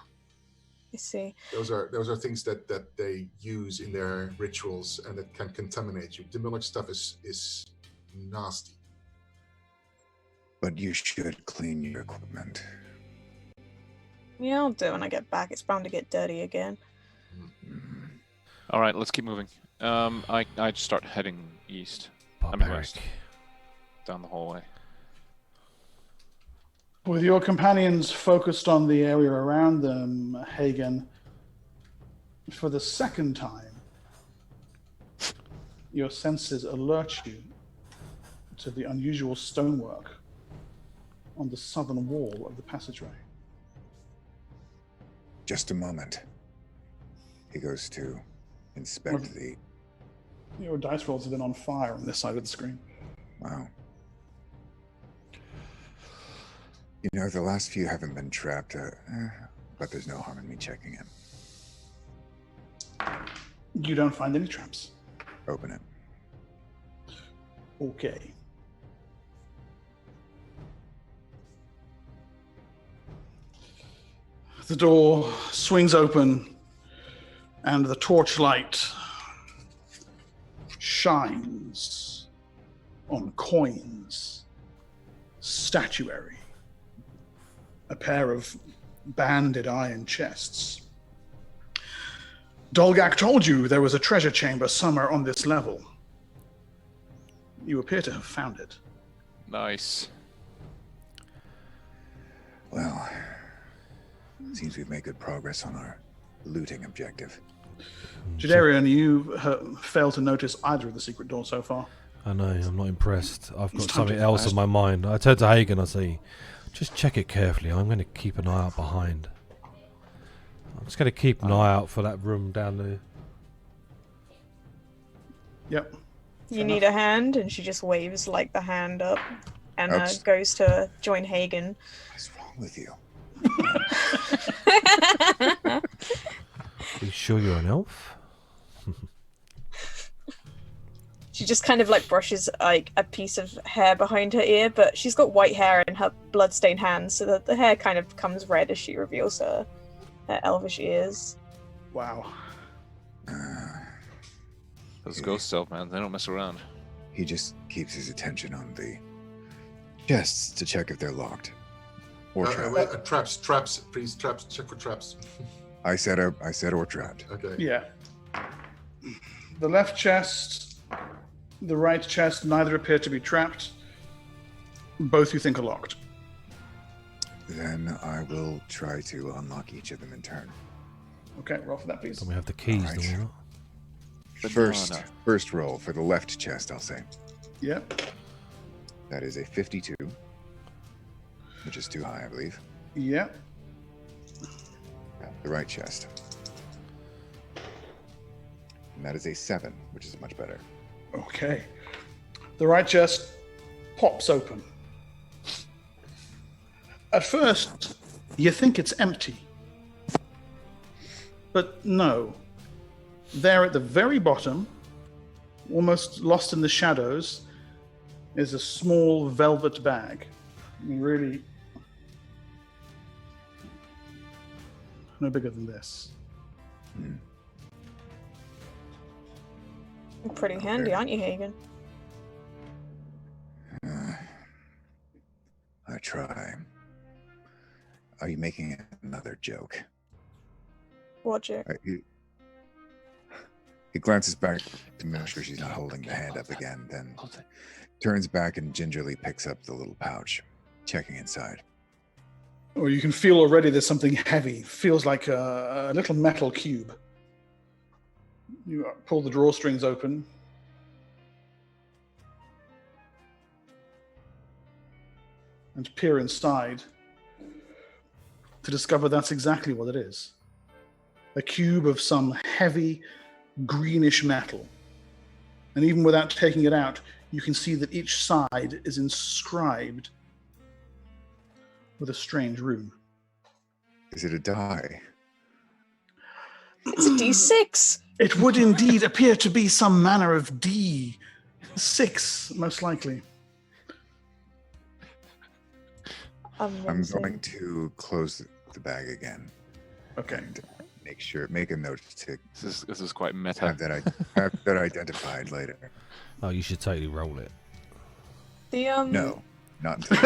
see. Those are things that they use in their rituals and it can contaminate you. Demonic stuff is nasty. But you should clean your equipment. Yeah, I'll do it when I get back. It's bound to get dirty again. All right, let's keep moving. I just start heading east. Barbaric. west. Down the hallway. With your companions focused on the area around them, Hagen, for the second time, your senses alert you to the unusual stonework on the southern wall of the passageway. Just a moment. He goes to inspect Okay. Your dice rolls have been on fire on this side of the screen. Wow. You know, the last few haven't been trapped, but there's no harm in me checking it. You don't find any traps. Open it. Okay. The door swings open and the torchlight shines on coins, statuary, a pair of banded iron chests. Dalgath told you there was a treasure chamber somewhere on this level. You appear to have found it. Nice. Well, seems we've made good progress on our looting objective. Jadarian, you failed to notice either of the secret doors so far. I know, I'm not impressed. I've It's got time something to else fast. on my mind. I turn to Hagen, I say, just check it carefully. I'm going to keep an eye out behind. I'm just going to keep an eye out for that room down there. Yep. You need a hand, and she just waves like the hand up, and Oops. goes to join Hagen. What's wrong with you? Are you sure you're an elf? She just kind of like brushes like a piece of hair behind her ear, but she's got white hair in her bloodstained hands, so that the hair kind of becomes red as she reveals her elvish ears. Wow. Those ghost self, man, they don't mess around. He just keeps his attention on the chests to check if they're locked or trapped. Traps, please, traps. Check for traps. I said or trapped. Okay. Yeah. The left chest, the right chest, neither appear to be trapped. Both you think are locked. Then I will try to unlock each of them in turn. Okay, roll for that, please. And we have the keys, Alright. do we not? First roll for the left chest, I'll say. Yep. That is a 52, which is too high, I believe. Yep. The right chest. And that is a 7, which is much better. Okay. The right chest pops open. At first, you think it's empty. But no. There at the very bottom, almost lost in the shadows, is a small velvet bag. Really no bigger than this. Pretty handy, aren't you, Hagen? I try. Are you making another joke? Watch it. He glances back to make sure she's not holding the hand up again, then turns back and gingerly picks up the little pouch, checking inside. Or you can feel already there's something heavy. Feels like a little metal cube. You pull the drawstrings open. And peer inside to discover that's exactly what it is. A cube of some heavy, greenish metal. And even without taking it out, you can see that each side is inscribed with a strange rune. Is it a die? It's a D6. It would indeed appear to be some manner of D6, most likely. I'm Amazing. going to close the bag again. Okay. And make a note to This is quite meta. have that identified later. Oh, you should totally roll it. The No, not until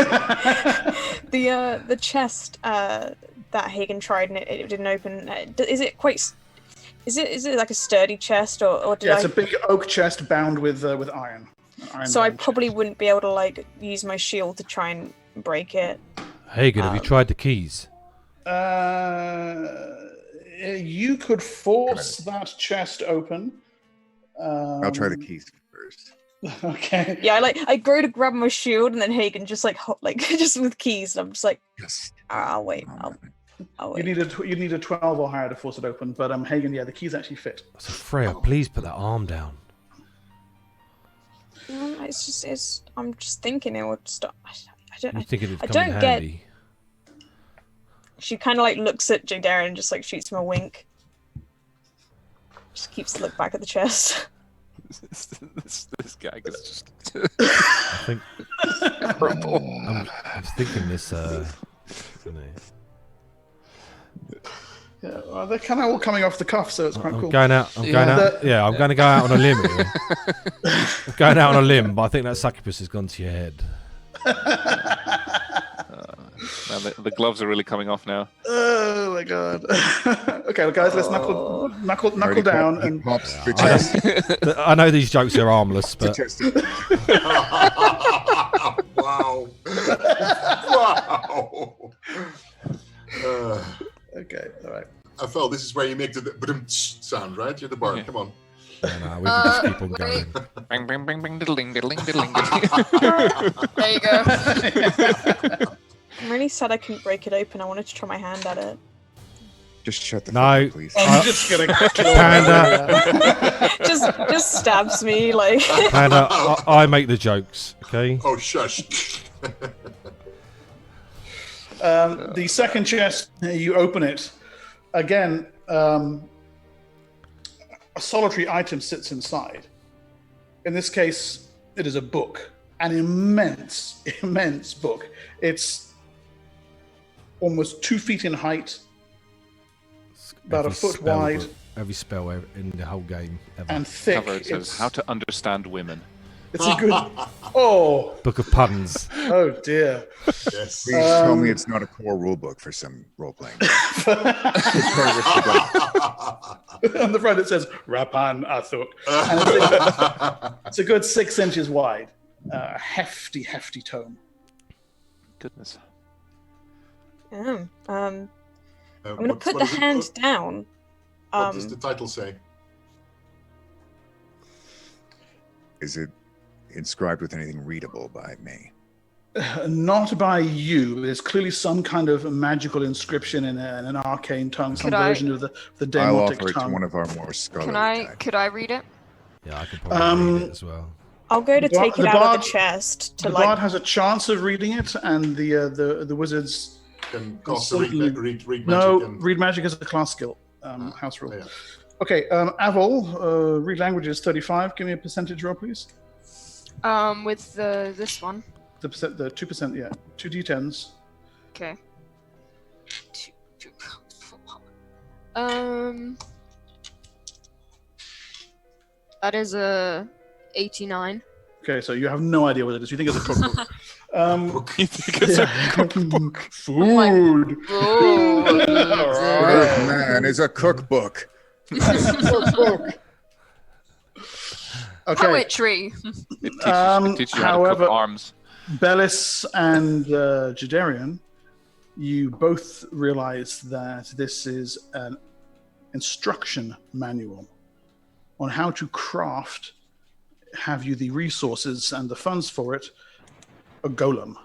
the chest that Hagen tried and it didn't open. Is it quite? Is it like a sturdy chest or did Yeah, it's I? a big oak chest bound with iron. So I probably wouldn't be able to like use my shield to try and break it. Hagen, have you tried the keys? You could force that chest open. I'll try the keys first. Okay. Yeah, I go to grab my shield and then Hagen just just with keys. And I'm just like, Yes. I'll wait. Oh, I'll You wait. need a 12 or higher to force it open, but Hagen, yeah, the keys actually fit. So Freya, please put that arm down. I'm just thinking it would stop. I You don't. thinking it's I coming don't get- handy? She kind of like looks at Jadarian and just like shoots him a wink. Just keeps to look back at the chest. this gag is just I think horrible. I'm thinking this. You know, Yeah, well, they're kind of all coming off the cuff, so it's quite I'm cool. going out. I'm going out. Yeah, I'm going to go out on a limb here. I'm going out on a limb, but I think that succubus has gone to your head. Man, the gloves are really coming off now. Oh my god. Okay, well, guys, let's knuckle down and pops the chest. I know these jokes are harmless, The but chest. Wow. Wow. okay, all right. I felt this is where you make the brum sound, right? You're the bar. Yeah. Come on. no, we can just keep on Wait. going. Bang, bang, bang, bang, diddling, diddling, diddling, diddling. There you go. I'm really sad I couldn't break it open. I wanted to try my hand at it. Just shut the No. fuck up, please. I'm just gonna kill Panda. just stabs me like. And I make the jokes, okay? Oh, shush. The second chest, you open it. Again, a solitary item sits inside. In this case, it is a book, an immense, immense book. It's almost 2 feet in height, about a foot wide, every spell in the whole game ever. and thick. Cover it says "How to Understand Women." It's a good. Oh, Book of puns. oh dear. Yes. Please tell me it's not a core rule book for some role playing. On the front it says Rapan Athuk. And it's a good 6 inches wide. Hefty, hefty tome. Goodness. I'm going to put the hand down. What does the title say? Is it inscribed with anything readable by me? Not by you. There's clearly some kind of magical inscription in an arcane tongue, some version of the I'll demotic offer it to tongue. one of our more scholarly types. Could I read it? Yeah, I could probably read it as well. I'll go to take it the out bard- of the chest to The bard has a chance of reading it, and the wizards Can cost a certainly- read magic. no and... read magic is a class skill, house rule. Yeah. Okay, Avol, read languages 35. Give me a percentage roll, please. With this one. The 2%, yeah, 2 d10s. Okay. That is a 89. Okay, so you have no idea what it is. You think it's a cookbook. You think it's a cookbook? Food. Oh, Good man is a cookbook. Okay. poetry. It teaches you how to however- cook arms. Bellis and Jadarian, you both realize that this is an instruction manual on how to craft, have you the resources and the funds for it, a golem.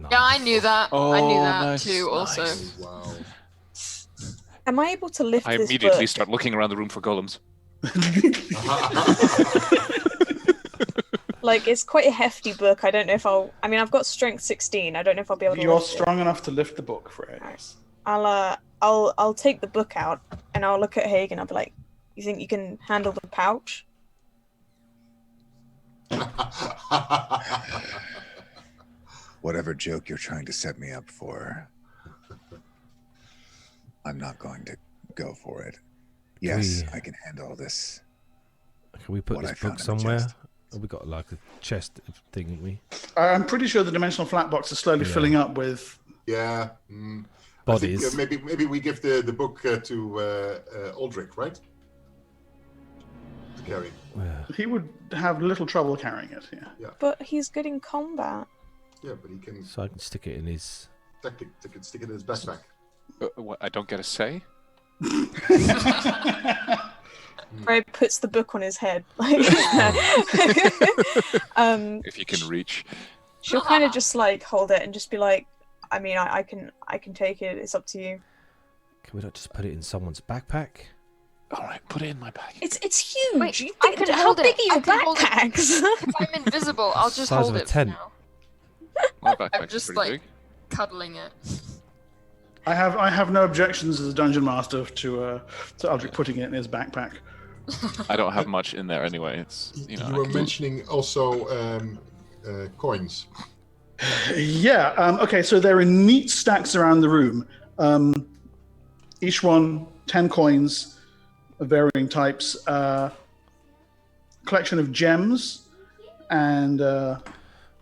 Yeah, I knew that. I knew Oh, that nice, too. Also, Wow. Am I able to lift I this immediately book? start looking around the room for golems. Like, it's quite a hefty book. I don't know if I mean, I've got strength 16. I don't know if I'll be able to. You're lift it. strong enough to lift the book, Freya. Yes. I'll take the book out and I'll look at Hagen. I'll be like, "You think you can handle the pouch?" Whatever joke you're trying to set me up for, I'm not going to go for it. Yes, I can handle this. Can we put What I this found book in the somewhere? chest. Oh, we got like a chest thing, haven't we? I'm pretty sure the dimensional flat box is slowly filling up with. Yeah. Bodies. I think, maybe we give the book to Aldrich, right? To carry. Yeah. He would have little trouble carrying it. Yeah. But he's good in combat. Yeah, but he can So I can stick it in his. stick it in his backpack. What, I don't get a say? Fred puts the book on his head. Like, If you can reach. she'll kind of just like hold it and just be like, "I mean, I can take it. It's up to you." Can we not just put it in someone's backpack? All right, put it in my bag. It's huge. Wait, You I think- can how hold big it. are your I can hold it. backpacks? if I'm invisible, I'll just Size hold of a it for tent. now. My backpack's I'm just pretty like big. cuddling it. I have no objections as a dungeon master to Aldrich putting it in his backpack. I don't have much in there anyway. It's you know. You I were can- mentioning also coins. Yeah. Okay. So they're in neat stacks around the room. Each one 10 coins of varying types. Collection of gems and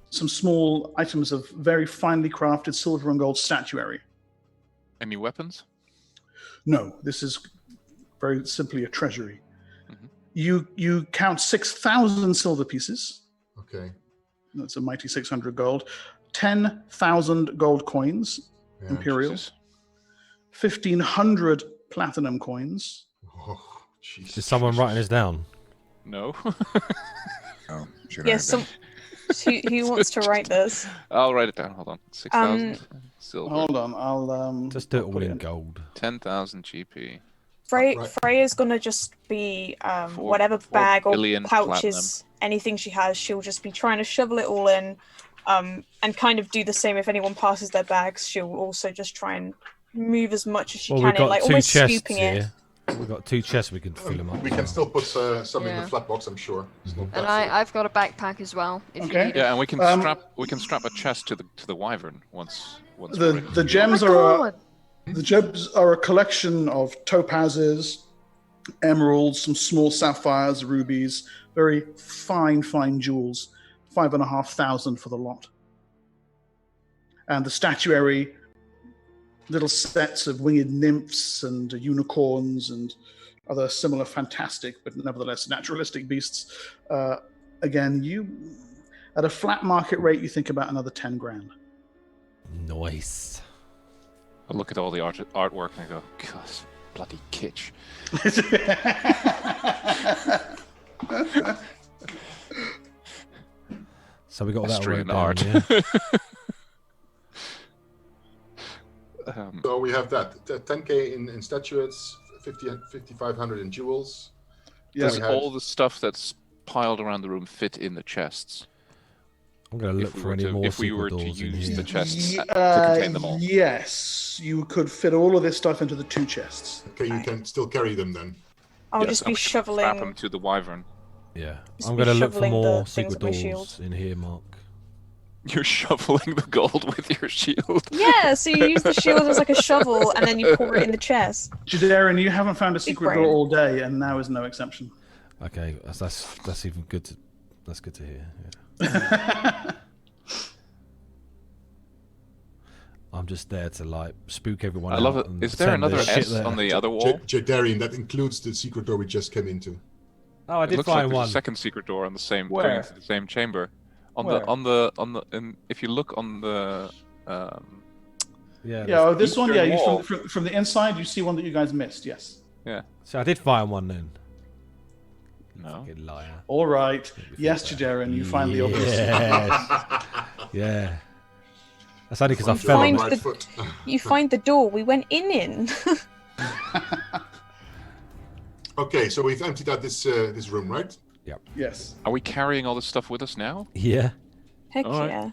some small items of very finely crafted silver and gold statuary. Any weapons? No, this is very simply a treasury. Mhm. You count 6,000 silver pieces. Okay. That's a mighty 600 gold. 10,000 gold coins, Yeah. imperial. Jesus. 1,500 platinum coins. Oh, jeez. Is someone writing this down? No. Oh, should Yes. I have Who wants to write this? I'll write it down. Hold on. 6,000 silver. Hold on, I'll Just do it I'll all put in gold. 10,000 GP. Right. Freya's gonna just be Four- whatever 4 bag or billion pouches, anything she has, she'll just be trying to shovel it all in, and kind of do the same if anyone passes their bags. She'll also just try and move as much as she Well, can we've in, got like two almost chests scooping here. We've got 2 chests we can fill them up. We can still put some in the flat box, I'm sure. It's not And that full. I've got a backpack as well. If you Okay. need it. Yeah, and we can strap a chest to the wyvern once we're ready. The gems are the gems are a collection of topazes, emeralds, some small sapphires, rubies, very fine jewels. 5,500 for the lot. And the statuary, little sets of winged nymphs and unicorns and other similar fantastic but nevertheless naturalistic beasts. Again, you at a flat market rate, you think about another 10 grand. Nice. I look at all the artwork and I go, God, bloody kitsch. So we got that Austrian right art. down, yeah? So we have that 10k in statuettes, 5,500 in jewels. Does we had- all the stuff that's piled around the room fit in the chests? I'm going to look for any more If we secret were to doors in use here. the chests to contain them all. Yes, you could fit all of this stuff into the 2 chests. Okay, you can still carry them then. I'll Yes, just and be we can strap them shoveling. to the wyvern. Yeah. Just I'm be going to look for shoveling the more things secret with my doors shield. in here, Mark. You're shoveling the gold with your shield. Yeah, so you use the shield as like a shovel, and then you pour it in the chest. Jadarian, you haven't found a secret door brain. all day, and now is no exception. Okay, that's even good. That's good to hear. Yeah. I'm just there to like spook everyone. I love out it. and Is there pretend another there's shit S there. on the other wall? Jadarian, that includes the secret door we just came into. Oh, I It did looks like find there's one. a second secret door on the same going Where? into the same chamber. Where? And if you look on the Yeah. Yeah, there's- oh, this one, Eastern yeah, wall. from the inside, you see one that you guys missed, yes. So I did find one then. No. Fucking liar. All right. Yes, Jadarian, you find the obvious. Yes. Yeah. That's only because I Find fell your on Find it. right foot. You find the door we went in. Okay, so we've emptied out this room, right? Yes. Are we carrying all this stuff with us now? Yeah. Heck All right. yeah.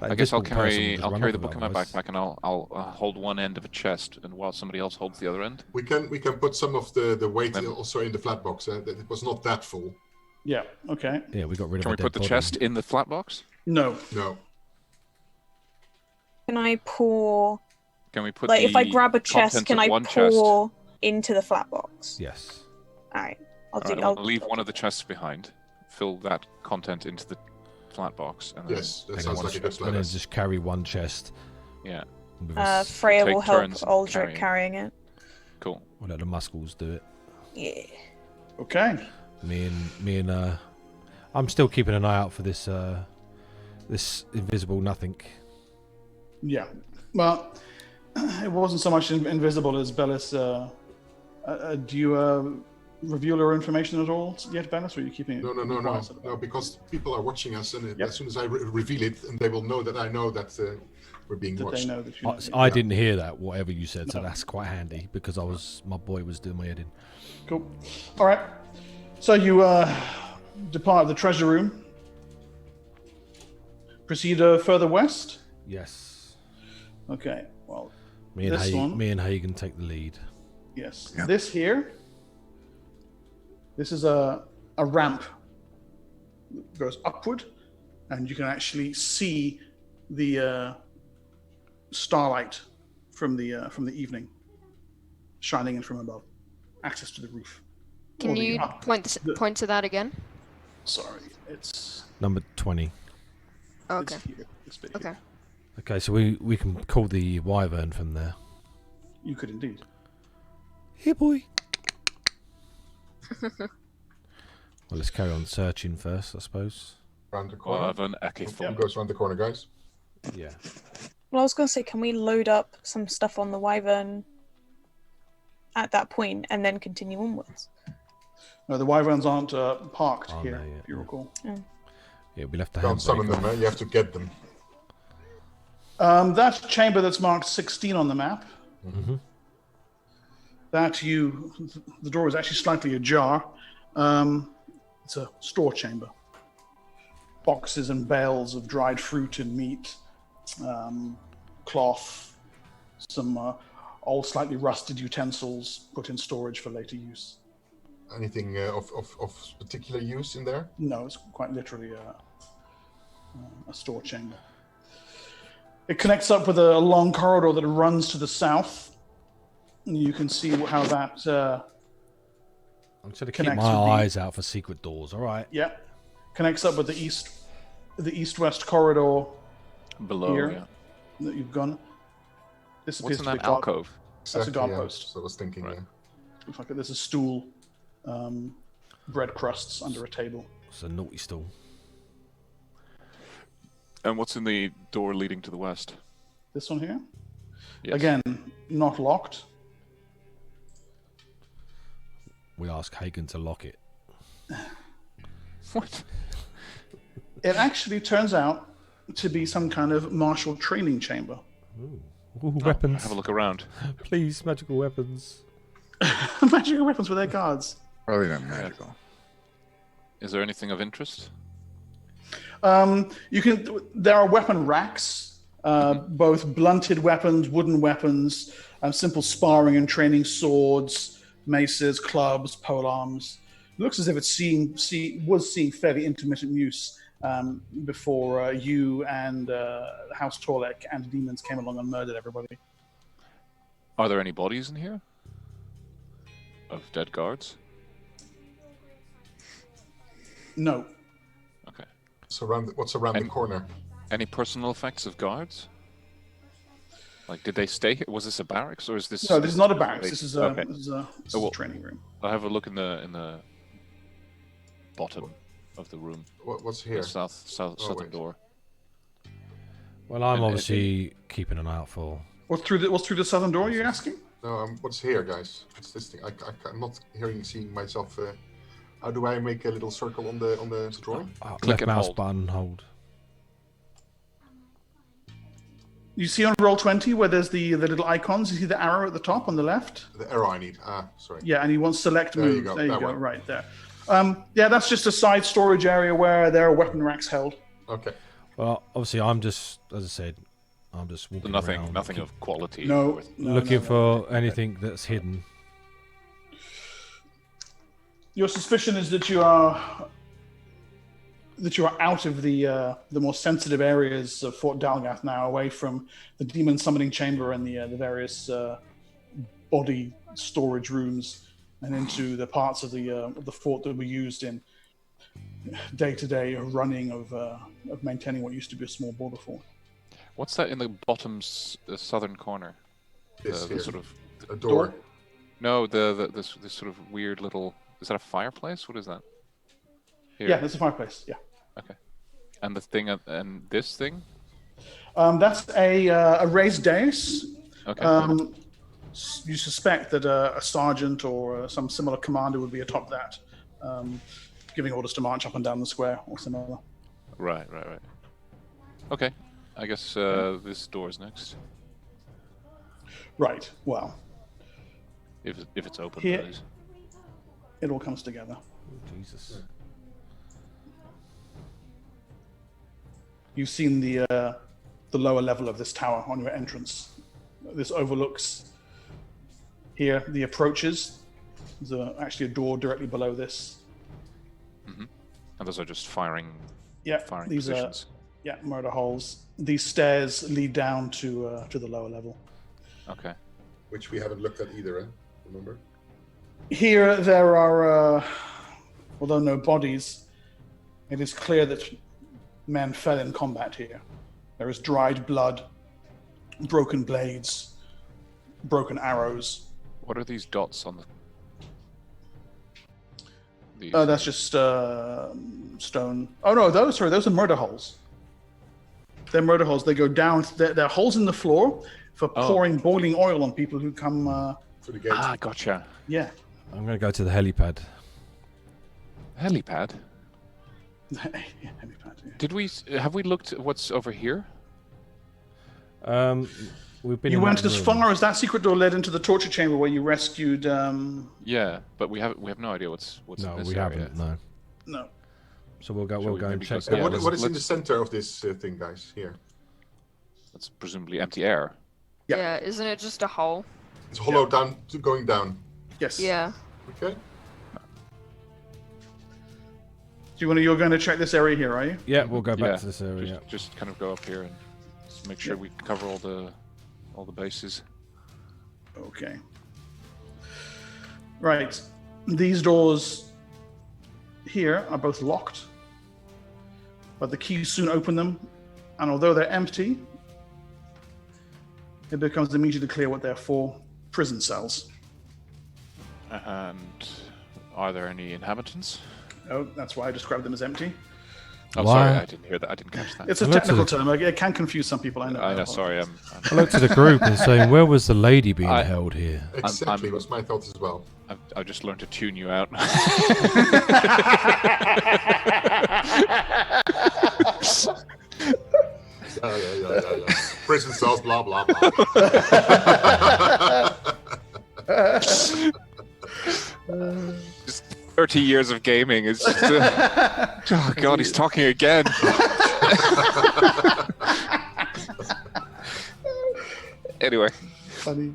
I guess I'll Invisible person carry just I'll run carry off the with book in my otherwise. backpack and I'll hold one end of a chest, and while somebody else holds the other end. We can put some of the weight Then- also in the flat box. That it was not that full. Yeah, okay. Yeah, we got rid of Can we a dead put the body. chest in the flat box? No. No. Can I pour? Can we put Like, if I the grab a chest, contents can of I one chest? pour into the flat box? Yes. All right. I'll All do. right, I'll leave one of the chests behind. Fill that content into the flat box. And then Yes, that take sounds one like a good chest. plan. And then just carry one chest. Yeah, With us. Freya take will help turns Aldrich carrying. carrying it. cool. We'll let the muscles do it. Yeah. Okay. Me and I'm still keeping an eye out for this this invisible nothing. Yeah. Well, it wasn't so much invisible as Bellis. Do you reveal your information at all yet, Bellis, or are you keeping it? quiet about No, it? because people are watching us, and Yep. as soon as I reveal it, and they will know that I know that we're being That they watched. know that you. I didn't hear that, whatever you said, so No. that's quite handy because my boy was doing my head in. Cool. All right. So you depart the treasure room. Proceed further west. Yes. Okay. Well, Me and This one? Hagen take the lead. yes. Yeah. This here. This is a ramp that goes upward, and you can actually see the starlight from the evening shining in from above. Access to the roof. Can Or the you up- point to that again? Sorry, it's Number 20. Okay. It's here. This bit Okay. here. Okay, so we can call the wyvern from there. You could indeed. Here, boy. Well, let's carry on searching first, I suppose. Round the corner. Wyvern Akifon. Who goes round the corner, guys? Yeah. Well, I was going to say, can we load up some stuff on the wyvern at that point and then continue onwards? No, the wyverns aren't parked Aren't here, they yet? if you recall. Yeah, we left the Don't summon handbrake them, on. you have to get them. That chamber that's marked 16 on the map. Mhm. The door is actually slightly ajar. It's a store chamber. Boxes and bales of dried fruit and meat, cloth, some old, slightly rusted utensils put in storage for later use. Anything of particular use in there? No, it's quite literally a store chamber. It connects up with a long corridor that runs to the south. And you can see how that I'm just going to keep connects my with the- eyes out for secret doors, alright? connects up with the east-west corridor Below, Here. yeah. that you've gone. This appears What's in to be that a guard- alcove? That's a Exactly, guard yeah. post. So I was thinking, Right. yeah. Looks like there's a stool, bread crusts under a table. It's a naughty stool. And what's in the door leading to the west? This one here, Yes. again, not locked. We ask Hagen to lock it. What? It actually turns out to be some kind of martial training chamber. Ooh, Oh, weapons. have a look around. Please, magical weapons. Magical weapons with their guards. Probably not magical. Is there anything of interest? There are weapon racks, both blunted weapons, wooden weapons, simple sparring and training swords, maces, clubs, polearms. It looks as if it's was seeing fairly intermittent use before you and House Torlek and the demons came along and murdered everybody. Are there any bodies in here? Of dead guards? No. Okay. So what's around the And- corner? Any personal effects of guards? Like, did they stay here? Was this a barracks or is this? No, this is not a barracks. This is a, Okay. this is a, this Oh, is well- a training room. I'll have a look in the bottom of the room. What's The here? southern wait. door. Well, I'm And- obviously keeping an eye out for. What's through the southern door? You're asking? No, what's here, guys? What's this thing? I'm not seeing myself. How do I make a little circle on the drawing? Click Left and mouse hold. button, hold. You see on roll 20 where there's the little icons. You see the arrow at the top on the left? The arrow I need. Sorry. Yeah, and you want select There you move. go, There you that go. one. Right there. Yeah, that's just a side storage area where there are weapon racks held. Okay. Well, obviously, I'm just, as I said, I'm just walking Nothing around, nothing of quality. No, worth- no, looking no, no. for anything that's hidden. Your suspicion is that you are out of the more sensitive areas of Fort Dalgath now, away from the demon summoning chamber and the various body storage rooms, and into the parts of the fort that were used in day-to-day running of maintaining what used to be a small border fort. What's that in the bottom southern corner? This The here. sort of A door. no, this sort of weird little. Is that a fireplace? What is that? Here. Yeah, there's a fireplace. Yeah, Okay. And the thing and this thing. that's a raised dais. Okay. You suspect that a sergeant or some similar commander would be atop that, giving orders to march up and down the square or similar. Right. Okay. I guess this door's next. Right. Well, If it's open, Here- that is. it all comes together. Oh, Jesus. You've seen the lower level of this tower on your entrance. This overlooks here the approaches. There's actually a door directly below this. And those are just firing Yeah, these positions. are murder holes. These stairs lead down to the lower level. Okay. Which we haven't looked at either, remember? Here there are, although no bodies, it is clear that men fell in combat here. There is dried blood, broken blades, broken arrows. What are these dots on the? These. That's just stone. Oh no, those are murder holes. They're murder holes. They go down. They're holes in the floor for pouring boiling oil on people who come. For the gate. Gotcha. Yeah. I'm going to go to the helipad. Helipad. Yeah, helipad, yeah. Have we looked at what's over here? We've been. You in went that as room. far as that secret door led into the torture chamber where you rescued. Yeah, but we have no idea what's No, in this we area. haven't. No. No. So we'll go. Shall We'll we go and maybe check go- that. yeah, what is in the let's- center of this thing, guys? Here. That's presumably empty air. Yeah. Yeah, isn't it just a hole? It's hollow down to going down. Yes. Yeah. Okay. You're going to check this area here, are you? Yeah, we'll go back to this area. Just kind of go up here and just make sure we cover all the bases. Okay. Right. These doors here are both locked, but the keys soon open them, and although they're empty, it becomes immediately clear what they're for: prison cells. And are there any inhabitants? Oh, that's why I described them as empty. Oh, Why? sorry, I didn't hear that. I didn't catch that. It's a looked at technical it. term. It can confuse some people. I know. I know. Sorry, I looked at the group and saying, where was the lady being I- held here? Exactly, was my thought as well. I've just learned to tune you out. Yeah. Prison cells, blah blah blah. Just 30 years of gaming is just. Oh God, he's talking again. Anyway, Funny.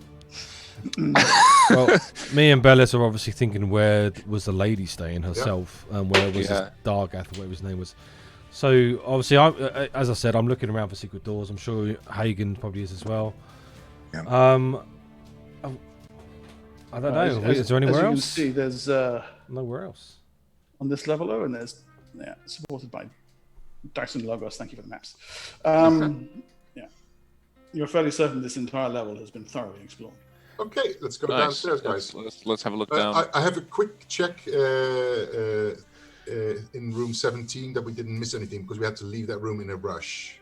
Well, me and Bellis are obviously thinking where was the lady staying herself, and where was this Dargath, or whatever his name was. So obviously, as I said, I'm looking around for secret doors. I'm sure Hagen probably is as well. Yeah. I don't know. Is there anywhere else? As you can see, there's Nowhere else. on this level, and there's supported by Dyson logos. Thank you for the maps. You're fairly certain this entire level has been thoroughly explored. Okay, let's go nice. downstairs, guys. Let's have a look down. I have a quick check in room 17 that we didn't miss anything because we had to leave that room in a rush.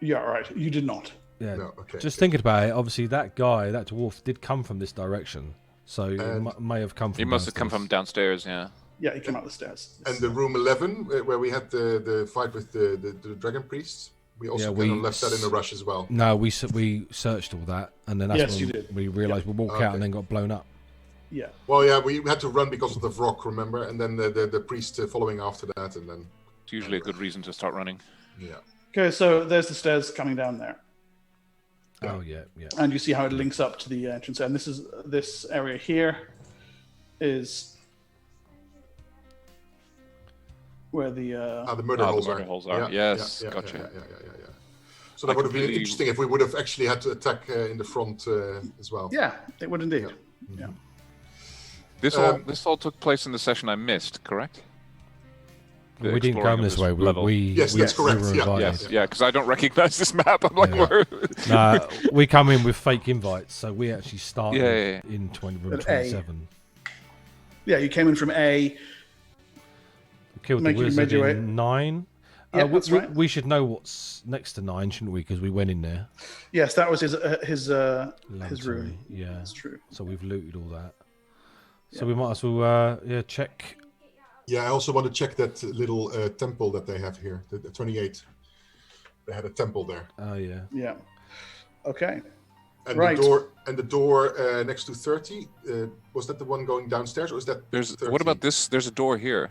Yeah, right. You did not. Yeah. No, okay. Just thinking about it, obviously that guy, that dwarf, did come from this direction, so it may have come from. He must have come from downstairs. Yeah. Yeah, he came out the stairs. And the room 11, where we had the fight with the dragon priests, we also kind of left that in a rush as well. No, we searched all that, and then that's Yes, when you did. we realised we walked out and then got blown up. Yeah. Well, yeah, we had to run because of the rock, remember? And then the priest following after that, and then... It's usually a good reason to start running. Yeah. Okay, so there's the stairs coming down there, Oh yeah. and you see how it links up to the entrance. And this area here is where the the murder holes murder are. holes are. Yes, gotcha. Yeah. So that would have been interesting if we would have actually had to attack in the front as well. yeah, it would indeed. Yeah. This all took place in the session I missed, correct? The We didn't exploring come of this way. level. Yes, we that's correct. were Yeah, invited. Yes, because I don't recognize this map. I'm like, Yeah. where? Nah, we come in with fake invites, so we actually started Yeah. in room At A. 27. Yeah, you came in from A. We killed Made the you wizard your way- in 9. Yeah, that's right. We should know what's next to 9, shouldn't we? Because we went in there. Yes, that was his room. Laboratory, yeah. That's true. So we've looted all that. So we might as well check. Yeah, I also want to check that little temple that they have here, the 28. They had a temple there. Oh yeah. Yeah. Okay. And Right. the door next to 30, was that the one going downstairs, or is that There's 30? what about this? There's a door here.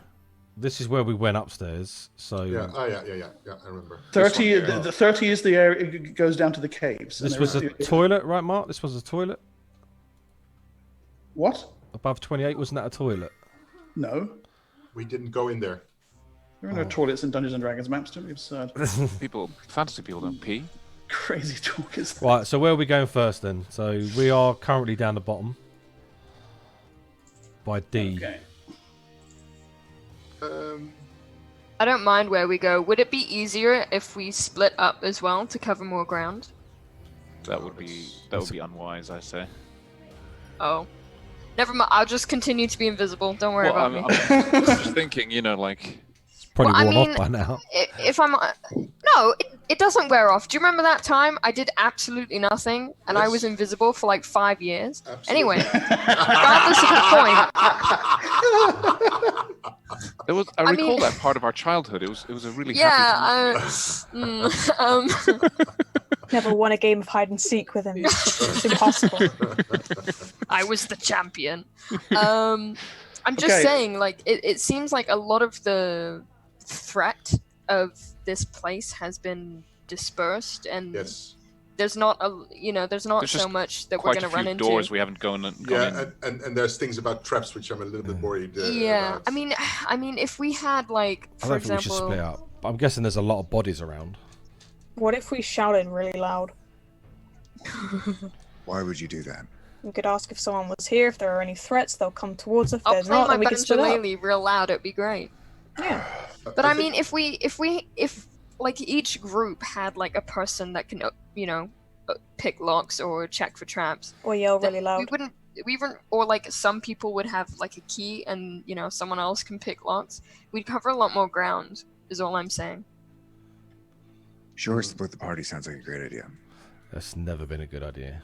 This is where we went upstairs. So Yeah, yeah, I remember. 30. one here. The 30 is the area. It goes down to the caves. and this was a there- toilet, right, Mark? This was a toilet What? above 28. Wasn't that a toilet? No. We didn't go in there. There are no toilets in Dungeons and Dragons maps. Don't be absurd. Fantasy people don't pee. Crazy talk is that? Right. So where are we going first then? So we are currently down the bottom by D. Okay. I don't mind where we go. Would it be easier if we split up as well to cover more ground? That would be unwise, I say. Oh. Never mind. I'll just continue to be invisible. Don't worry Well, about me. I'm just thinking, like, It's probably Well, I worn mean, off by now. If I'm... No, it doesn't wear off. Do you remember that time I did absolutely nothing and I Yes. was invisible for like 5 years? Absolutely. Anyway, regardless of the point, I recall mean- that part of our childhood. It was a really yeah, happy. Never won a game of hide and seek with him. It's impossible. I was the champion. I'm just Okay. saying, like, it seems like a lot of the threat of this place has been dispersed, and Yes. there's not there's not There's so just much that we're Quite a gonna few run into. doors we haven't gone in. And there's things about traps which I'm a little bit worried Yeah, about. I mean, if we had like, I for don't think we should example, split up. But I'm guessing there's a lot of bodies around. What if we shouted really loud? Why would you do that? We could ask if someone was here, if there are any threats, they'll come towards us. If I'll there's play not, my then we can split up. banjolele real loud. It'd be great. Yeah. But I mean, if like each group had like a person that can pick locks or check for traps, Or yell then really loud. we wouldn't, or like some people would have like a key and someone else can pick locks. We'd cover a lot more ground. Is all I'm saying. Sure, split the party sounds like a great idea. That's never been a good idea.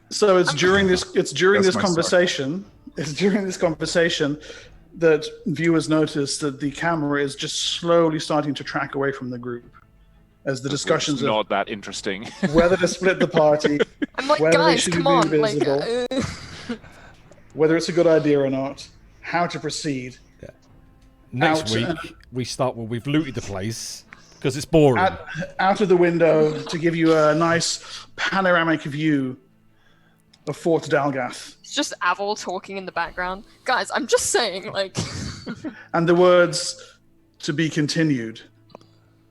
So it's during this That's my conversation. It's during this conversation that viewers notice that the camera is just slowly starting to track away from the group as the discussions It's of not that interesting. whether to split the party, I'm like, whether they guys, should come be on, visible, whether it's a good idea or not, how to proceed. Next Out- week, we start when we've looted the place because it's boring. Out of the window to give you a nice panoramic view of Fort Dalgath. It's just Aval talking in the background. Guys, I'm just saying, like, And the words, to be continued.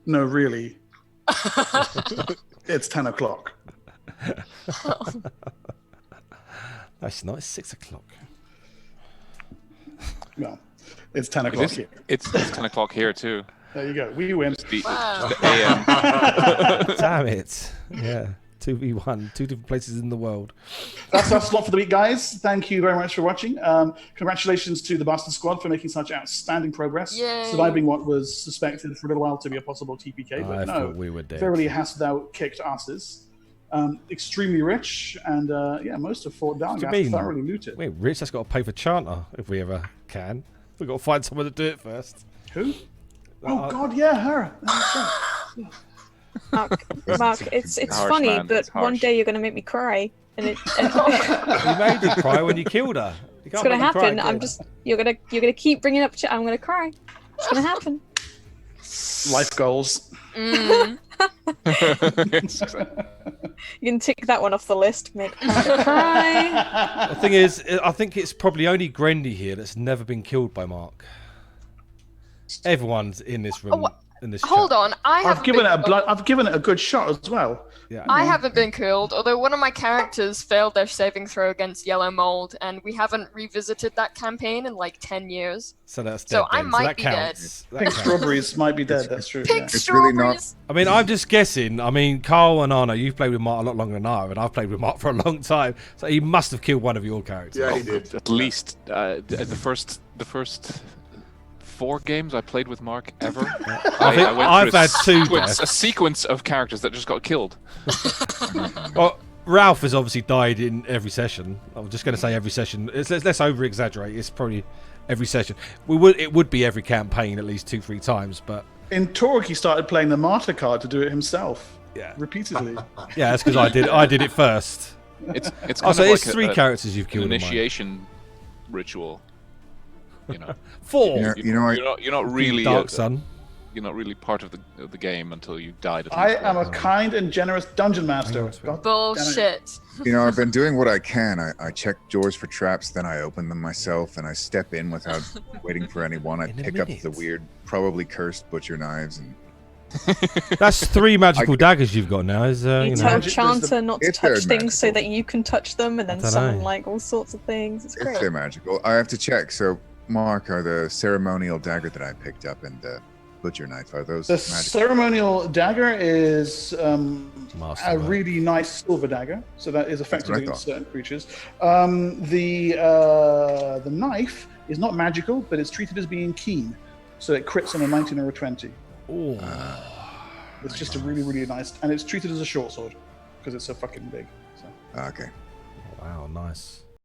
No, really. It's 10 o'clock. That's not. It's 6 o'clock. Well, it's 10 It o'clock is, here. it's 10 o'clock here too. There you go. We win. wow. The AM. Damn it. Yeah. 2v1. Two different places in the world. That's our slot for the week, guys. Thank you very much for watching. Congratulations to the Bastard Squad for making such outstanding progress, Yay. surviving what was suspected for a little while to be a possible TPK, I but no, thought we were dead. verily hast thou kicked asses. Extremely rich, and yeah, most of Fort What do you Dalgath mean? thoroughly looted. Wait, Rich has got to pay for Chanter if we ever can. We've got to find someone to do it first. Who? Oh God, yeah, her. That's right. Mark, it's Harsh, funny, man. but It's one harsh. day you're going to make me cry, and You made me cry when you killed her. You it's can't going to make me cry happen. again. I'm just you're gonna keep bringing up. I'm going to cry. It's going to happen. Life goals. Mm. You can tick that one off the list. Make me cry. The thing is, I think it's probably only Grendy here that's never been killed by Mark. Everyone's in this room. In this Hold chat. on, I've given it a good shot as well. Yeah. I haven't been killed, although one of my characters failed their saving throw against yellow mold, and we haven't revisited that campaign in like 10 years. So that's dead. So I then. might that be counts. That Pink counts. strawberries might be dead. That's true. Pink Yeah. It's really not- strawberries! I mean, I'm just guessing. I mean, Carl and Anna, you've played with Mark a lot longer than I have, and I've played with Mark for a long time. So he must have killed one of your characters. Yeah, he did. At least the first 4 games I played with Mark ever. I've had 2 a deaths. sequence of characters that just got killed. Well, Ralph has obviously died in every session. I'm just going to say every session. Let's over exaggerate. It's probably every session. It would be every campaign at least 2-3 times, but In Torque, he started playing the martyr card to do it himself. Yeah. Repeatedly. yeah, that's because I did it first. It's Oh, kind so of it's like 3 characters you've an killed. in mine. initiation ritual. 4. You're not really Dark Sun. you're not really part of the game until you died. At I least am a once. kind and generous dungeon master. That's right. God Bullshit. I've been doing what I can. I check doors for traps, then I open them myself, and I step in without waiting for anyone. I In a pick up minute. the weird, probably cursed butcher knives, and That's 3 magical daggers you've got now. Is You you tell know. Magic- Chanter not to If they're touch things so magical. that you can touch them, and then I dunno. summon like all sorts of things. It's if great. they're magical, I have to check. So, Mark, are the ceremonial dagger that I picked up and the butcher knife, are those The magical? ceremonial dagger is a Masterwork. really nice silver dagger, so that is effective what I against thought. certain creatures. The knife is not magical, but it's treated as being keen, so it crits on a 19 or a 20. Ooh. It's just a really, really nice, and it's treated as a short sword because it's so fucking big. So. Okay. Wow, nice.